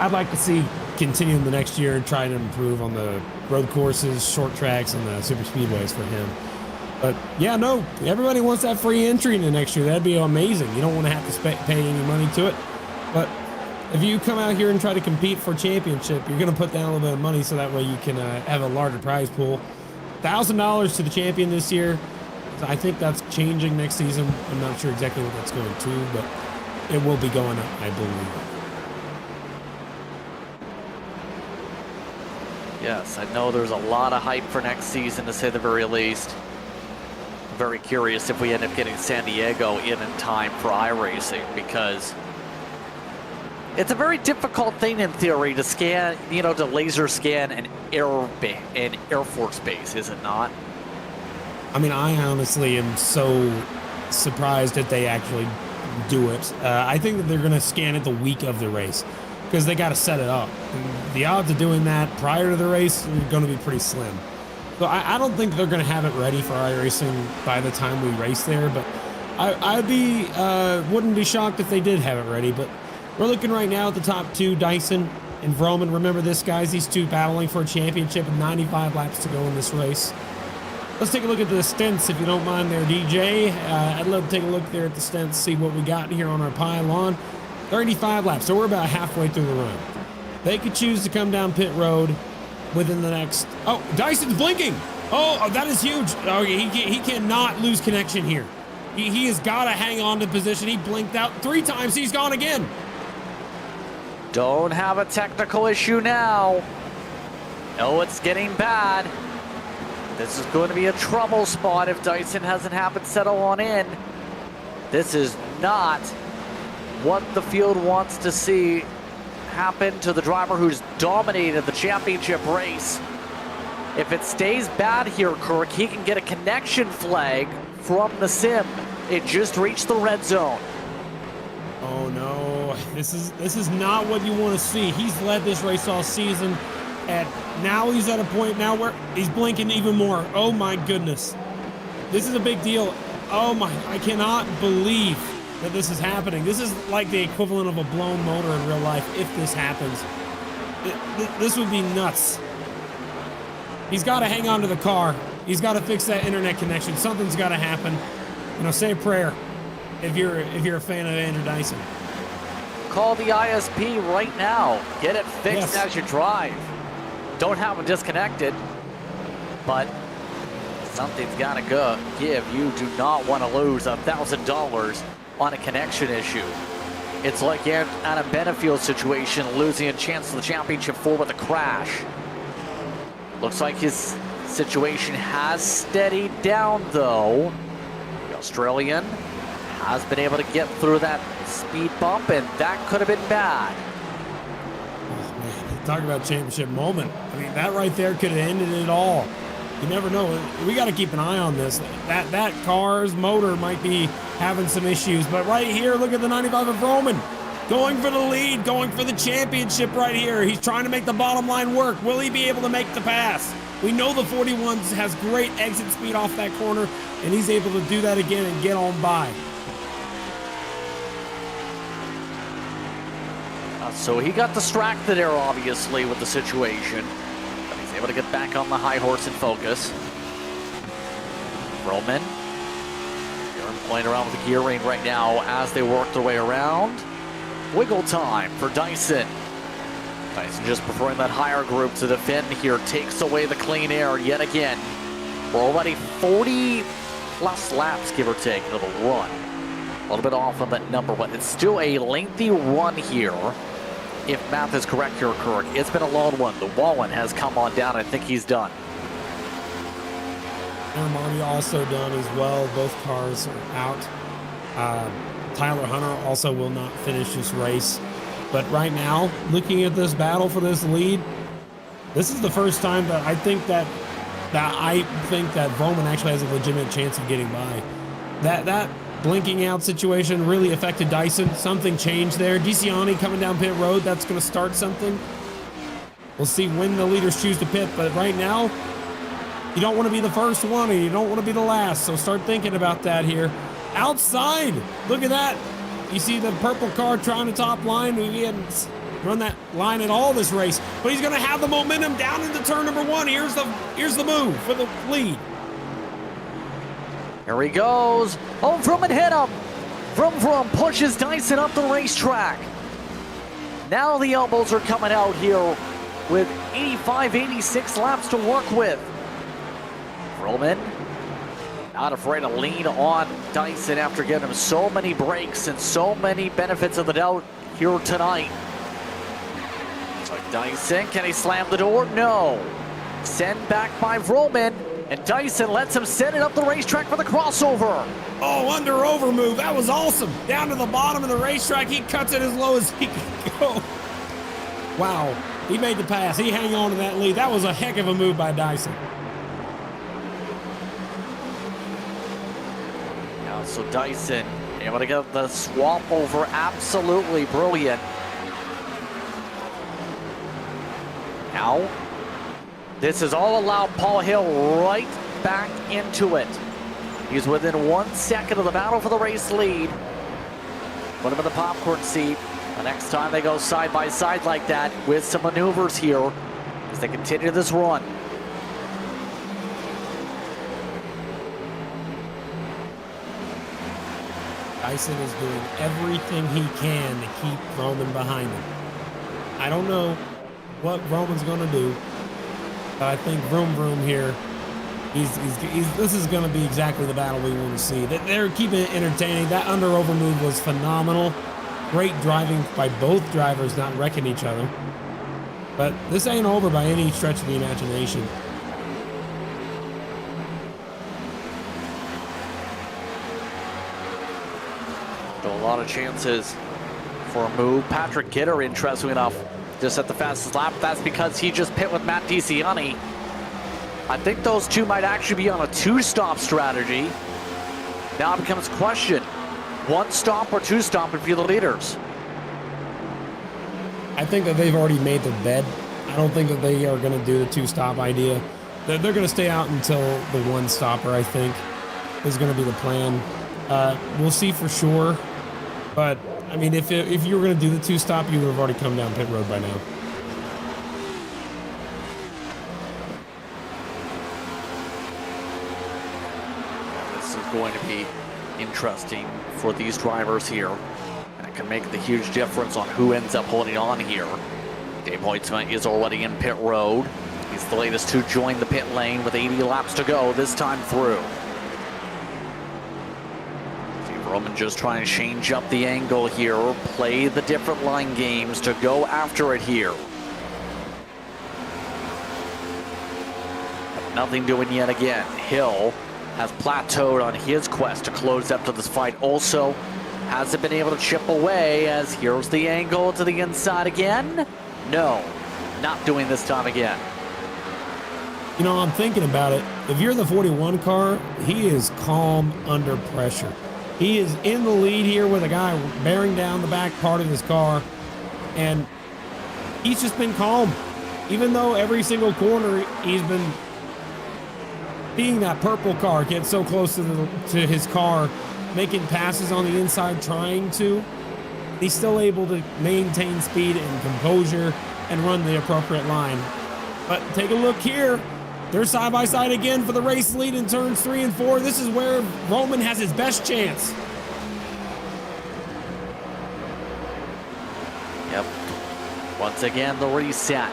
I'd like to see continue in the next year and try to improve on the road courses, short tracks, and the super speedways for him. But yeah, no, everybody wants that free entry into next year. That'd be amazing. You don't want to have to pay any money to it. But if you come out here and try to compete for championship, you're going to put down a little bit of money so that way you can have a larger prize pool. $1,000 to the champion this year. I think that's changing next season. I'm not sure exactly what that's going to, but it will be going up, I believe. Yes, I know there's a lot of hype for next season, to say the very least. I'm very curious if we end up getting San Diego in time for iRacing, because it's a very difficult thing in theory to scan, to laser scan an Air Force base, is it not? I mean, I honestly am so surprised that they actually do it. I think that they're going to scan it the week of the race because they got to set it up. And the odds of doing that prior to the race are going to be pretty slim. So I don't think they're going to have it ready for iRacing by the time we race there, but wouldn't be shocked if they did have it ready. But we're looking right now at the top two, Dyson and Vroman. Remember this, guys, these two battling for a championship with 95 laps to go in this race. Let's take a look at the stints, if you don't mind there, DJ. I'd love to take a look there at the stints, see what we got here on our pylon. 35 laps, so we're about halfway through the run. They could choose to come down pit road within the next... Oh, Dyson's blinking! Oh, that is huge. Oh, he cannot lose connection here. He has got to hang on to position. He blinked out 3 times. He's gone again. Don't have a technical issue now. No, it's getting bad. This is going to be a trouble spot if Dyson hasn't happened to settle on in. This is not what the field wants to see happen to the driver who's dominated the championship race. If it stays bad here, Kirk, he can get a connection flag from the sim. It just reached the red zone. Oh no, this is not what you want to see. He's led this race all season, and now he's at a point now where he's blinking even more. Oh my goodness. This is a big deal. Oh my, I cannot believe that this is happening. This is like the equivalent of a blown motor in real life if this happens. This would be nuts. He's got to hang on to the car. He's got to fix that internet connection. Something's got to happen. Say a prayer if you're a fan of Andrew Dyson. Call the ISP right now. Get it fixed as you drive. Don't have them disconnected, but something's got to go. You do not want to lose $1,000 on a connection issue. It's like Adam Benefield's situation, losing a chance to the championship 4 with a crash. Looks like his situation has steadied down, though. The Australian has been able to get through that speed bump, and that could have been bad. Oh, man, talk about championship moment. I mean, that right there could have ended it all. You never know. We got to keep an eye on this. That car's motor might be having some issues, but right here, look at the 95 of Roman. Going for the lead, going for the championship right here. He's trying to make the bottom line work. Will he be able to make the pass? We know the 41 has great exit speed off that corner, and he's able to do that again and get on by. So he got distracted there, obviously, with the situation. But he's able to get back on the high horse and focus. Roman. They're playing around with the gearing right now as they work their way around. Wiggle time for Dyson. Dyson just preferring that higher group to defend here. Takes away the clean air yet again. We're already 40 plus laps, give or take, into the run. A little bit off on that number, but it's still a lengthy run here. If math is correct here, Kirk, it's been a long one. The Wallen has come on down. I think he's done. Armani also done as well. Both cars are out. Tyler Hunter also will not finish this race. But right now, looking at this battle for this lead, this is the first time that I think that Vroman actually has a legitimate chance of getting by. That blinking out situation really affected Dyson. Something changed there. DeCiani coming down pit road, that's going to start something. We'll see when the leaders choose to pit, but right now, you don't want to be the first one and you don't want to be the last, so start thinking about that here. Outside, look at that. You see the purple car trying to top line. He hadn't run that line at all this race, but he's going to have the momentum down into turn number 1. Here's the move for the lead. Here he goes. Oh, Vroom hit him. Vroom pushes Dyson up the racetrack. Now the elbows are coming out here with 85, 86 laps to work with. Vroom not afraid to lean on Dyson after giving him so many breaks and so many benefits of the doubt here tonight. So Dyson, can he slam the door? No. Sent back by Vroman, and Dyson lets him send it up the racetrack for the crossover. Oh, under over move. That was awesome. Down to the bottom of the racetrack. He cuts it as low as he can go. Wow. He made the pass. He hang on to that lead. That was a heck of a move by Dyson. So Dyson able to get the swap over, absolutely brilliant. Now, this has all allowed Paul Hill right back into it. He's within 1 second of the battle for the race lead. Put him in the popcorn seat. The next time they go side by side like that with some maneuvers here as they continue this run. Dyson is doing everything he can to keep Vroman behind him. I don't know what Vroman's going to do, but I think Vroom here, this is going to be exactly the battle we want to see. They're keeping it entertaining. That under-over move was phenomenal. Great driving by both drivers, not wrecking each other. But this ain't over by any stretch of the imagination. A lot of chances for a move. Patrick Gitter, interesting enough, just at the fastest lap. That's because he just pit with Matt DeCiani. I think those two might actually be on a 2-stop strategy. Now it becomes a question. 1 stop or 2 stop would be the leaders. I think that they've already made their bed. I don't think that they are going to do the 2-stop idea. They're going to stay out until the 1-stopper, I think, is going to be the plan. We'll see for sure. But, I mean, if you were going to do the 2-stop, you would have already come down pit road by now. This is going to be interesting for these drivers here. And it can make the huge difference on who ends up holding on here. Dave Hoytsma is already in pit road. He's the latest to join the pit lane with 80 laps to go this time through. Roman just trying to change up the angle here, play the different line games to go after it here. But nothing doing yet again. Hill has plateaued on his quest to close up to this fight. Also hasn't been able to chip away as here's the angle to the inside again. No, not doing this time again. You know, I'm thinking about it. If you're the 41 car, he is calm under pressure. He is in the lead here with a guy bearing down the back part of his car, and he's just been calm. Even though every single corner he's been seeing that purple car get so close to his car, making passes on the inside, trying to, he's still able to maintain speed and composure and run the appropriate line. But take a look here. They're side by side again for the race lead in turns 3 and 4. This is where Roman has his best chance. Yep. Once again, the reset.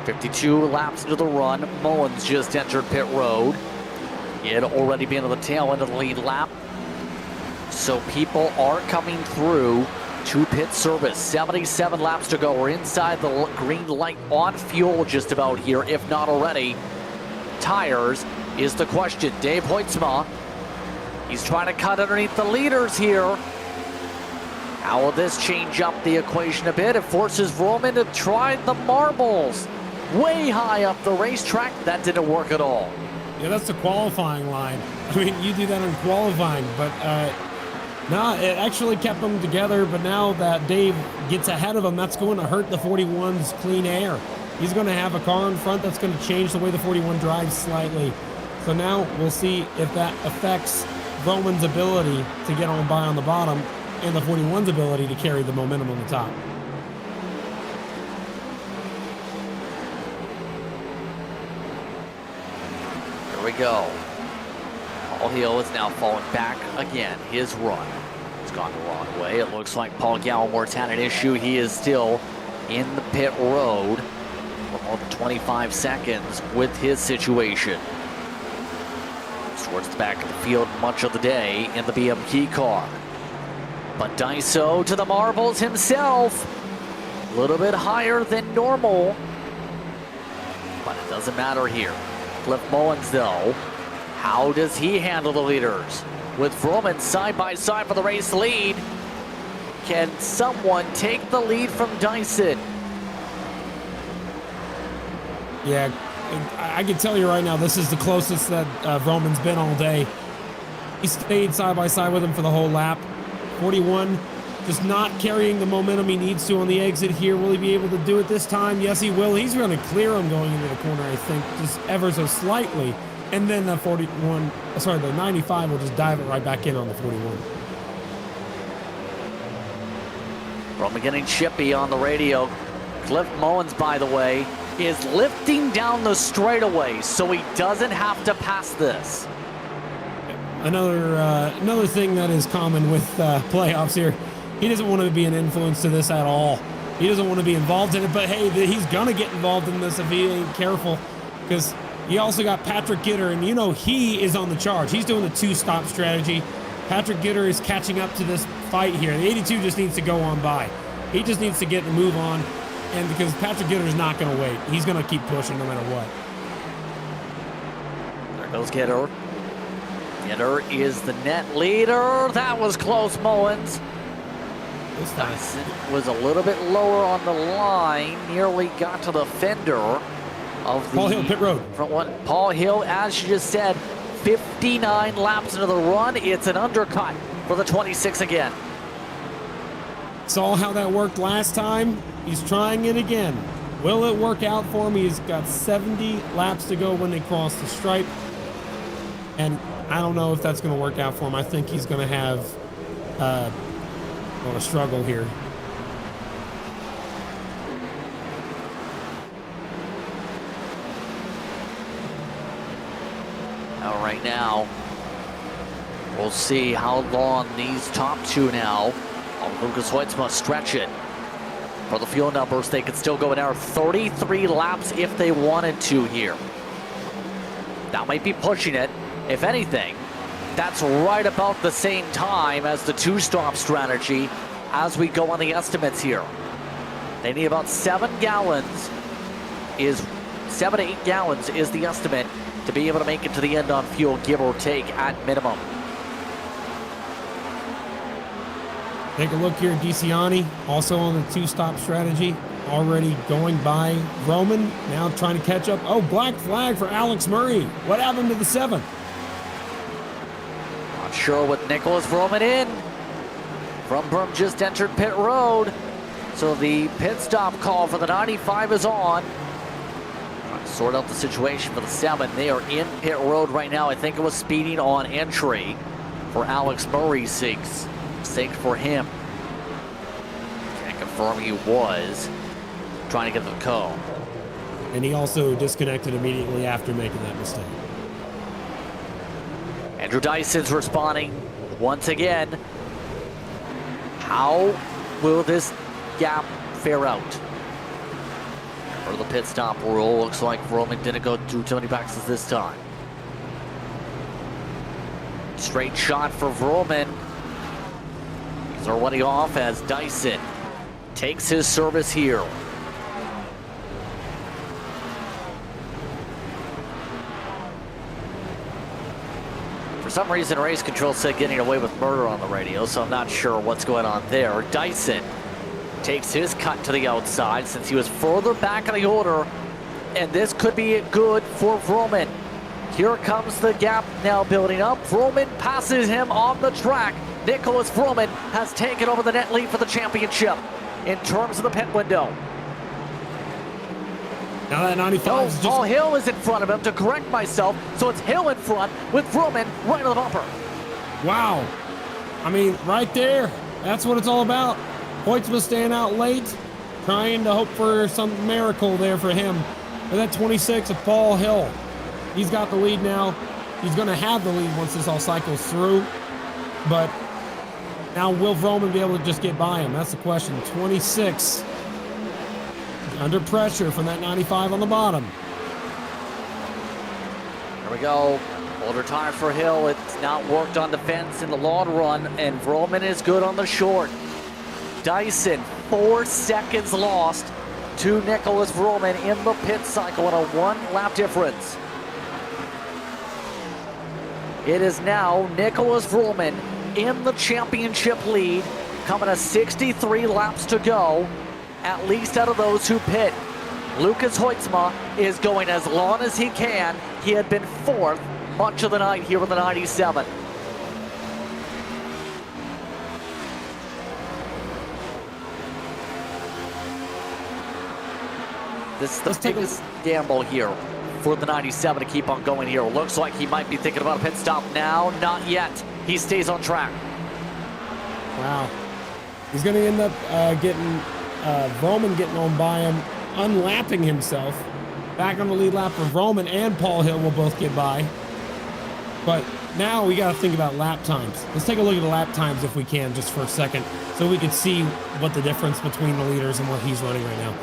52 laps into the run. Mullins just entered pit road. He had already been at the tail end of the lead lap. So people are coming through to pit service. 77 laps to go. We're inside the green light on fuel just about here, if not already. Tires is the question. Dave Hoytsma He's trying to cut underneath the leaders here. How will this change up the equation a bit? It forces Roman to try the marbles way high up the racetrack. That didn't work at all. Yeah, that's the qualifying line. I mean, you do that in qualifying, but no, it actually kept them together. But now that Dave gets ahead of him, that's going to hurt the 41's clean air. He's going to have a car in front that's going to change the way the 41 drives slightly. So now we'll see if that affects Roman's ability to get on by on the bottom and the 41's ability to carry the momentum on the top. Here we go. Paul Hill is now falling back again. His run has gone the wrong way. It looks like Paul Gallimore's had an issue. He is still in the pit road for more than 25 seconds with his situation. Towards the back of the field much of the day in the BMP car. But Daiso to the marbles himself. A little bit higher than normal. But it doesn't matter here. Cliff Mullins, though, how does he handle the leaders? With Roman side by side for the race lead, can someone take the lead from Dyson? Yeah, I can tell you right now, this is the closest that Roman's been all day. He stayed side by side with him for the whole lap. 41 just not carrying the momentum he needs to on the exit here. Will he be able to do it this time? Yes, he will. He's going to clear him going into the corner, I think, just ever so slightly. And then the 95 will just dive it right back in on the 41. Roman getting chippy on the radio. Cliff Mullins, by the way, is lifting down the straightaway so he doesn't have to pass this. Another thing that is common with playoffs here, he doesn't want to be an influence to this at all. He doesn't want to be involved in it, but hey, he's going to get involved in this if he ain't careful, because you also got Patrick Gitter, and you know he is on the charge. He's doing the two-stop strategy. Patrick Gitter is catching up to this fight here. The 82 just needs to go on by. He just needs to get the move on, and because Patrick Gitter is not going to wait. He's going to keep pushing no matter what. There goes Gitter. Gitter is the net leader. That was close, Mullins. Dyson was a little bit lower on the line. Nearly got to the fender of the Paul Hill pit road. Front one. Paul Hill, as you just said, 59 laps into the run. It's an undercut for the 26 again. Saw how that worked last time. He's trying it again. Will it work out for him? He's got 70 laps to go when they cross the stripe. And I don't know if that's going to work out for him. I think he's going to have a struggle here. All right, now we'll see how long these top two now. Lucas Hoyts must stretch it. For the fuel numbers, they could still go an hour 33 laps if they wanted to here. That might be pushing it. If anything, that's right about the same time as the two-stop strategy as we go on the estimates here. They need about 7 to 8 gallons is the estimate to be able to make it to the end on fuel, give or take at minimum. Take a look here, DeCiani, also on the two-stop strategy, already going by Roman, now trying to catch up. Oh, black flag for Alex Murray. What happened to the 7? Not sure what Nicholas Roman in. Brumberg just entered pit road, so the pit stop call for the 95 is on. Trying to sort out the situation for the 7. They are in pit road right now. I think it was speeding on entry for Alex Murray's sake for him. Can't confirm he was trying to get the cone. And he also disconnected immediately after making that mistake. Andrew Dyson's responding once again. How will this gap fare out? For the pit stop rule, looks like Roman didn't go through too many boxes this time. Straight shot for Roman. He's already off as Dyson takes his service here. For some reason, race control said getting away with murder on the radio, so I'm not sure what's going on there. Dyson takes his cut to the outside since he was further back in the order, and this could be good for Vroman. Here comes the gap now building up. Vroman passes him on the track. Nicholas Vroman has taken over the net lead for the championship in terms of the pit window. Now that 95 is just... Paul Hill is in front of him, to correct myself. So it's Hill in front with Vroman right on the bumper. Wow. I mean, right there, that's what it's all about. Hoytsma staying out late, trying to hope for some miracle there for him. And that 26 of Paul Hill. He's got the lead now. He's going to have the lead once this all cycles through. But now will Vroman be able to just get by him? That's the question. 26 under pressure from that 95 on the bottom. There we go. Older tire for Hill. It's not worked on the fence in the long run, and Vroman is good on the short. Dyson, 4 seconds lost to Nicholas Vroman in the pit cycle on a 1-lap difference. It is now Nicholas Vroman in the championship lead, coming to 63 laps to go, at least out of those who pit. Lucas Hoytsma is going as long as he can. He had been 4th much of the night here with the 97. This is the biggest gamble here for the 97 to keep on going here. Looks like he might be thinking about a pit stop now. Not yet. He stays on track. Wow. He's going to end up Vroman getting on by him, unlapping himself. Back on the lead lap for Vroman, and Paul Hill will both get by. But now we got to think about lap times. Let's take a look at the lap times if we can, just for a second, so we can see what the difference between the leaders and what he's running right now.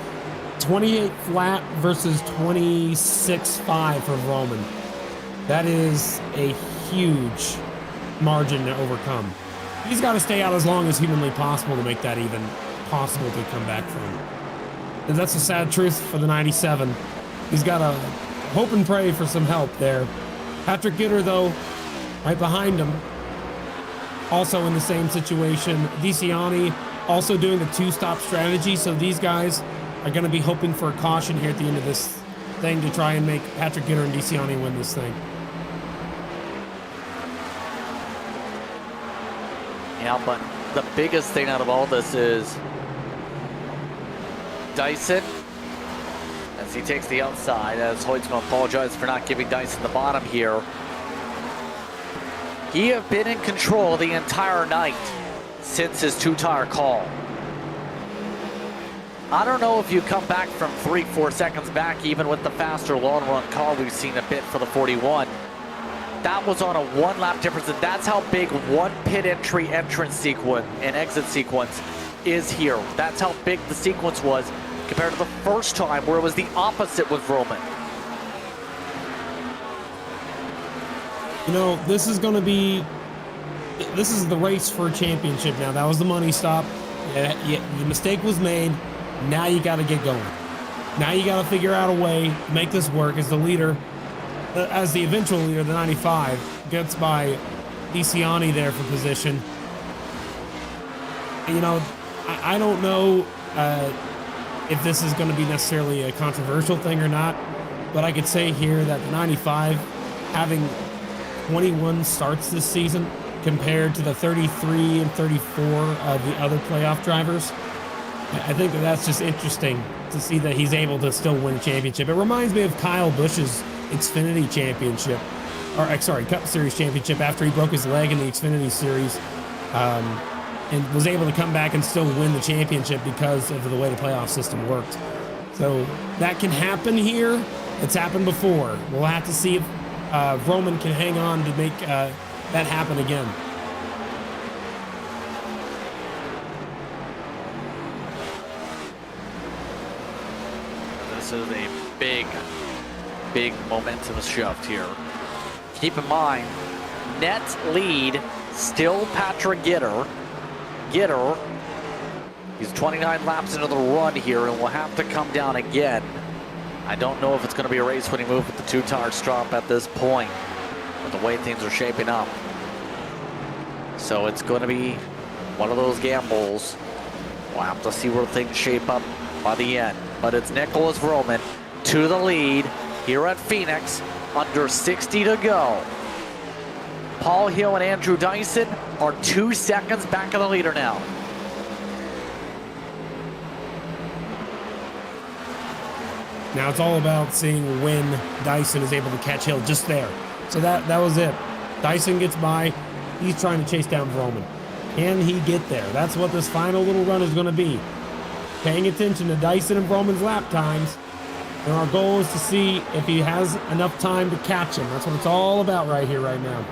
28 flat versus 26.5 for Vroman. That is a huge margin to overcome. He's got to stay out as long as humanly possible to make that even possible to come back from. And that's the sad truth for the 97. He's got to hope and pray for some help there. Patrick Gitter, though, right behind him, also in the same situation. DeCiani also doing the 2-stop strategy, so these guys are going to be hoping for a caution here at the end of this thing to try and make Patrick Gitter and DeCiani win this thing. Yeah, but the biggest thing out of all this is Dyson, as he takes the outside, as Hoytsma apologizes for not giving Dyson the bottom here. He have been in control the entire night since his 2-tire call. I don't know if you come back from 3-4 seconds back, even with the faster long run car we've seen a bit for the 41. That was on a 1-lap difference, and that's how big one pit entry entrance sequence and exit sequence is here. That's how big the sequence was compared to the first time where it was the opposite with Vroman. You know, this is going to be, this is the race for a championship now. That was the money stop. The mistake was made. Now you got to get going. Now you got to figure out a way to make this work as the leader, as the eventual leader, the 95, gets by DeCiani there for position. You know, I don't know if this is going to be necessarily a controversial thing or not, but I could say here that the 95, having 21 starts this season compared to the 33 and 34 of the other playoff drivers, I think that's just interesting to see that he's able to still win a championship. It reminds me of Kyle Busch's Xfinity championship, or sorry, Cup Series championship after he broke his leg in the Xfinity Series, and was able to come back and still win the championship because of the way the playoff system worked. So that can happen here. It's happened before. We'll have to see if Vroman can hang on to make that happen again. This is a big momentum shift here. Keep in mind, net lead still Patrick Gitter. He's 29 laps into the run here and will have to come down again. I don't know if it's going to be a race when he moves with the 2-tire strop at this point. with the way things are shaping up. So it's going to be one of those gambles. We'll have to see where things shape up by the end. But it's Nicholas Vroman to the lead here at Phoenix, under 60 to go. Paul Hill and Andrew Dyson are 2 seconds back of the leader now. Now it's all about seeing when Dyson is able to catch Hill just there. So that was it. Dyson gets by. He's trying to chase down Vroman. Can he get there? That's what this final little run is going to be. Paying attention to Dyson and Vroman's lap times. And our goal is to see if he has enough time to catch him. That's what it's all about right here, right now.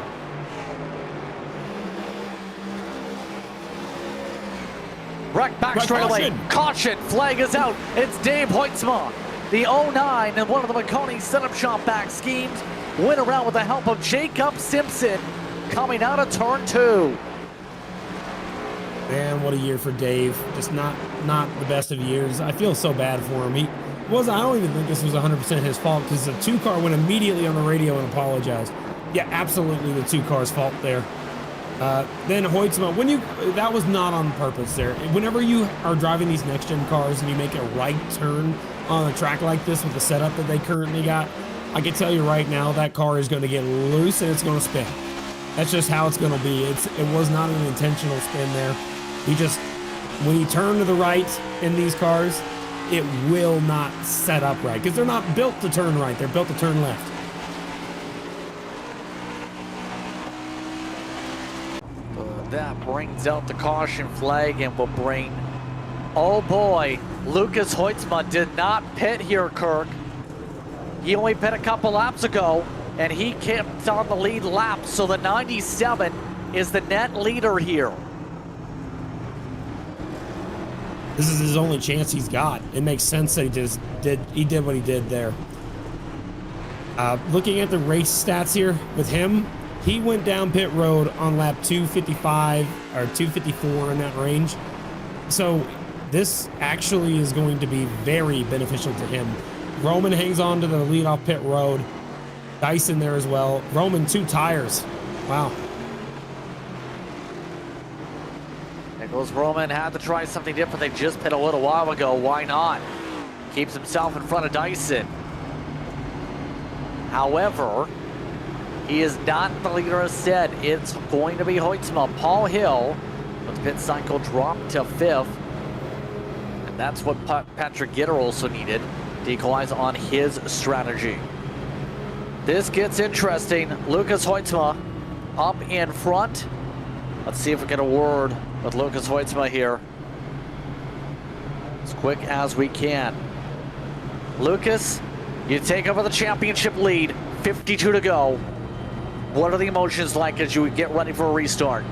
Wreck back straight away. Caution. Flag is out. It's Dave Hoytsma. The 09 and one of the Maconi setup shop back schemes went around with the help of Jacob Simpson coming out of turn 2. Man, what a year for Dave. Just not the best of years. I feel so bad for him. I don't even think this was 100% his fault, because the 2-car went immediately on the radio and apologized. Yeah, absolutely the 2-car's fault there. Then Hoytsma, that was not on purpose there. Whenever you are driving these next-gen cars and you make a right turn on a track like this with the setup that they currently got, I can tell you right now that car is going to get loose and it's going to spin. That's just how it's going to be. It was not an intentional spin there. When you turn to the right in these cars, it will not set up right, because they're not built to turn right. They're built to turn left. That brings out the caution flag and will bring, oh boy, Lucas Hoytsma did not pit here, Kirk. He only pit a couple laps ago, and he kept on the lead lap, so the 97 is the net leader here. This is his only chance he's got. It makes sense that he did what he did there. Looking at the race stats here with him, he went down pit road on lap 255 or 254 in that range. So this actually is going to be very beneficial to him. Roman hangs on to the lead off pit road. Dyson there as well. Roman 2 tires. Wow. Nicholas Roman had to try something different. They just pit a little while ago. Why not? Keeps himself in front of Dyson. However, he is not the leader as said. It's going to be Hoytsma. Paul Hill with the pit cycle dropped to 5th. And that's what Patrick Gitter also needed to equalize on his strategy. This gets interesting. Lucas Hoytsma up in front. Let's see if we get a word with Lucas Hoytsma here as quick as we can. Lucas, you take over the championship lead, 52 to go. What are the emotions like as you get ready for a restart?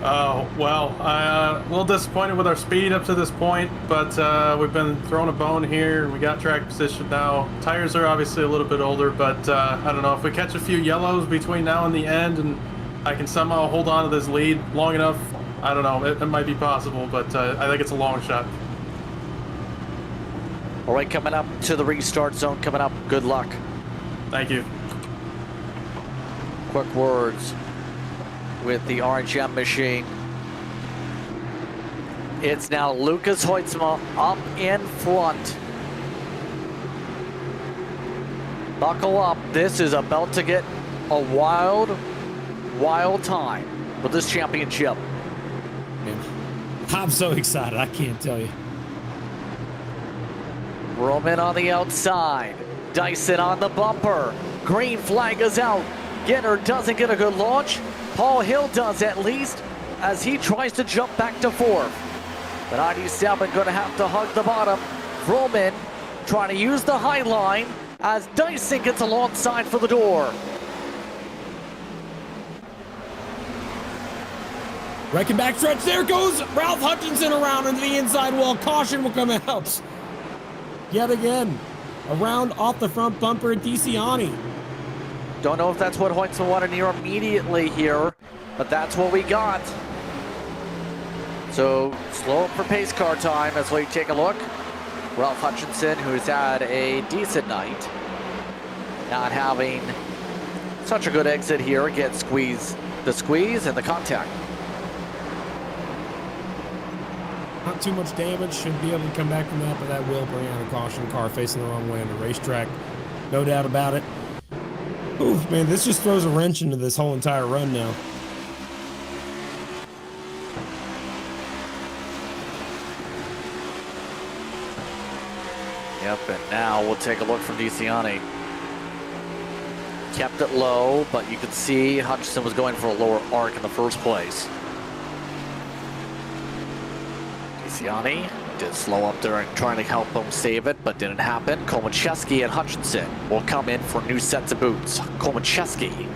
Well, a little disappointed with our speed up to this point, but we've been throwing a bone here. We got track position now. Tires are obviously a little bit older, but I don't know, if we catch a few yellows between now and the end and I can somehow hold on to this lead long enough, I don't know, it might be possible, but I think it's a long shot. All right, coming up to the restart zone, coming up. Good luck. Thank you. Quick words with the RHM machine. It's now Lucas Hoytsma up in front. Buckle up. This is about to get a wild time for this championship. Man, I'm so excited. I can't tell you. Roman on the outside. Dyson on the bumper. Green flag is out. Gitter doesn't get a good launch. Paul Hill does at least as he tries to jump back to 4th. The 97 going to have to hug the bottom. Roman trying to use the high line as Dyson gets alongside for the door. Wrecking back stretch. There goes Ralph Hutchinson around into the inside wall. Caution will come out. Yet again. Around off the front bumper at DeCiani. Don't know if that's what Hoytsma wanted near immediately here, but that's what we got. So slow up for pace car time as we take a look. Ralph Hutchinson, who's had a decent night, not having Such a good exit here. Get the squeeze and the contact. Not too much damage. Should be able to come back from that, but that will bring out a caution. Car facing the wrong way on the racetrack. No doubt about it. Oof, man, this just throws a wrench into this whole entire run now. Yep, and now we'll take a look from DeCiani. Kept it low, but you can see Hutchinson was going for a lower arc in the first place. DeCiani did slow up there and trying to help him save it, but didn't happen. Komacheski and Hutchinson will come in for new sets of boots. Komacheski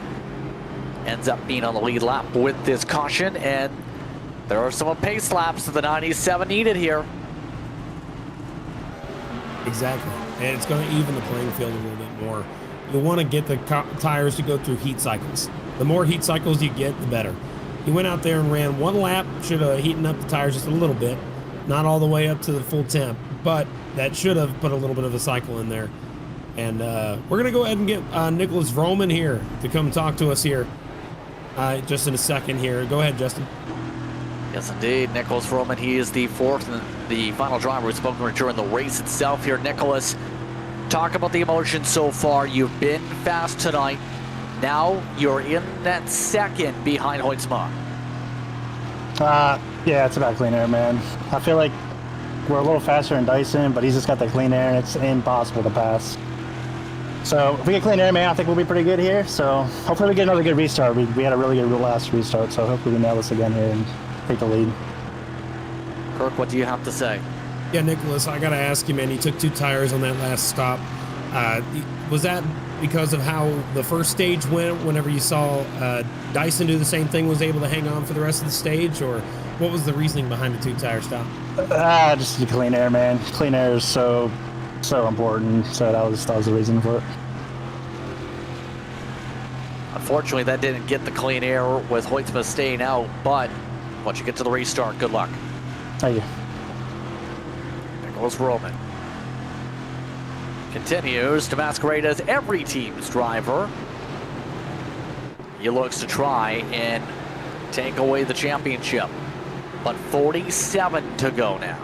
ends up being on the lead lap with this caution, and there are some pace laps that the 97 needed here. Exactly. And it's going to even the playing field a little bit more. You want to get the tires to go through heat cycles. The more heat cycles you get, the better. He went out there and ran one lap, should have heated up the tires just a little bit. Not all the way up to the full temp, but that should have put a little bit of a cycle in there. And we're going to go ahead and get Nicholas Vroman here to come talk to us here just in a second here. Go ahead, Justin. Yes, indeed. Nicholas Vroman, he is the fourth and the final driver who's spoken to during the race itself here. Nicholas, talk about the emotions so far. You've been fast tonight. Now you're in that second behind Hoytsma. Yeah, it's about clean air, man. I feel like we're a little faster than Dyson, but he's just got the clean air, and it's impossible to pass. So if we get clean air, man, I think we'll be pretty good here. So hopefully we get another good restart. We had a really good last restart, so hopefully we nail this again here and take the lead. Kirk, what do you have to say? Yeah, Nicholas, I got to ask you, man, you took 2 tires on that last stop. Was that because of how the first stage went whenever you saw Dyson do the same thing, was able to hang on for the rest of the stage, or what was the reasoning behind the 2-tire stop? Just the clean air, man. Clean air is so important, so that was the reason for it. Unfortunately, that didn't get the clean air with Hoytsma staying out, but once you get to the restart, good luck. Thank you. There goes Roman. Continues to masquerade as every team's driver. He looks to try and take away the championship, but 47 to go now.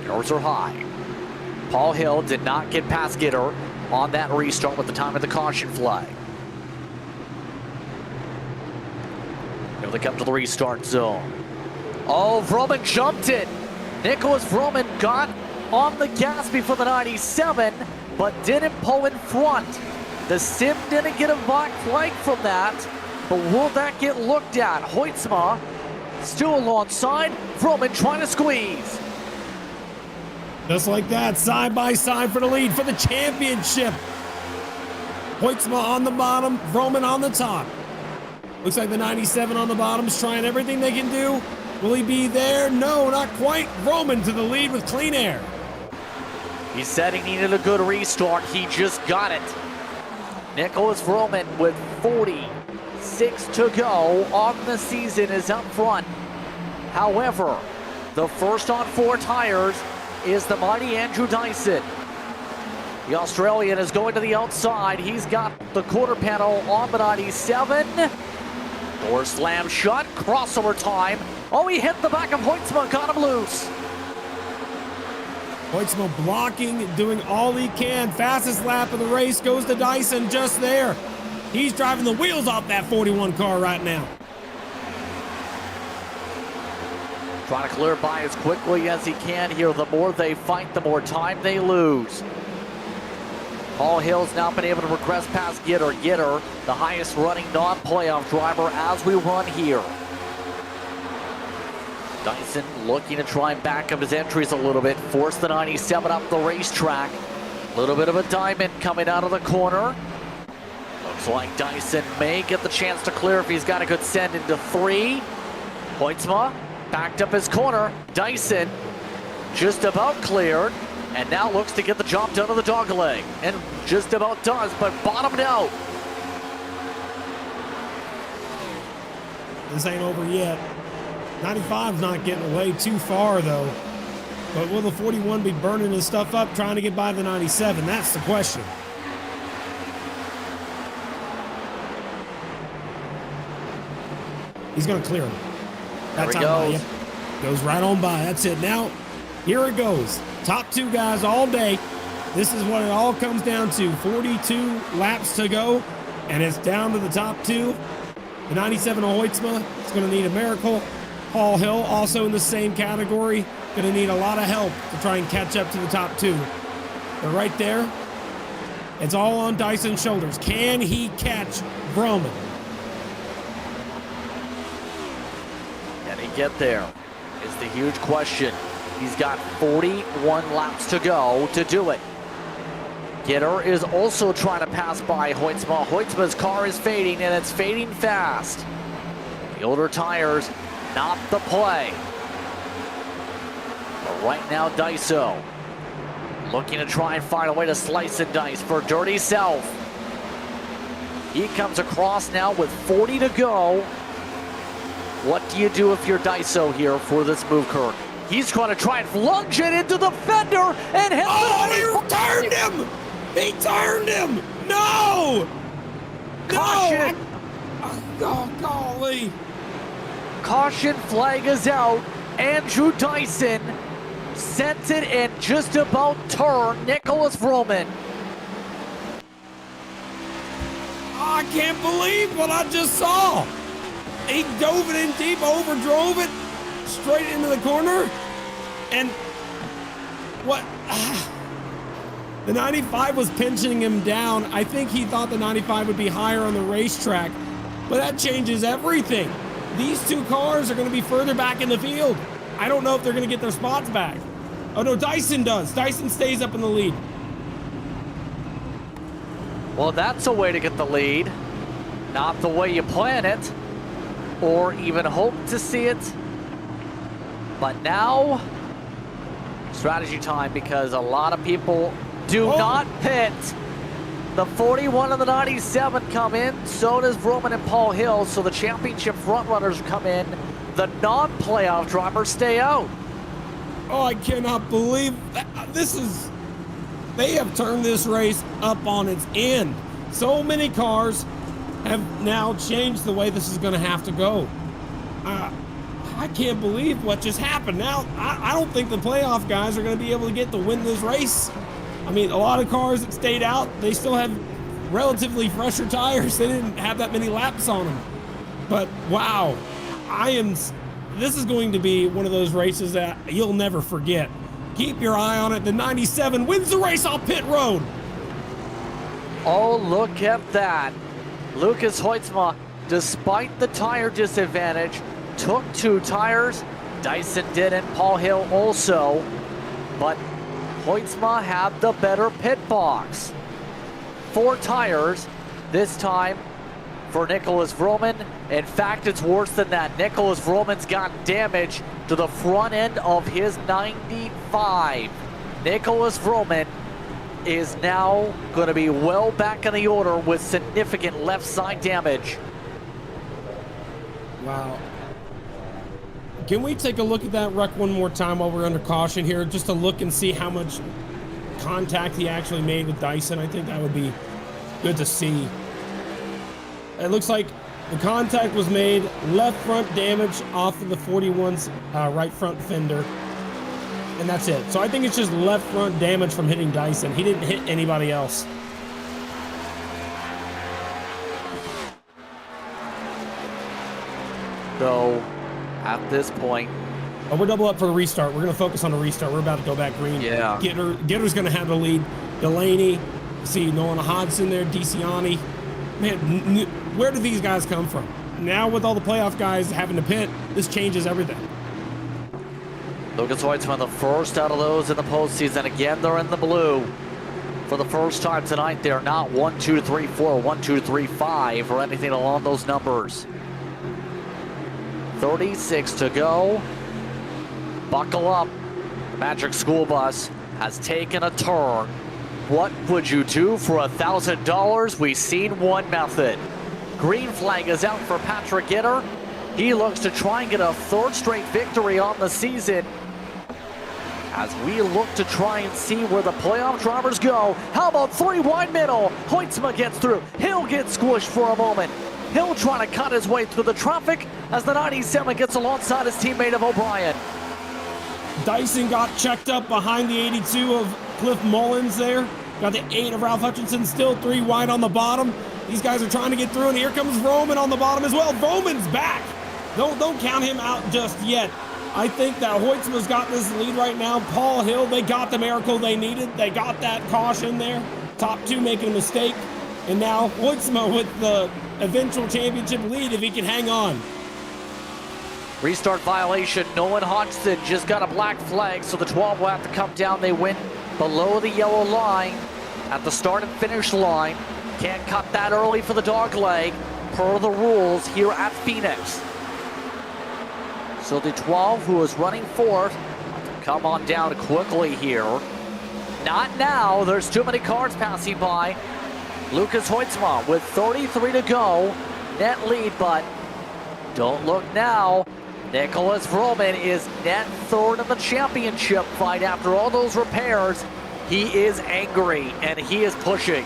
Doors are high. Paul Hill did not get past Gitter on that restart with the time of the caution flag. Here they come to the restart zone. Oh, Vroman jumped it. Nicholas Vroman got on the gas before the 97, but didn't pull in front. The sim didn't get a black flag from that, but will that get looked at? Hoytsma still alongside. Vroman trying to squeeze. Just like that, side by side for the lead for the championship. Hoytsma on the bottom, Vroman on the top. Looks like the 97 on the bottom is trying everything they can do. Will he be there? No, not quite. Vroman to the lead with clean air. He said he needed a good restart. He just got it. Nicholas Vroman with 46 to go on the season is up front. However, the first on 4 tires is the mighty Andrew Dyson. The Australian is going to the outside. He's got the quarter panel on the 97. Door slam shut, crossover time. Oh, he hit the back of Hoytsma, got him loose. Hoytsma blocking, doing all he can. Fastest lap of the race goes to Dyson just there. He's driving the wheels off that 41 car right now. Trying to clear by as quickly as he can here. The more they fight, the more time they lose. Paul Hill's now been able to regress past Gitter. Gitter, the highest running non-playoff driver as we run here. Dyson looking to try and back up his entries a little bit, force the 97 up the racetrack. A little bit of a diamond coming out of the corner. Looks like Dyson may get the chance to clear if he's got a good send into 3. Hoytsma backed up his corner. Dyson just about cleared, and now looks to get the job done on the dog leg. And just about does, but bottomed out. This ain't over yet. 95's not getting away too far, though. But will the 41 be burning his stuff up, trying to get by the 97? That's the question. He's going to clear him. There he That's how goes. yep. Goes right on by. That's it. Now, here it goes. Top 2 guys all day. This is what it all comes down to. 42 laps to go, and it's down to the top 2. The 97 of Hoytsma is going to need a miracle. Paul Hill, also in the same category, going to need a lot of help to try and catch up to the top 2. But right there, it's all on Dyson's shoulders. Can he catch Vroman? Can he get there? Is the huge question. He's got 41 laps to go to do it. Gitter is also trying to pass by Hoytsma. Hoytsma's car is fading, and it's fading fast. The older tires, not the play. But right now, Daiso looking to try and find a way to slice and dice for Dirty South. He comes across now with 40 to go. What do you do if you're Daiso here for this move, Kirk? He's going to try and lunge it into the fender and hit he turned him! He turned him! No! Caution! Oh, golly. Caution flag is out. Andrew Dyson sent it and just about turned Nicholas Vroman. I can't believe what I just saw. He dove it in deep, overdrove it straight into the corner. And what? The 95 was pinching him down. I think he thought the 95 would be higher on the racetrack, but that changes everything. These 2 cars are going to be further back in the field. I don't know if they're going to get their spots back. Oh no, Dyson does. Dyson stays up in the lead. Well, that's a way to get the lead. Not the way you plan it, or even hope to see it. But now, strategy time, because a lot of people do not pit. The 41 and the 97 come in. So does Vroman and Paul Hill. So the championship frontrunners come in. The non-playoff drivers stay out. Oh, I cannot believe that. They have turned this race up on its end. So many cars have now changed the way this is going to have to go. I can't believe what just happened. Now, I don't think the playoff guys are going to be able to get to win this race. I mean, a lot of cars that stayed out, they still have relatively fresher tires. They didn't have that many laps on them. But wow, this is going to be one of those races that you'll never forget. Keep your eye on it. The 97 wins the race off pit road. Oh, look at that. Lucas Hoytsma, despite the tire disadvantage, took 2 tires. Dyson didn't, Paul Hill also. But Hoytsma had the better pit box. 4 tires this time for Nicholas Vroman. In fact, it's worse than that. Nicholas Vroman's got damage to the front end of his 95. Nicholas Vroman is now going to be well back in the order with significant left side damage. Wow. Can we take a look at that wreck one more time while we're under caution here, just to look and see how much contact he actually made with Dyson? I think that would be good to see. It looks like the contact was made, left front damage off of the 41's right front fender, and that's it. So I think it's just left front damage from hitting Dyson. He didn't hit anybody else. So at this point, oh, we're double up for the restart. We're going to focus on the restart. We're about to go back green. Yeah. Gitter's going to have the lead. Delaney, see Nolan Hodgson there, DeCiani. Man, where do these guys come from? Now with all the playoff guys having to pit, this changes everything. Lucas Hoytsma, the first out of those in the postseason. Again, they're in the blue. For the first time tonight, they're not 1, 2, 3, 4, 1, 2, 3, 5, or anything along those numbers. 36 to go. Buckle up. The Magic School Bus has taken a turn. What would you do for $1,000? We've seen one method. Green flag is out for Patrick Gitter. He looks to try and get a 3rd straight victory on the season. As we look to try and see where the playoff drivers go. How about 3 wide middle? Hoytsma gets through. Hill gets squished for a moment. Hill trying to cut his way through the traffic as the 97 gets alongside his teammate of O'Brien. Dyson got checked up behind the 82 of Cliff Mullins there. Got the 8 of Ralph Hutchinson, still 3 wide on the bottom. These guys are trying to get through, and here comes Roman on the bottom as well. Roman's back. Don't count him out just yet. I think that Hoytsma's got this lead right now. Paul Hill, they got the miracle they needed. They got that caution there. Top 2 making a mistake. And now Hoytsma with the eventual championship lead if he can hang on. Restart violation. Nolan Hodgson just got a black flag, so the 12 will have to come down. They went below the yellow line at the start and finish line. Can't cut that early for the dog leg per the rules here at Phoenix. So the 12, who is running fourth, come on down quickly here. Not now. There's too many cars passing by. Lucas Hoytsma with 33 to go. Net lead, but don't look now. Nicholas Vroman is net third in the championship fight after all those repairs. He is angry, and he is pushing.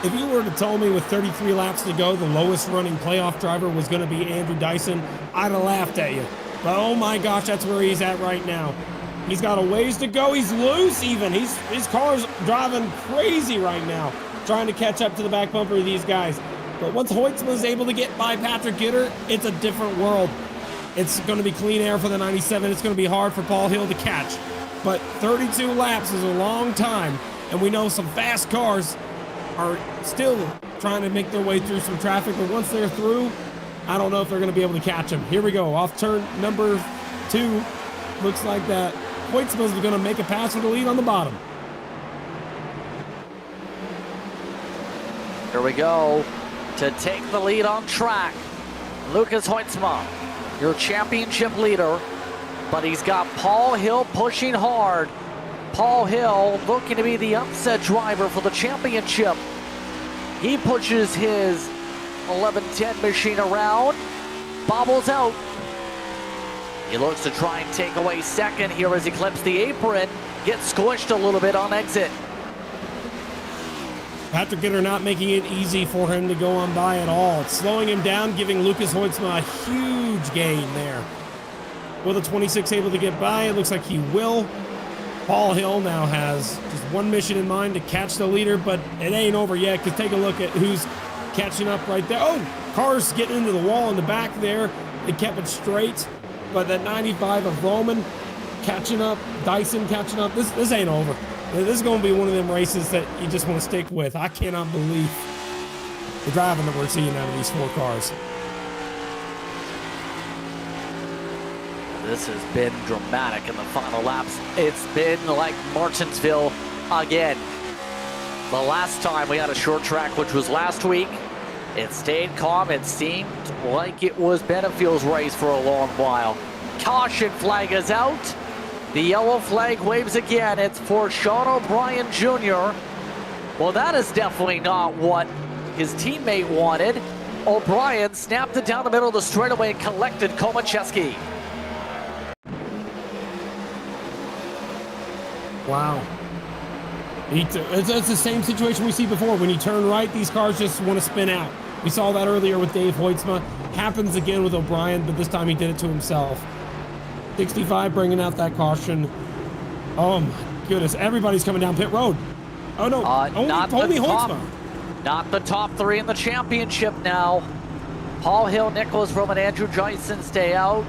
If you were to tell me with 33 laps to go, the lowest running playoff driver was going to be Andrew Dyson, I'd have laughed at you. But oh my gosh, that's where he's at right now. He's got a ways to go. He's loose even. His car's driving crazy right now, trying to catch up to the back bumper of these guys. But once Hoytsma is able to get by Patrick Gitter, it's a different world. It's going to be clean air for the 97. It's going to be hard for Paul Hill to catch. But 32 laps is a long time, and we know some fast cars are still trying to make their way through some traffic, but once they're through, I don't know if they're going to be able to catch him. Here we go, off turn number 2. Looks like that Hoytsma's going to make a pass for the lead on the bottom. Here we go to take the lead on track. Lucas Hoytsma, your championship leader, but he's got Paul Hill pushing hard. Paul Hill looking to be the upset driver for the championship. He pushes his 11-10 machine around, bobbles out. He looks to try and take away second here as he clips the apron, gets squished a little bit on exit. Patrick Gitter not making it easy for him to go on by at all. It's slowing him down, giving Lucas Hoytsma a huge gain there. Will the 26 able to get by? It looks like he will. Paul Hill now has just one mission in mind, to catch the leader, but it ain't over yet, because take a look at who's catching up right there. Oh, cars getting into the wall in the back there. They kept it straight, but that 95 of Roman catching up, Dyson catching up. This ain't over. This is going to be one of them races that you just want to stick with. I cannot believe the driving that we're seeing out of these 4 cars. This has been dramatic in the final laps. It's been like Martinsville again. The last time we had a short track, which was last week, it stayed calm. It seemed like it was Benefield's race for a long while. Caution flag is out. The yellow flag waves again. It's for Sean O'Brien Jr. Well, that is definitely not what his teammate wanted. O'Brien snapped it down the middle of the straightaway and collected Komacheski. Wow. It's the same situation we see before. When you turn right, these cars just want to spin out. We saw that earlier with Dave Hoytsma. Happens again with O'Brien, but this time he did it to himself. 65 bringing out that caution. Oh my goodness. Everybody's coming down pit road. Oh no, only Hoytsma. Not the top 3 in the championship now. Paul Hill, Nicholas Roman, Andrew Dyson stay out.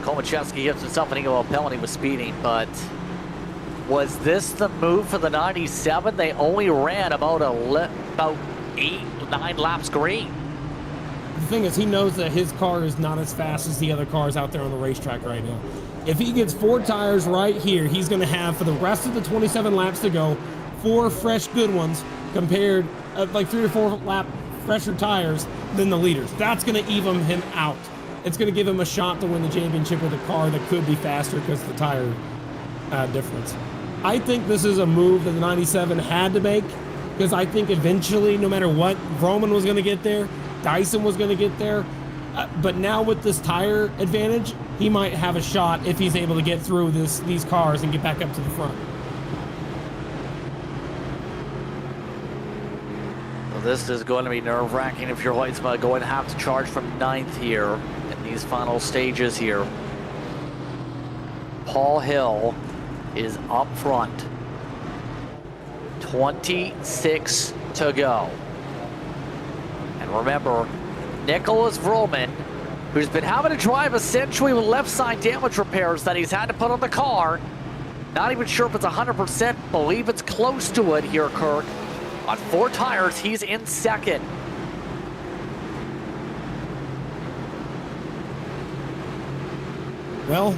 Komacheski hits himself an ego penalty with speeding, but was this the move for the 97? They only ran about 8-9 laps green. The thing is, he knows that his car is not as fast as the other cars out there on the racetrack right now. If he gets 4 tires right here, he's going to have, for the rest of the 27 laps to go, 4 fresh good ones compared, like 3 or 4 lap fresher tires than the leaders. That's going to even him out. It's going to give him a shot to win the championship with a car that could be faster because of the tire difference. I think this is a move that the 97 had to make, because I think eventually, no matter what, Roman was going to get there, Dyson was going to get there, but now with this tire advantage, he might have a shot if he's able to get through these cars and get back up to the front. This is going to be nerve-wracking if you're Hoytsma, going to have to charge from 9th here in these final stages here. Paul Hill is up front. 26 to go. And remember, Nicholas Vroman, who's been having to drive essentially with left side damage repairs that he's had to put on the car. Not even sure if it's 100%, believe it's close to it here, Kirk. On 4 tires, he's in 2nd. Well,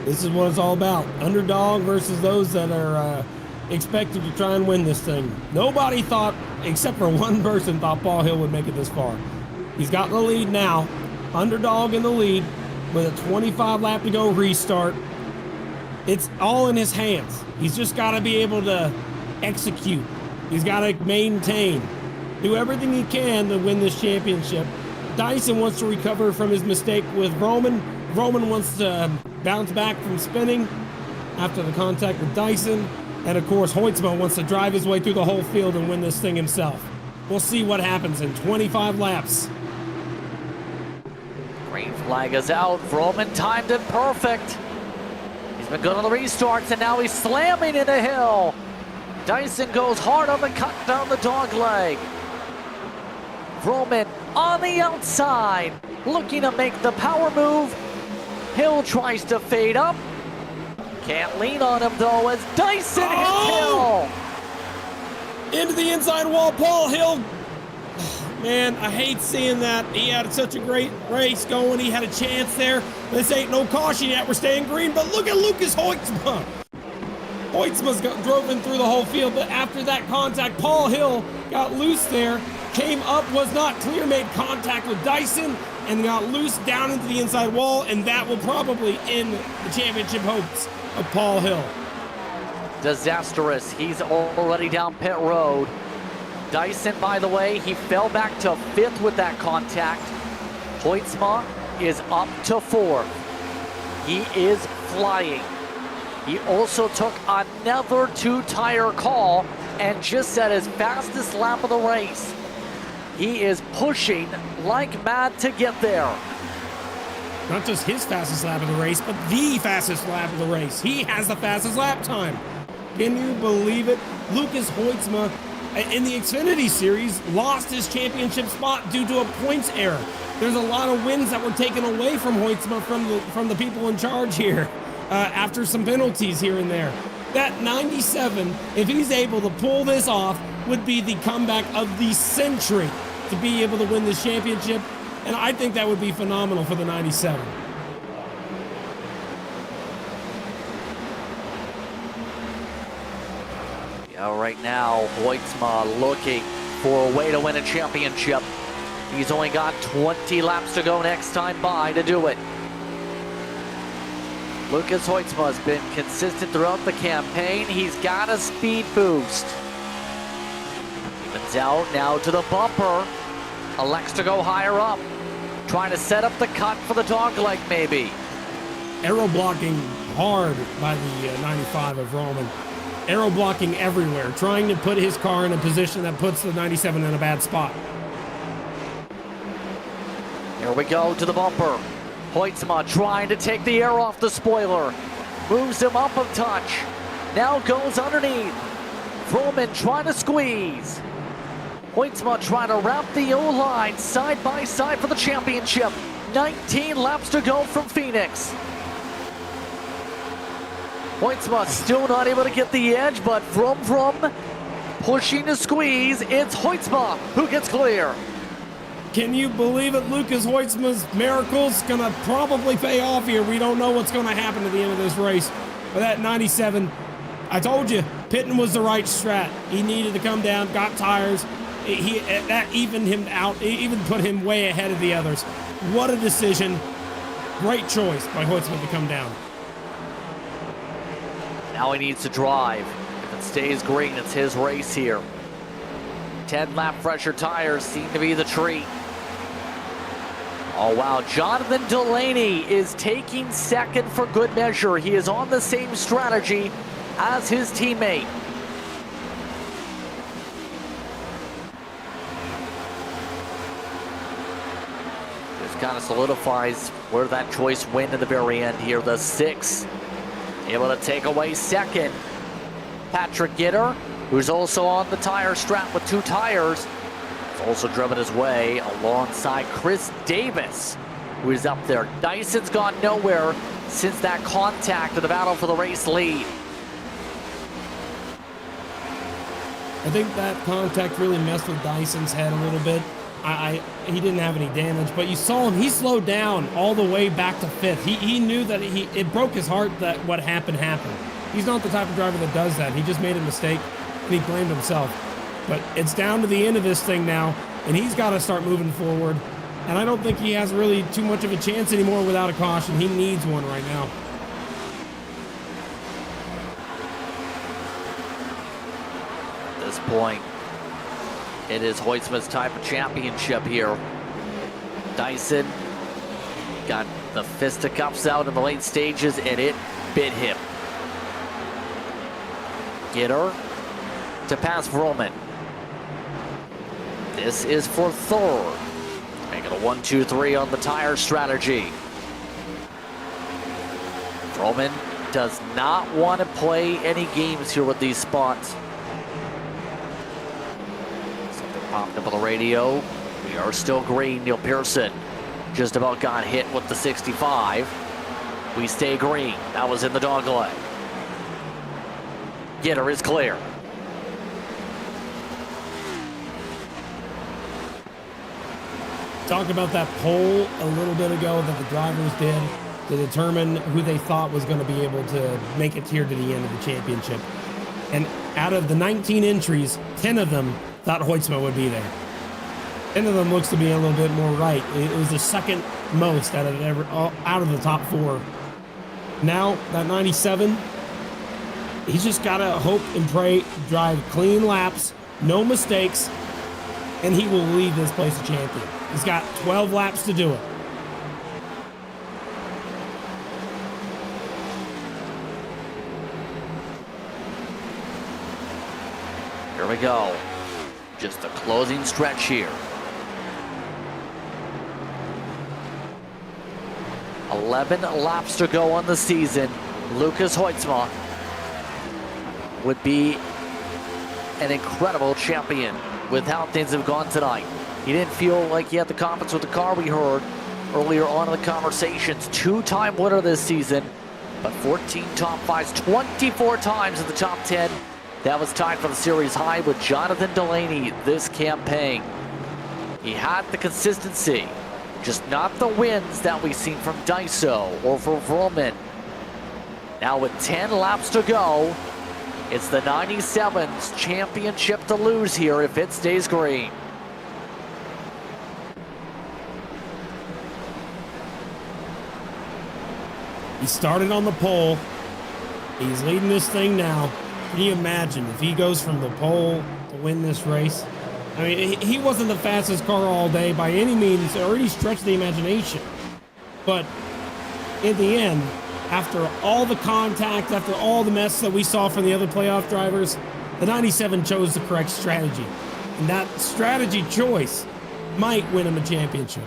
this is what it's all about. Underdog versus those that are expected to try and win this thing. Nobody thought, except for one person, thought Paul Hill would make it this far. He's got the lead now. Underdog in the lead with a 25 lap to go restart. It's all in his hands. He's just got to be able to execute. He's got to maintain, do everything he can to win this championship. Dyson wants to recover from his mistake with Roman. Roman wants to bounce back from spinning after the contact with Dyson. And of course, Hoytsma wants to drive his way through the whole field and win this thing himself. We'll see what happens in 25 laps. Green flag is out. Vroman timed it perfect. He's been good on the restarts, and now he's slamming in the hill. Dyson goes hard on the cut down the dog leg. Vroman on the outside, looking to make the power move. Hill tries to fade up. Can't lean on him though as Dyson hits Hill. Into the inside wall, Paul Hill. Man, I hate seeing that. He had such a great race going. He had a chance there. This ain't no caution yet. We're staying green, but look at Lucas Hoytsma. Hoytsma's drove in through the whole field, but after that contact, Paul Hill got loose there, came up, was not clear, made contact with Dyson, and got loose down into the inside wall, and that will probably end the championship hopes of Paul Hill. Disastrous. He's already down pit road. Dyson, by the way, he fell back to 5th with that contact. Hoytsma is up to 4th. He is flying. He also took another 2-tire call and just set his fastest lap of the race. He is pushing like mad to get there. Not just his fastest lap of the race, but the fastest lap of the race. He has the fastest lap time. Can you believe it? Lucas Hoytsma, in the Xfinity Series, lost his championship spot due to a points error. There's a lot of wins that were taken away from Hoytsma from the people in charge here after some penalties here and there. That 97, if he's able to pull this off, would be the comeback of the century to be able to win this championship. And I think that would be phenomenal for the 97. Yeah, right now, Hoytsma looking for a way to win a championship. He's only got 20 laps to go next time by to do it. Lucas Hoytsma has been consistent throughout the campaign. He's got a speed boost. Evens out now to the bumper. Elects to go higher up. Trying to set up the cut for the dog leg, maybe. Aero blocking hard by the 95 of Roman. Aero blocking everywhere, trying to put his car in a position that puts the 97 in a bad spot. Here we go to the bumper. Hoytsma trying to take the air off the spoiler. Moves him up a touch. Now goes underneath. Vroman trying to squeeze. Hoytsma trying to wrap the O-line side by side for the championship. 19 laps to go from Phoenix. Hoytsma still not able to get the edge, but Vroom pushing to squeeze. It's Hoytsma who gets clear. Can you believe it? Lucas Hoytsma's miracle's gonna probably pay off here. We don't know what's gonna happen at the end of this race. But that 97, I told you, pitting was the right strat. He needed to come down, got tires. That evened him out, even put him way ahead of the others. What a decision. Great choice by Hoytsma to come down. Now he needs to drive. If it stays green, it's his race here. 10-lap fresher tires seem to be the treat. Oh, wow. Jonathan Delaney is taking second for good measure. He is on the same strategy as his teammate. Just kind of solidifies where that choice went at the very end here. The 6 able to take away second. Patrick Gitter, who's also on the tire strap with 2 tires, has also driven his way alongside Chris Davis, who is up there. Dyson's gone nowhere since that contact in the battle for the race lead. I think that contact really messed with Dyson's head a little bit. He didn't have any damage, but you saw him. He slowed down all the way back to 5th. He knew that it broke his heart that what happened. He's not the type of driver that does that. He just made a mistake, and he blamed himself. But it's down to the end of this thing now, and he's got to start moving forward. And I don't think he has really too much of a chance anymore without a caution. He needs one right now. At this point, it is Hoytsma's type of championship here. Dyson got the fisticuffs out in the late stages, and it bit him. Gitter to pass Vroman. This is for third. Making a 1-2-3 on the tire strategy. Vroman does not want to play any games here with these spots. Something popped up on the radio. We are still green. Neil Pearson just about got hit with the 65. We stay green. That was in the dogleg. Gitter is clear. Talked about that poll a little bit ago that the drivers did to determine who they thought was going to be able to make it here to the end of the championship. And out of the 19 entries, 10 of them thought Hoytsma would be there. 10 of them looks to be a little bit more right. It was the second most out of the top 4. Now, that 97, he's just got to hope and pray, drive clean laps, no mistakes, and he will leave this place a champion. He's got 12 laps to do it. Here we go. Just a closing stretch here. 11 laps to go on the season. Lucas Hoytsma would be an incredible champion with how things have gone tonight. He didn't feel like he had the confidence with the car, we heard earlier on in the conversations. 2-time winner this season, but 14 top 5s, 24 times in the top 10. That was tied for the series high with Jonathan Delaney this campaign. He had the consistency, just not the wins that we've seen from Daiso or for Vroman. Now with 10 laps to go, it's the 97's championship to lose here if it stays green. He started on the pole. He's leading this thing now. Can you imagine if he goes from the pole to win this race? I mean, he wasn't the fastest car all day by any means or any stretch of the imagination. But in the end, after all the contact, after all the mess that we saw from the other playoff drivers, the 97 chose the correct strategy. And that strategy choice might win him a championship.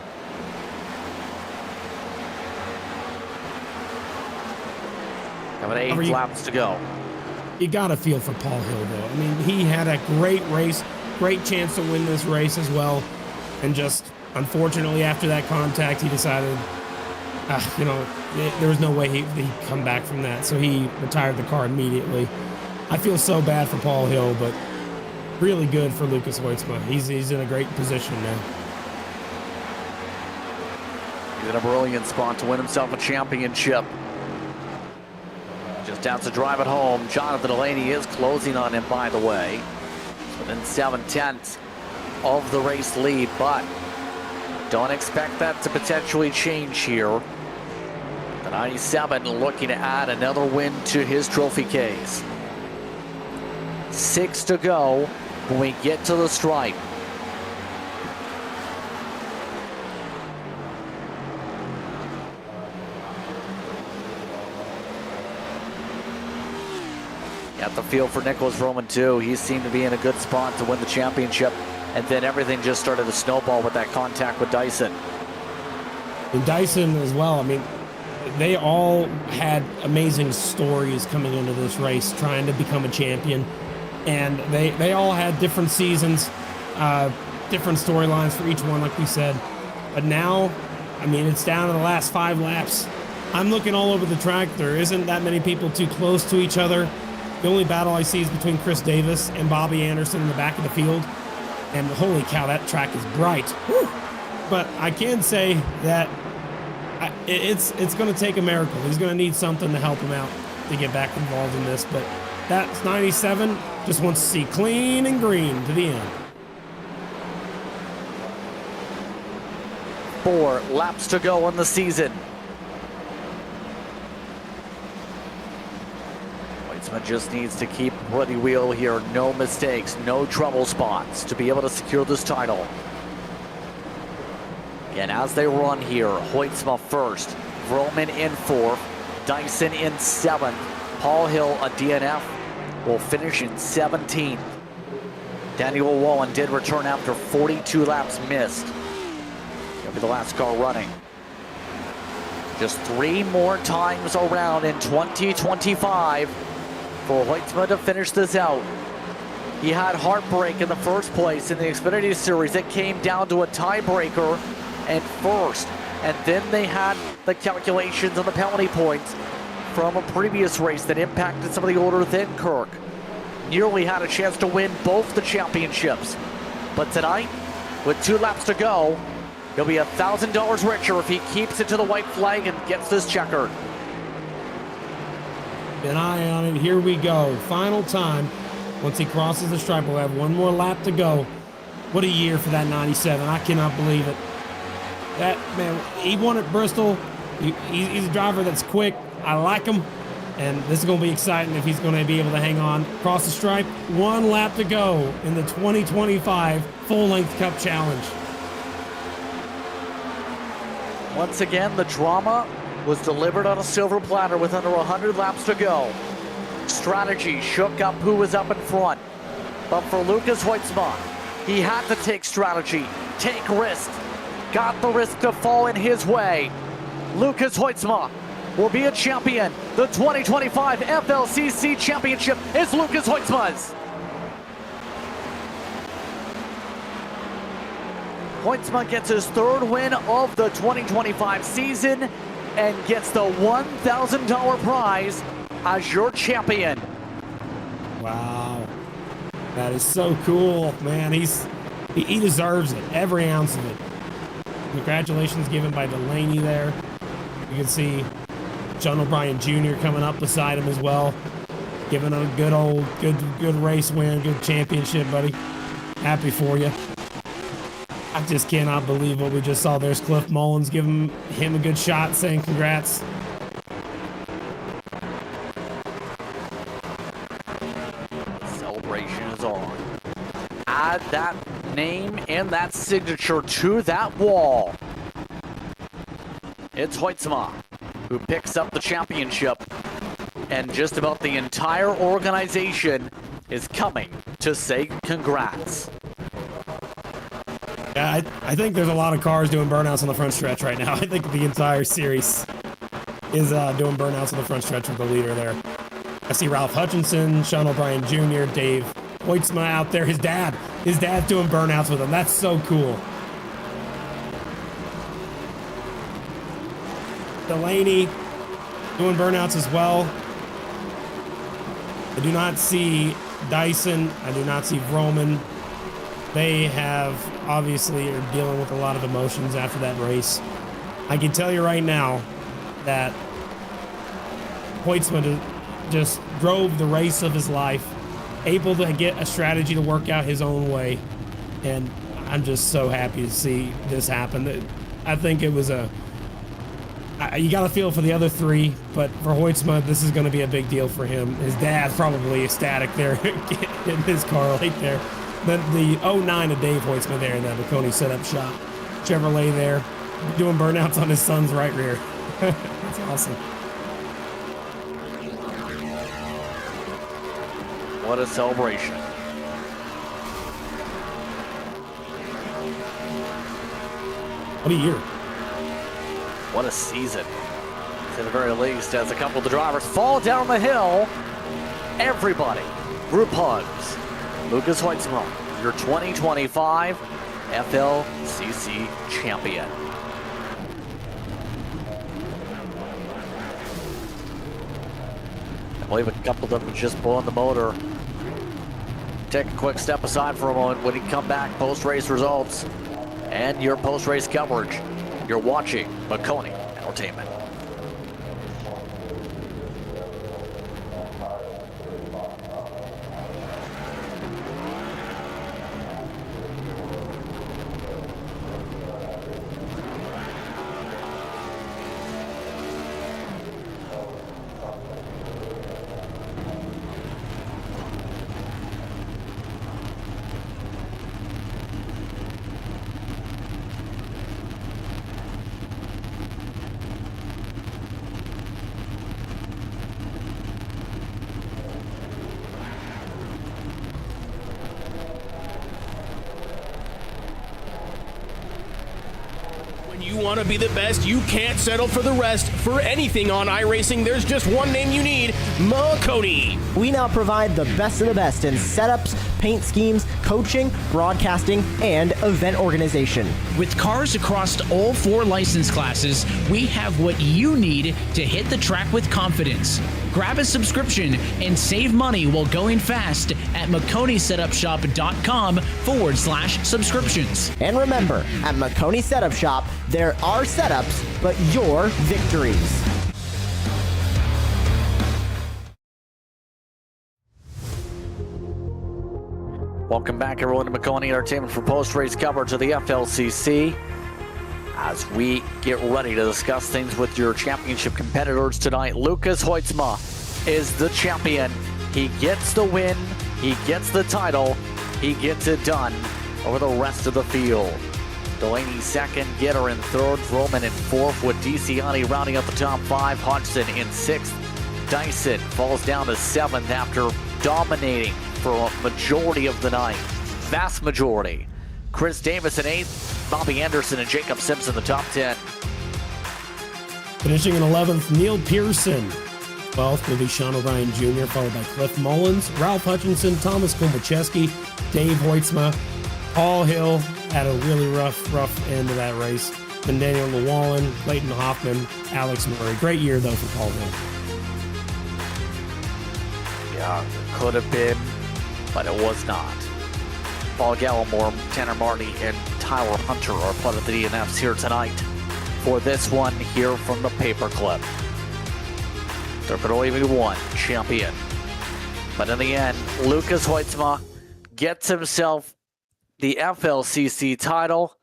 Got 8 laps to go. You got to feel for Paul Hill, though. I mean, he had a great race, great chance to win this race as well. And just, unfortunately, after that contact, he decided, there was no way he'd come back from that. So he retired the car immediately. I feel so bad for Paul Hill, but really good for Lucas Hoytsma. He's in a great position now. He's in a brilliant spot to win himself a championship. Just out to drive it home. Jonathan Delaney is closing on him, by the way. Within 7/10 of the race lead, but don't expect that to potentially change here. The 97 looking to add another win to his trophy case. 6 to go when we get to the stripe. Got the feel for Nicholas Roman too. He seemed to be in a good spot to win the championship, and then everything just started to snowball with that contact with Dyson. And Dyson as well. I mean, they all had amazing stories coming into this race, trying to become a champion. And they all had different seasons, different storylines for each one, like we said. But now, I mean, it's down to the last 5 laps. I'm looking all over the track. There isn't that many people too close to each other. The only battle I see is between Chris Davis and Bobby Anderson in the back of the field. And holy cow, that track is bright. Whew. But I can say that it's going to take a miracle. He's going to need something to help him out to get back involved in this. But that's 97. Just wants to see clean and green to the end. 4 laps to go on the season. Weitzman just needs to keep bloody wheel here. No mistakes, no trouble spots to be able to secure this title. And as they run here, Hoytsma first, Vroman in 4th, Dyson in 7th, Paul Hill, a DNF, will finish in 17th. Daniel Wallen did return after 42 laps missed. He'll be the last car running. Just 3 more times around in 2025 for Hoytsma to finish this out. He had heartbreak in the first place in the Xfinity Series. It came down to a tiebreaker and first. And then they had the calculations on the penalty points from a previous race that impacted some of the order than Kirk. Nearly had a chance to win both the championships. But tonight, with 2 laps to go, he'll be $1,000 richer if he keeps it to the white flag and gets this checkered. An eye on it. Here we go. Final time. Once he crosses the stripe, we'll have 1 more lap to go. What a year for that 97. I cannot believe it. That man, he won at Bristol. He's a driver that's quick. I like him. And this is going to be exciting if he's going to be able to hang on. Cross the stripe. 1 lap to go in the 2025 Full-Length Cup Challenge. Once again, the drama was delivered on a silver platter with under 100 laps to go. Strategy shook up who was up in front. But for Lucas Hoytsma, he had to take strategy, take risks. Got the risk to fall in his way. Lucas Hoytsma will be a champion. The 2025 FLCC Championship is Lucas Hoytsma's. Hoytsma gets his 3rd win of the 2025 season and gets the $1,000 prize as your champion. Wow. That is so cool, man. He deserves it, every ounce of it. Congratulations given by Delaney there. You can see John O'Brien Jr. coming up beside him as well. Giving a good race win, good championship, buddy. Happy for you. I just cannot believe what we just saw. There's Cliff Mullins giving him a good shot, saying congrats. Celebration is on. Add that name and that signature to that wall. It's Hoytsma who picks up the championship, and just about the entire organization is coming to say congrats. Yeah, I think there's a lot of cars doing burnouts on the front stretch right now. I think the entire series is doing burnouts on the front stretch with the leader there. I see Ralph Hutchinson, Sean O'Brien Jr., Dave Hoytsma out there. His dad's doing burnouts with him. That's so cool. Delaney doing burnouts as well. I do not see Dyson. I do not see Vroman. They have obviously are dealing with a lot of emotions after that race. I can tell you right now that Hoytsma just drove the race of his life, able to get a strategy to work out his own way. And I'm just so happy to see this happen. I think it was you got to feel for the other 3, but for Hoytsma, this is going to be a big deal for him. His dad's probably ecstatic there in his car right there. Then the 09 of Dave Hoytsma there in that Maconi setup shop. Chevrolet there, doing burnouts on his son's right rear. That's awesome. What a celebration. What a year. What a season, to the very least, as a couple of the drivers fall down the hill. Everybody, group hugs. Lucas Hoitzma, your 2025 FLCC champion. I believe a couple of them just blowing the motor. Take a quick step aside for a moment. When you come back, post-race results and your post-race coverage. You're watching Maconi Entertainment. You want to be the best, you can't settle for the rest. For anything on iRacing, there's just one name you need, Maconi. We now provide the best of the best in setups, paint schemes, coaching, broadcasting, and event organization. With cars across all 4 license classes, we have what you need to hit the track with confidence. Grab a subscription and save money while going fast at MaconiSetupShop.com/subscriptions. And remember, at Maconi Setup Shop, there are setups, but your victories. Welcome back, everyone, to Maconi Entertainment for post-race coverage of the FLCC. As we get ready to discuss things with your championship competitors tonight, Lucas Hoitzma is the champion. He gets the win, he gets the title, he gets it done over the rest of the field. Delaney second, Gitter in third, Roman in fourth, with DeCiani rounding up the top 5, Hodgson in sixth. Dyson falls down to seventh after dominating for a majority of the night, vast majority. Chris Davis in eighth, Bobby Anderson and Jacob Simpson the top 10. Finishing in 11th, Neil Pearson. 12th will be Sean O'Brien Jr., followed by Cliff Mullins, Ralph Hutchinson, Thomas Komacheski, Dave Hoitzma. Paul Hill had a really rough end of that race. Then Daniel Llewellyn, Clayton Hoffman, Alex Murray. Great year, though, for Paul Hill. Yeah, could have been, but it was not. Paul Gallimore, Tanner Marty, and Tyler Hunter are part of the DNFs here tonight for this one here from the paperclip. There could only be one champion. But in the end, Lucas Hoitzma gets himself the FLCC title.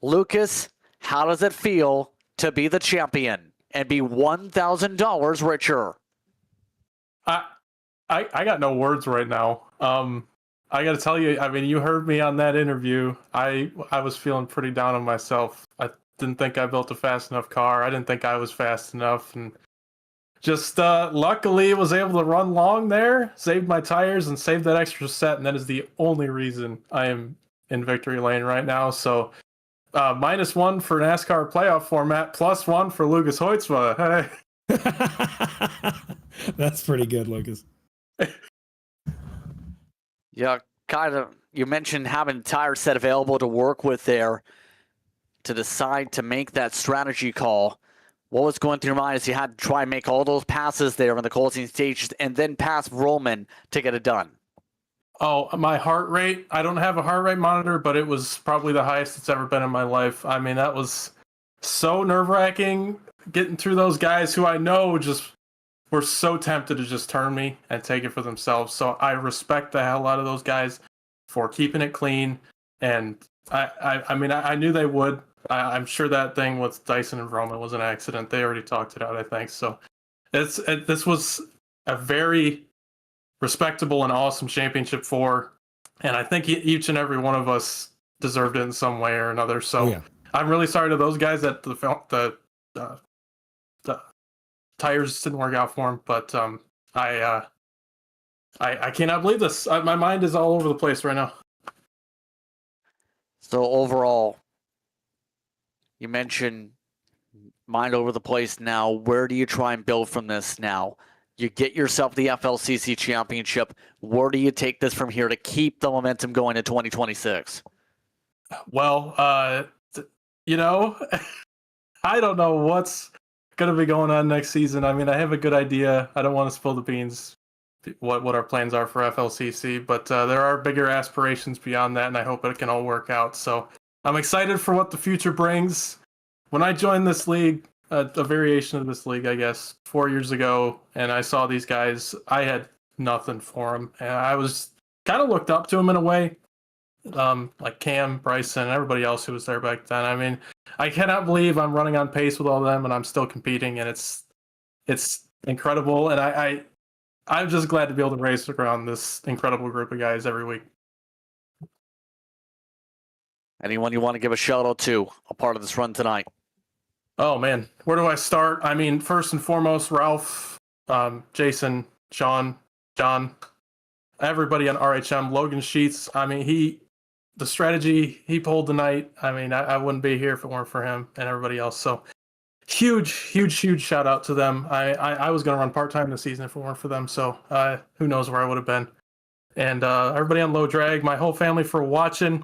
Lucas, how does it feel to be the champion and be $1,000 richer? I got no words right now. I got to tell you, I mean, you heard me on that interview. I was feeling pretty down on myself. I didn't think I built a fast enough car. I didn't think I was fast enough, and just luckily was able to run long there, saved my tires, and saved that extra set, and that is the only reason I am in victory lane right now. So -1 for NASCAR playoff format, +1 for Lucas Hoitzma. Hey. That's pretty good, Lucas. Yeah, kind of. You mentioned having a tire set available to work with there to decide to make that strategy call. What was going through your mind as you had to try and make all those passes there in the closing stages and then pass Roman to get it done? Oh, my heart rate. I don't have a heart rate monitor, but it was probably the highest it's ever been in my life. I mean, that was so nerve-wracking getting through those guys who I know just were so tempted to just turn me and take it for themselves. So I respect the hell out of those guys for keeping it clean. And I mean, I knew they would. I'm sure that thing with Dyson and Roman was an accident. They already talked it out, I think. So this was a very respectable and awesome championship and I think each and every one of us deserved it in some way or another. So yeah. I'm really sorry to those guys that the tires didn't work out for them, but I cannot believe this. My mind is all over the place right now. So overall, you mentioned mind over the place now. Where do you try and build from this now? You get yourself the FLCC championship. Where do you take this from here to keep the momentum going in 2026? Well, you know, I don't know what's going to be going on next season. I mean, I have a good idea. I don't want to spill the beans what our plans are for FLCC, but there are bigger aspirations beyond that, and I hope it can all work out. So I'm excited for what the future brings. When I joined this league, a variation of this league, I guess, 4 years ago, and I saw these guys, I had nothing for them, and I was kind of looked up to them in a way, like Cam, Bryson, everybody else who was there back then. I mean, I cannot believe I'm running on pace with all of them, and I'm still competing, and it's incredible, and I'm just glad to be able to race around this incredible group of guys every week. Anyone you want to give a shout out to, a part of this run tonight? Oh man, where do I start? I mean, first and foremost, Ralph, Jason, Sean, John, everybody on RHM, Logan Sheets. I mean, the strategy he pulled tonight. I mean, I wouldn't be here if it weren't for him and everybody else. So huge shout out to them. I was going to run part-time this season if it weren't for them. So who knows where I would have been. And everybody on Low Drag, my whole family for watching,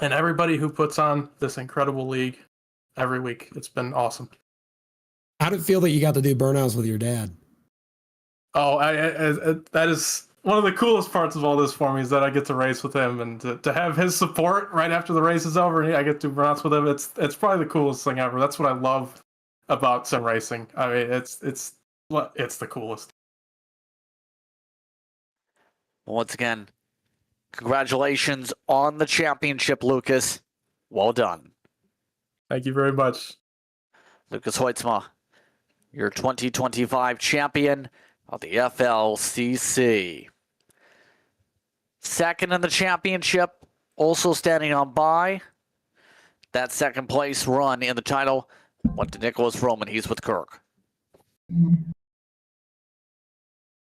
and everybody who puts on this incredible league every week. It's been awesome. How did it feel that you got to do burnouts with your dad? Oh, that is one of the coolest parts of all this for me, is that I get to race with him, and to have his support right after the race is over and I get to do burnouts with him. It's probably the coolest thing ever. That's what I love about sim racing. I mean, it's the coolest. Once again, congratulations on the championship, Lucas. Well done. Thank you very much. Lucas Hoitzma, your 2025 champion of the FLCC. Second in the championship, also standing on by. That second place run in the title went to Nicholas Roman. He's with Kirk.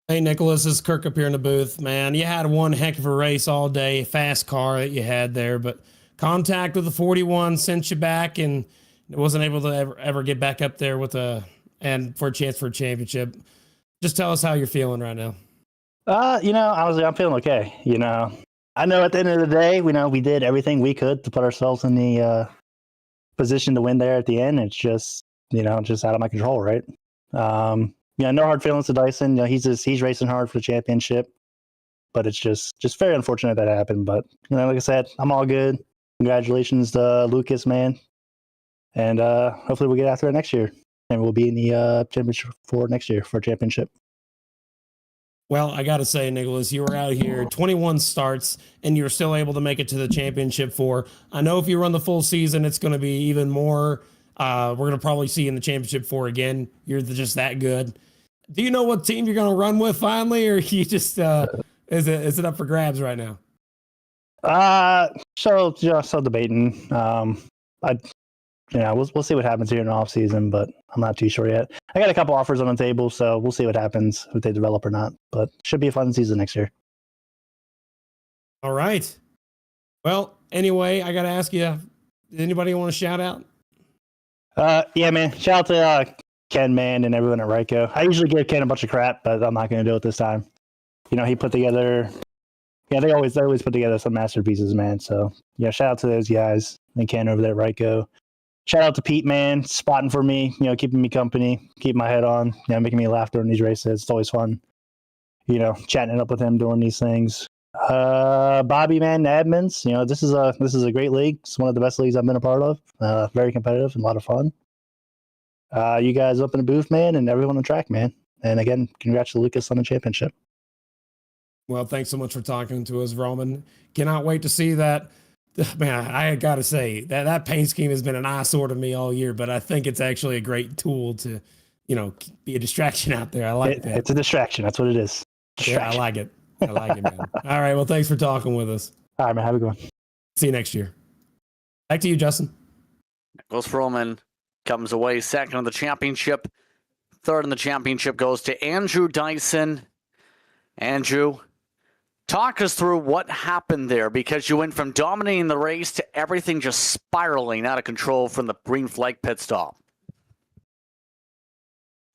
Hey, Nicholas, this is Kirk up here in the booth. Man, you had one heck of a race all day, fast car that you had there, but contact with the 41 sent you back and wasn't able to ever get back up there with for a chance for a championship. Just tell us how you're feeling right now. Honestly, I'm feeling okay. I know at the end of the day, we did everything we could to put ourselves in the position to win there at the end. It's just, just out of my control, right? No hard feelings to Dyson. He's racing hard for the championship, but it's just very unfortunate that happened. But like I said, I'm all good. Congratulations to Lucas, man, and hopefully we'll get after it next year, and we'll be in the championship for next year for championship. Well, I got to say, Nicholas, you were out here 21 starts, and you were still able to make it to the championship four. I know if you run the full season, it's going to be even more. We're going to probably see you in the championship four again. You're just that good. Do you know what team you're going to run with finally, or you just is it up for grabs right now? Still debating. We'll see what happens here in the off season, but I'm not too sure yet. I got a couple offers on the table, so we'll see what happens if they develop or not. But should be a fun season next year. All right. Well, anyway, I got to ask you, anybody want to shout out? Yeah, man. Shout out to Ken, man, and everyone at Ryko. I usually give Ken a bunch of crap, but I'm not going to do it this time. He put together. Yeah, they always put together some masterpieces, man. So yeah, shout out to those guys and Ken over there at Ryko. Shout out to Pete, man, spotting for me. Keeping me company, keeping my head on. Making me laugh during these races. It's always fun. Chatting it up with him during these things. Bobby, man, admins. This is a great league. It's one of the best leagues I've been a part of. Very competitive and a lot of fun. You guys up in the booth, man, and everyone on track, man. And again, congrats to Lucas on the championship. Well, thanks so much for talking to us, Roman. Cannot wait to see that. Man, I got to say that paint scheme has been an eyesore to me all year, but I think it's actually a great tool to, be a distraction out there. I like that. It's a distraction. That's what it is. Yeah, I like it. I like it, man. All right. Well, thanks for talking with us. All right, man. Have a good one. See you next year. Back to you, Justin. Nicholas Roman comes away second in the championship. Third in the championship goes to Andrew Dyson. Andrew, talk us through what happened there, because you went from dominating the race to everything just spiraling out of control from the green flag pit stop.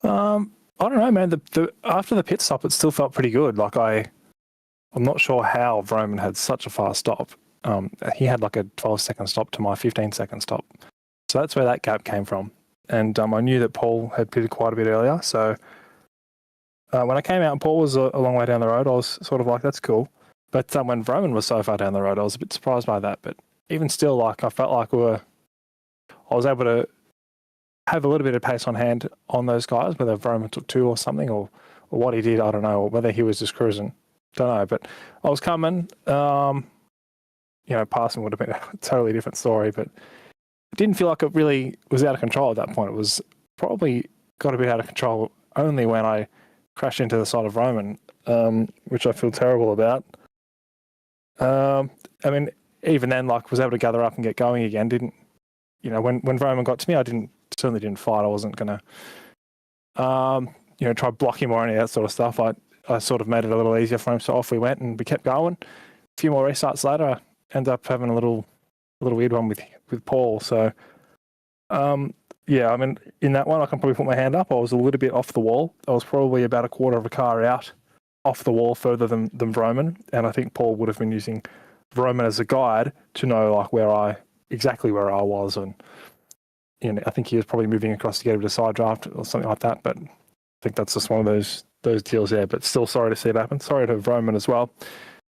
I don't know, man. The after the pit stop, it still felt pretty good. Like I'm not sure how Vroman had such a fast stop. He had like a 12-second stop to my 15-second stop. So that's where that gap came from. And I knew that Paul had pitted quite a bit earlier. So when I came out and Paul was a long way down the road, I was sort of like, that's cool. But when Vroman was so far down the road, I was a bit surprised by that. But even still, like I felt like I was able to have a little bit of pace on hand on those guys, whether Vroman took 2 or something, or what he did, I don't know, or whether he was just cruising. Don't know. But I was coming. Passing would have been a totally different story, but it didn't feel like it really was out of control at that point. It was probably got a bit out of control only when I crashed into the side of Vroman, which I feel terrible about. I mean, even then, like, was able to gather up and get going again. When Vroman got to me, I certainly didn't fight. I wasn't going to, try block him or any of that sort of stuff. I sort of made it a little easier for him. So off we went and we kept going. A few more restarts later, I ended up having a little weird one with Paul. So, I mean, in that one, I can probably put my hand up. I was a little bit off the wall. I was probably about a quarter of a car out off the wall further than Vroman. And I think Paul would have been using Vroman as a guide to know like exactly where I was. And I think he was probably moving across to get a bit of side draft or something like that. But I think that's just one of those deals there. But still sorry to see it happen. Sorry to Vroman as well.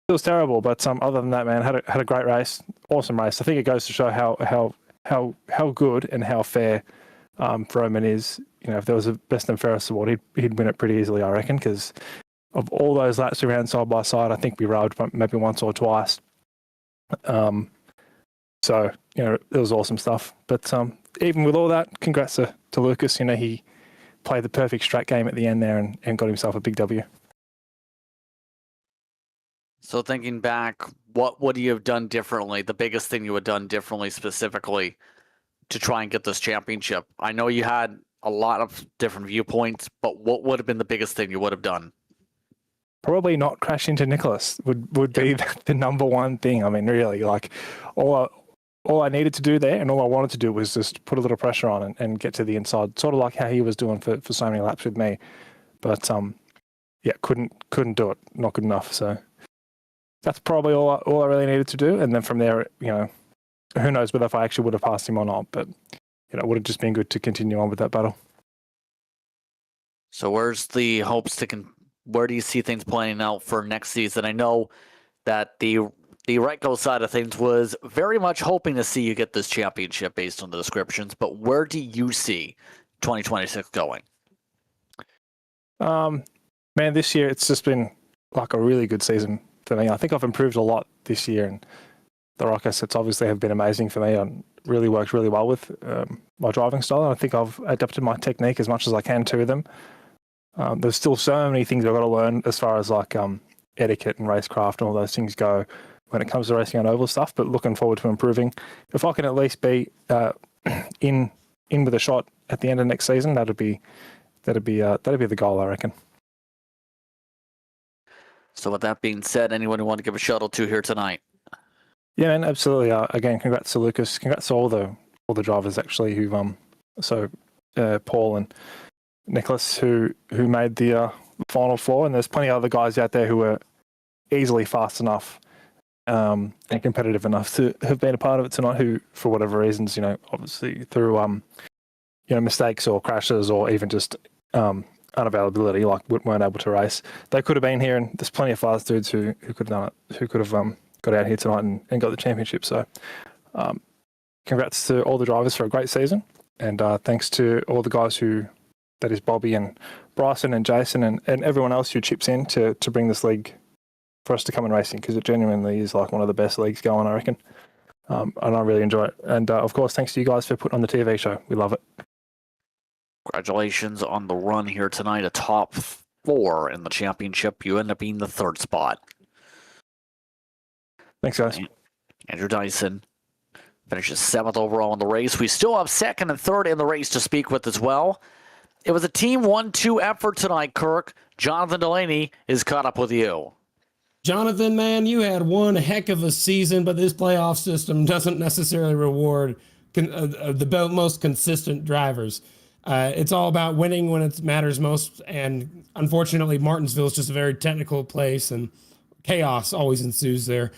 It was terrible, but other than that, man, had a great race, awesome race. I think it goes to show how good and how fair Vroman is. If there was a best and fairest award, he'd win it pretty easily, I reckon, because of all those laps we ran side by side, I think we rode maybe once or twice. So it was awesome stuff. But even with all that, congrats to Lucas. He played the perfect strat game at the end there and got himself a big W. So thinking back, what would you have done differently? The biggest thing you would have done differently specifically to try and get this championship? I know you had a lot of different viewpoints, but what would have been the biggest thing you would have done? Probably not crash into Nicholas would be the number one thing. I mean, really, like all I needed to do there and all I wanted to do was just put a little pressure on and get to the inside, sort of like how he was doing for so many laps with me. But couldn't do it. Not good enough. So that's probably all I really needed to do. And then from there, who knows whether if I actually would have passed him or not. But it would have just been good to continue on with that battle. So where's the hopes where do you see things playing out for next season? I know that the Rightco side of things was very much hoping to see you get this championship based on the descriptions, but where do you see 2026 going? Man, this year it's just been like a really good season for me. I think I've improved a lot this year, and the rock assets obviously have been amazing for me. I really worked really well with my driving style. I think I've adapted my technique as much as I can to them. There's still so many things I've got to learn as far as like etiquette and racecraft and all those things go when it comes to racing on oval stuff, but looking forward to improving. If I can at least be in with a shot at the end of next season, that'd be the goal, I reckon. So with that being said, anyone who want to give a shout out to here tonight? Yeah, man, absolutely. Again, congrats to Lucas. Congrats to all the drivers actually who Paul and Nicholas who made the final four, and there's plenty of other guys out there who were easily fast enough and competitive enough to have been a part of it tonight, who for whatever reasons, obviously through mistakes or crashes or even just unavailability, like weren't able to race, they could have been here, and there's plenty of fast dudes who could have done it, who could have got out here tonight and got the championship. So congrats to all the drivers for a great season, and thanks to all the guys that is Bobby and Bryson and Jason and everyone else who chips in to bring this league for us to come and racing, because it genuinely is like one of the best leagues going, I reckon. And I really enjoy it. And of course, thanks to you guys for putting on the TV show. We love it. Congratulations on the run here tonight. A top 4 in the championship. You end up being the 3rd spot. Thanks, guys. Andrew Dyson finishes 7th overall in the race. We still have 2nd and 3rd in the race to speak with as well. It was a team 1-2 effort tonight, Kirk. Jonathan Delaney is caught up with you. Jonathan, man, you had one heck of a season, but this playoff system doesn't necessarily reward the most consistent drivers. It's all about winning when it matters most. And unfortunately, Martinsville is just a very technical place, and chaos always ensues there.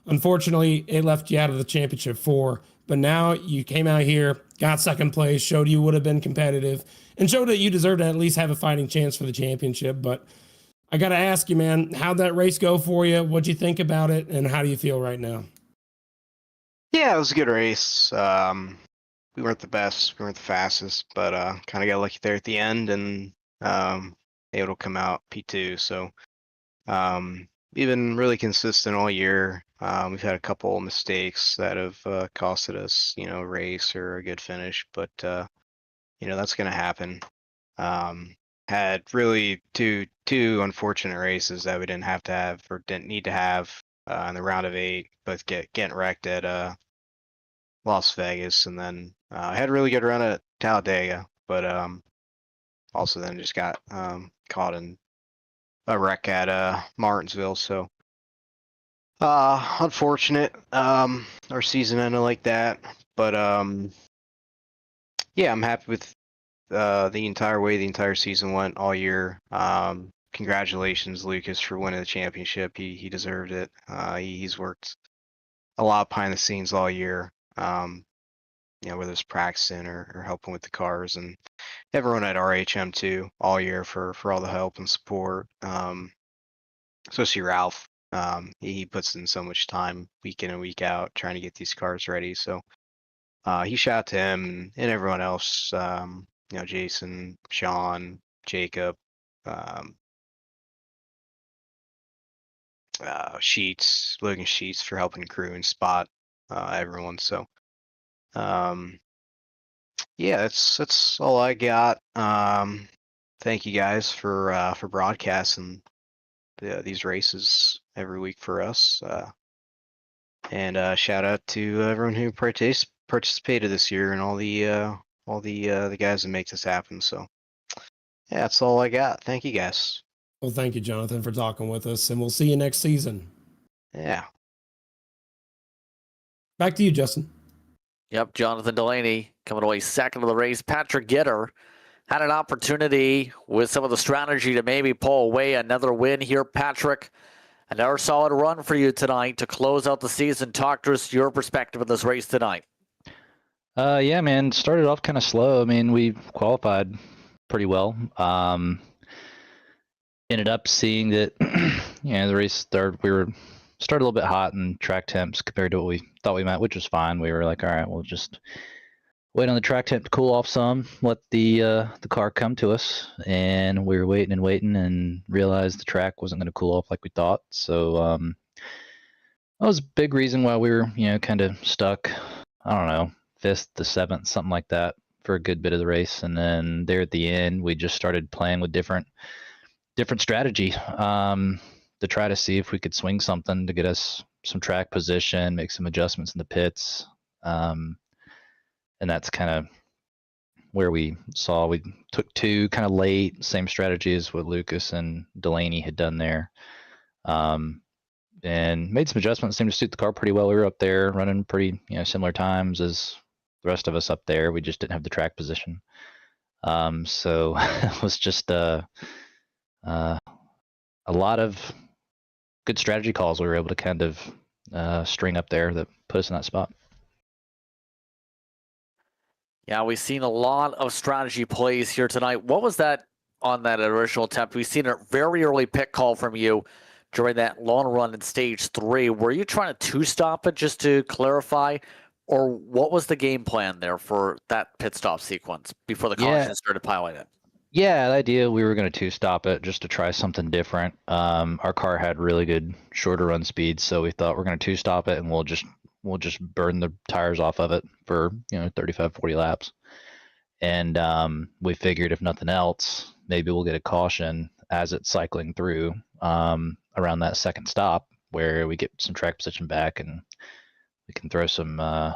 Unfortunately, it left you out of the championship 4. But now you came out here, got second place, showed you would have been competitive, and showed that you deserve to at least have a fighting chance for the championship. But I got to ask you, man, how'd that race go for you? What'd you think about it? And how do you feel right now? Yeah, it was a good race. We weren't the best, we weren't the fastest, but kind of got lucky there at the end and able to come out P2. So we've been really consistent all year. We've had a couple mistakes that have costed us, a race or a good finish, but that's going to happen. Had really two unfortunate races that we didn't have to have or didn't need to have in the round of 8, both getting wrecked at Las Vegas, and then I had a really good run at Talladega, but also then just got caught in a wreck at Martinsville. So unfortunate. Our season ended like that, but yeah, I'm happy with the entire season went all year. Congratulations, Lucas, for winning the championship. He deserved it. He's worked a lot behind the scenes all year. Whether it's practicing or helping with the cars, and everyone at RHM too all year for all the help and support. Especially Ralph. He puts in so much time week in and week out trying to get these cars ready. So he shout out to him and everyone else. Jason, Sean, Jacob, Logan Sheets for helping crew and spot everyone. So yeah, that's all I got. Thank you guys for broadcasting these races every week for us. And shout out to everyone who participated this year and all the guys that make this happen. So yeah, that's all I got. Thank you guys. Well, thank you, Jonathan, for talking with us, and we'll see you next season. Yeah. Back to you, Justin. Yep, Jonathan Delaney coming away second of the race. Patrick Gitter had an opportunity with some of the strategy to maybe pull away another win here. Patrick, another solid run for you tonight to close out the season. Talk to us your perspective of this race tonight. Yeah, man, started off kind of slow. I mean, we qualified pretty well. Ended up seeing that, the race started a little bit hot in track temps compared to what we thought we might, which was fine. We were like, all right, we'll just wait on the track temp to cool off some, let the car come to us. And we were waiting and realized the track wasn't going to cool off like we thought. So that was a big reason why we were, kind of stuck, I don't know, 5th to 7th, something like that for a good bit of the race. And then there at the end, we just started playing with different strategy to try to see if we could swing something to get us some track position, make some adjustments in the pits. And that's kind of where we took 2 kind of late, same strategy as what Lucas and Delaney had done there. And made some adjustments, seemed to suit the car pretty well. We were up there running pretty, similar times as the rest of us up there. We just didn't have the track position. So it was just a lot of good strategy calls we were able to kind of string up there that put us in that spot. Yeah, we've seen a lot of strategy plays here tonight. What was that on that original attempt? We've seen a very early pit call from you during that long run in stage 3. Were you trying to two-stop it, just to clarify? Or what was the game plan there for that pit stop sequence before the caution started piling in? Yeah, the idea, we were going to two-stop it just to try something different. Our car had really good shorter run speeds, so we thought we're going to two-stop it and we'll just burn the tires off of it for 35, 40 laps. And we figured if nothing else, maybe we'll get a caution as it's cycling through around that second stop, where we get some track position back and we can throw some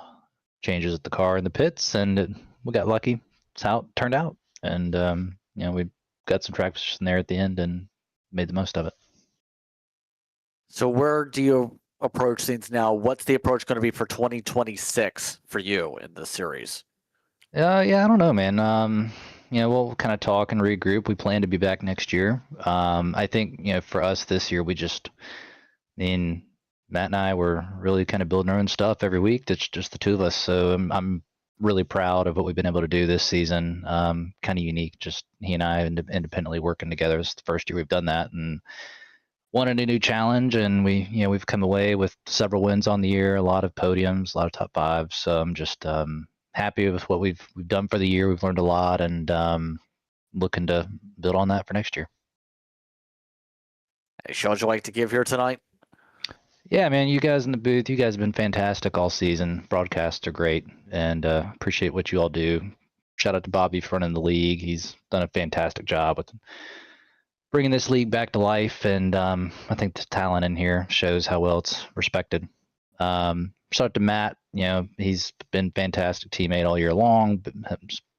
changes at the car in the pits. And we got lucky. It's how it turned out. And we got some track position there at the end and made the most of it. So where do you approach things now? What's the approach going to be for 2026 for you in this series? Yeah, I don't know, man. we'll kind of talk and regroup. We plan to be back next year. I think, for us this year, Matt and I were really kind of building our own stuff every week. That's just the two of us. So I'm really proud of what we've been able to do this season. Kind of unique, just he and I independently working together. It's the first year we've done that, and wanted a new challenge. And we've come away with several wins on the year, a lot of podiums, a lot of top fives. So I'm just happy with what we've done for the year. We've learned a lot, and looking to build on that for next year. Any shows you'd like to give here tonight? Yeah, man, you guys in the booth, you guys have been fantastic all season. Broadcasts are great, and appreciate what you all do. Shout out to Bobby for running the league. He's done a fantastic job with bringing this league back to life, and I think the talent in here shows how well it's respected. Shout out to Matt. He's been a fantastic teammate all year long,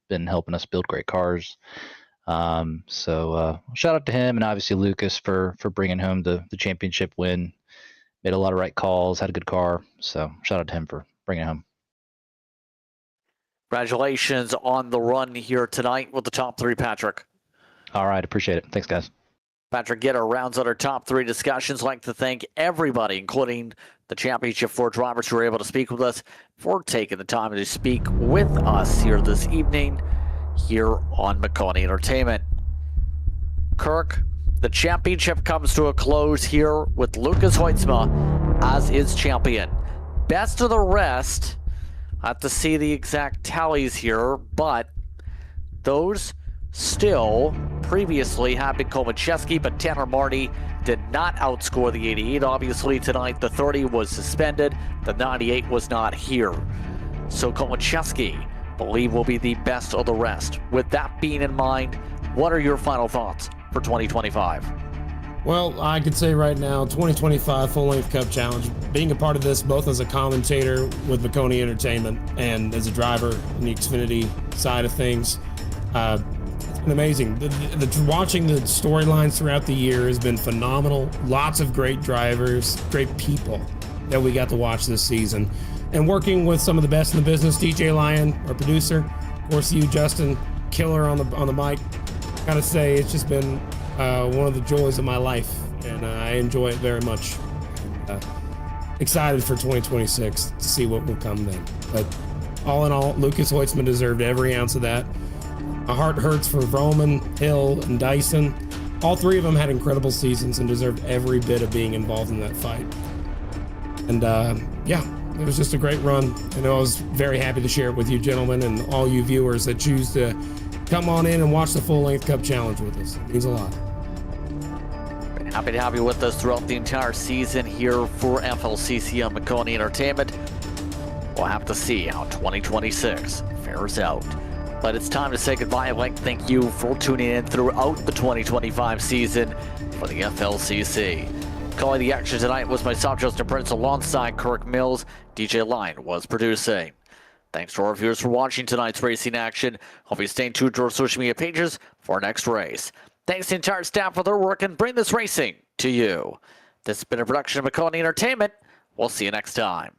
been helping us build great cars. So shout out to him, and obviously Lucas for bringing home the championship win. Made a lot of right calls, had a good car. So shout out to him for bringing it home. Congratulations on the run here tonight with the top three, Patrick. All right, appreciate it. Thanks, guys. Patrick Gitter rounds out our top three discussions. I'd like to thank everybody, including the Championship 4 drivers who were able to speak with us, for taking the time to speak with us here this evening here on Maconi Entertainment. Kirk, the championship comes to a close here with Lucas Hoytsma as its champion. Best of the rest, I have to see the exact tallies here, but those still previously have been Komacheski, but Tanner Marty did not outscore the 88. Obviously tonight the 30 was suspended, the 98 was not here. So Komacheski, believe, will be the best of the rest. With that being in mind, what are your final thoughts for 2025? Well, I could say right now, 2025 Full-Length Cup Challenge, being a part of this both as a commentator with Maconi Entertainment and as a driver in the Xfinity side of things, it's been amazing. Watching the storylines throughout the year has been phenomenal. Lots of great drivers, great people that we got to watch this season. And working with some of the best in the business, DJ Lyon, our producer, of course you, Justin, killer on the mic. Gotta say, it's just been one of the joys of my life, and I enjoy it very much. Excited for 2026 to see what will come then. But all in all, Lucas Hoytsman deserved every ounce of that. My heart hurts for Roman, Hill, and Dyson. All three of them had incredible seasons and deserved every bit of being involved in that fight. And yeah, it was just a great run. And I was very happy to share it with you gentlemen and all you viewers that choose to come on in and watch the Full-Length Cup Challenge with us. It means a lot. Happy to have you with us throughout the entire season here for FLCC on Maconi Entertainment. We'll have to see how 2026 fares out. But it's time to say goodbye. I'd like to thank you for tuning in throughout the 2025 season for the FLCC. Calling the action tonight was myself, Justin Prince, alongside Kirk Mills. DJ Line was producing. Thanks to our viewers for watching tonight's racing action. Hope you stay tuned to our social media pages for our next race. Thanks to the entire staff for their work and bring this racing to you. This has been a production of Maconi Entertainment. We'll see you next time.